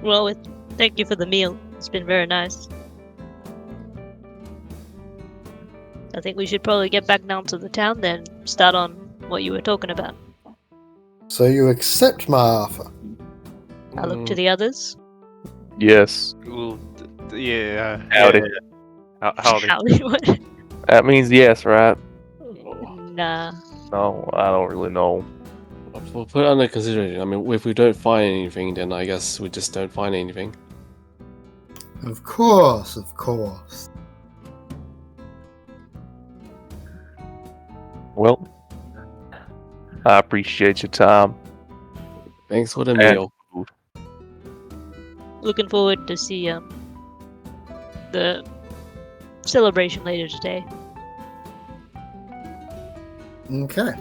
Well, thank you for the meal. It's been very nice. I think we should probably get back down to the town then. Start on what you were talking about. So you accept my offer? I look to the others. Yes. Well, yeah. Howdy. Yeah. Howdy. Howdy, what? That means yes, right? Nah. No, I don't really know. We'll put it under consideration. I mean, if we don't find anything, then I guess we just don't find anything. Of course, of course. Well, I appreciate your time. Thanks for the And- meal. Looking forward to see the celebration later today. Okay.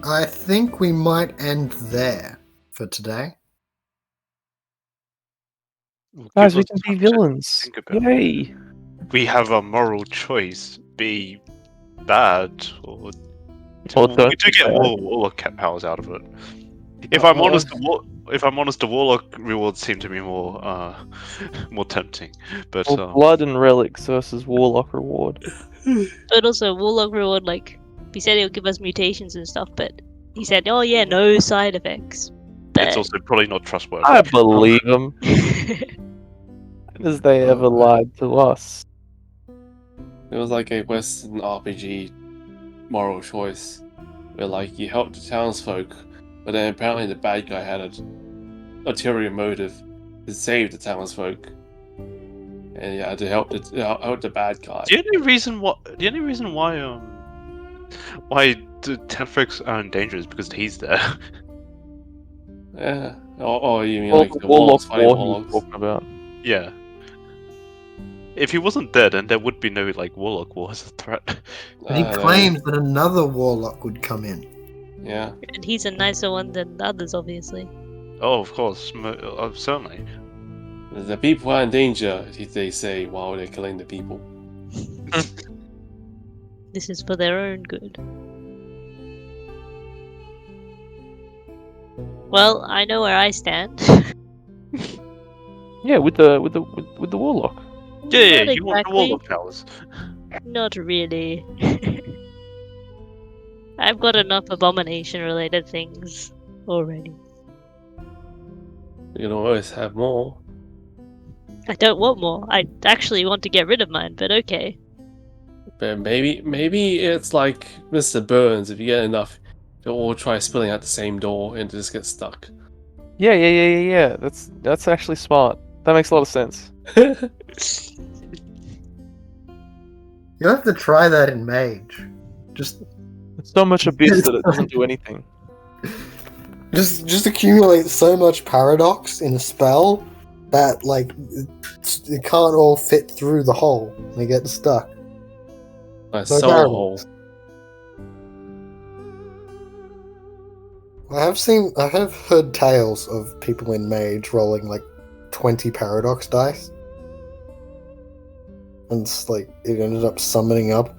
I think we might end there for today. Guys, Give we us can be something to villains. think about. Yay! We have a moral choice: be bad or. Or we don't do be get bad. warlock cat powers out of it. If I'm honest, the warlock rewards seem to be more more tempting. But Well, blood and relics versus warlock reward. But also, Warlock Reward, like, he said he'll give us mutations and stuff, but he said, oh yeah, no side effects. But it's also probably not trustworthy. I believe them. As they ever lied to us. It was like a Western RPG moral choice, where like you help the townsfolk, but then apparently the bad guy had an ulterior motive to save the townsfolk, and yeah, to help the bad guy. The only reason why the townsfolk are in danger is because he's there. Yeah. Or you mean Well, like the the warlock warlocks fighting war he was warlocks? talking about. Yeah. If he wasn't there, then there would be no like warlock war as a threat. But he No. claims that another warlock would come in. Yeah. and he's a nicer one than the others, obviously. Oh, of course, certainly. The people are in danger, they say, while they're killing the people. This is for their own good. Well, I know where I stand. Yeah, with the warlock. Yeah, Not you want the exactly. warlock powers. Not really. I've got enough abomination-related things already. You can always have more. I don't want more. I actually want to get rid of mine, but okay. But maybe it's like Mr. Burns, if you get enough, they'll all try spilling out the same door and just get stuck. Yeah. That's actually smart. That makes a lot of sense. You have to try that in Mage. Just So much abyss that it doesn't do anything. just accumulate so much paradox in a spell that like it can't all fit through the hole. They get stuck. A So soul terrible. hole. I have heard tales of people in Mage rolling like 20 paradox dice. And it's like it ended up summoning up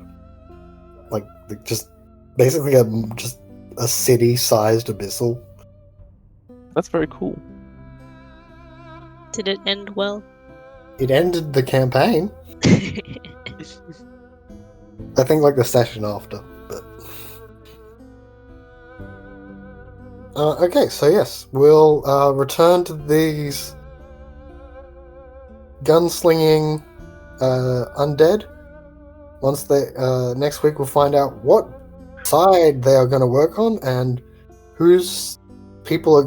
like just basically just a city-sized abyssal. That's very cool. Did it end well? It ended the campaign. I think like the session after, but okay. So yes, we'll return to these gunslinging undead. Once they next week, we'll find out what side they are going to work on and which people are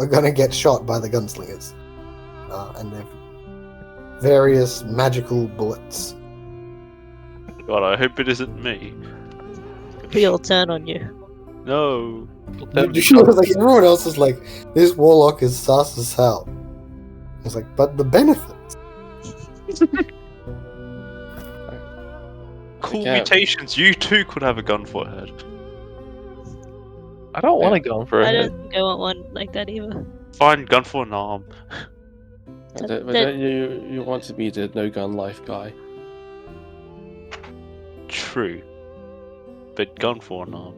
going to get shot by the gunslingers and their various magical bullets. God, I hope it isn't me. We all turn on you. No. Like everyone else is like, this warlock is sus as hell. It's like, but the benefits. Cool Okay. mutations. You too could have a gun for a head. I don't want to go for a I head. don't think I want one like that either. Fine, gun for an arm. But That- don't you want to be the no gun life guy? True. But gun for an arm.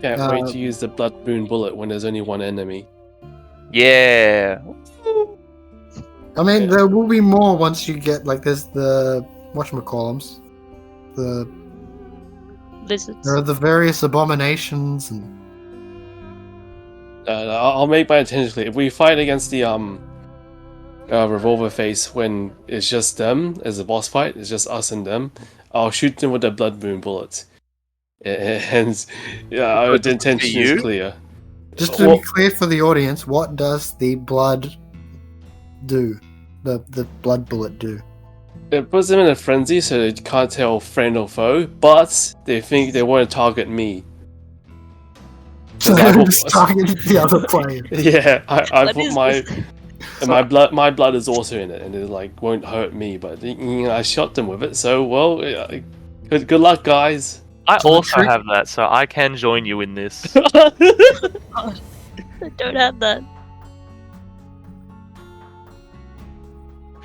Can't wait to use the blood moon bullet when there's only one enemy. Yeah. I mean, Yeah. there will be more once you get like there's the whatchamacallums. Lizards. There are the various abominations and I'll make my intentionally. If we fight against the revolver face when it's just them as a boss fight, it's just us and them, I'll shoot them with the blood moon bullet. And yeah, But the intention you? is clear. just to Well- be clear for the audience, what does the blood do? The blood bullet do? It puts them in a frenzy so they can't tell friend or foe, but they think they want to target me. So I will- just target the other player. Yeah, I What put is my this? and my blood is also in it, and it like won't hurt me. But I shot them with it, so well, good luck, guys. I So the also trick- have that, so I can join you in this. I don't have that.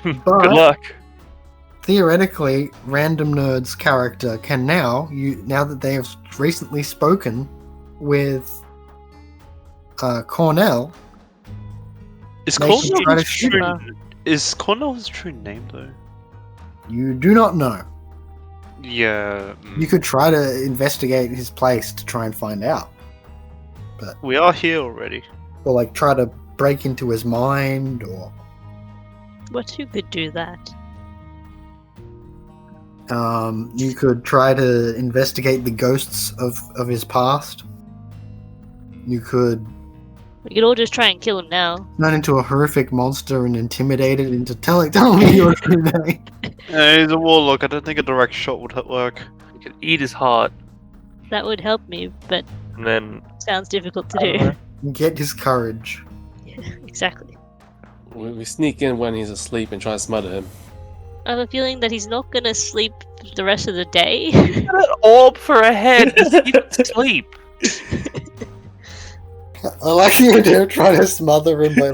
Good But luck. theoretically, Random Nerd's character can now that they have recently spoken with Cornell. Is They should try to shoot Cornell's true name though? You do not know. Yeah. You could try to investigate his place to try and find out, We are here already. or like try to break into his mind, or What who could do that? you could try to investigate the ghosts of his past. You could We could all just try and kill him now. turn into a horrific monster and intimidate it into telling me your true name. He's a warlock. I don't think a direct shot would work. You can eat his heart, That would help me, but and then sounds difficult to I don't do. know. And get his courage. Yeah, exactly. We sneak in when he's asleep and try to smother him. I have a feeling that he's not gonna sleep the rest of the day. An orb for a head. He doesn't sleep. I like the idea of trying to smother him by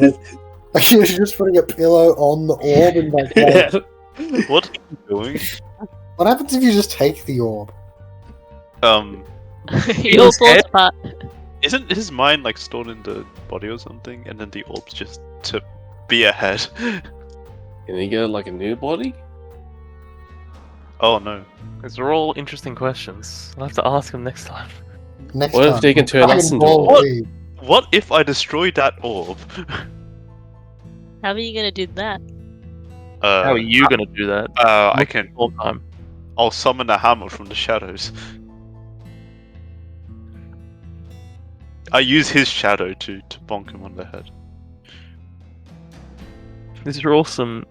like you're just putting a pillow on the orb and like, What are you doing? what happens if you just take the orb? He all his falls head? apart. Isn't his mind like stored in the body or something, and then the orb's just to be a head? Can he get like a new body? Oh no. These are all interesting questions. I'll have to ask him next time. Next What if time. they can turn us Dragon into Ball orbs? Z. What if I destroyed that orb? How are you gonna do that? How are you gonna do that? I can. All time. I'll summon a hammer from the shadows. I use his shadow to bonk him on the head. These are all some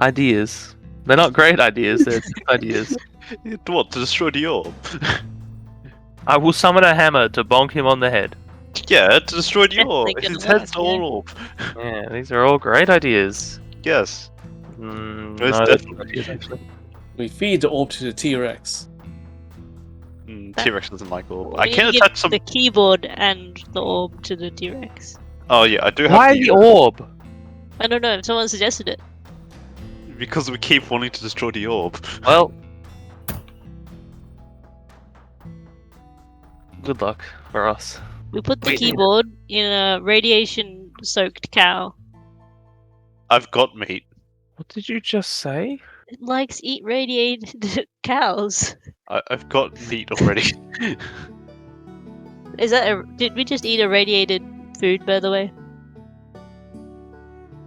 ideas. They're not great ideas. They're just ideas. What, to destroy the orb? I will summon a hammer to bonk him on the head. Yeah, to destroy the Yeah, orb. they can His head's work, all yeah. orb. Yeah, these are all great ideas. Yes. Mm, Most no, they're definitely. not ideas, actually. We feed the orb to the T-Rex. T-Rex doesn't like orb. We I need can to give attach some. the keyboard and the orb to the T-Rex. Oh yeah, I do have Why the, the orb? I don't know if someone suggested it. Because we keep wanting to destroy the orb. Well, good luck for us. We put the Wait. keyboard in a radiation-soaked cow. I've got meat. What did you just say? It likes eat radiated cows. I've got meat already. Is that did we just eat a radiated food, by the way?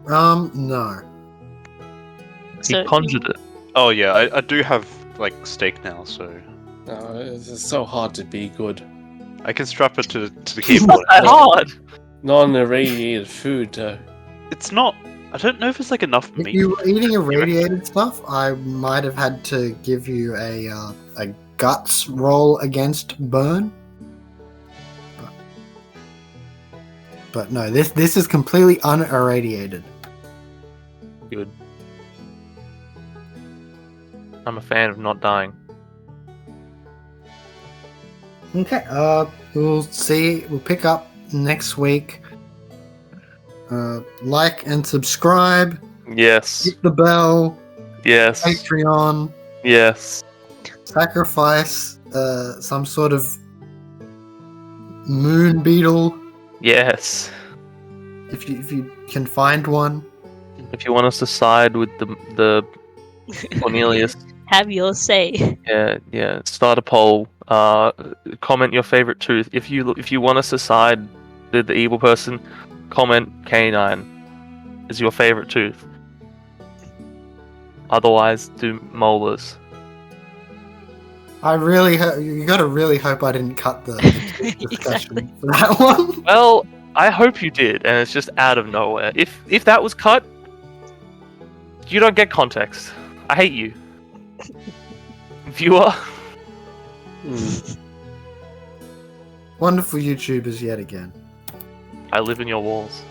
No. He conjured it. Oh yeah, I do have like steak now, so No, it's so hard to be good. I can strap it to the It's keyboard. not that hard. Not on irradiated food, though. It's not. I don't know if it's like enough If meat. you were eating irradiated stuff, I might have had to give you a guts roll against burn. But no, this is completely unirradiated. Good. I'm a fan of not dying. Okay, we'll pick up next week. Like and subscribe, Yes. hit the bell, Yes. Patreon, Yes. sacrifice some sort of moon beetle Yes. if you can find one. If you want us to side with the Cornelius, Have your say. yeah. Start a poll. Comment your favorite tooth. If you want us to side with the evil person, comment canine is your favorite tooth. Otherwise, do molars. I really you gotta really hope I didn't cut the discussion Exactly. for that one. Well, I hope you did, and it's just out of nowhere. If that was cut, you don't get context. I hate you, viewer. Wonderful YouTubers yet again. I live in your walls.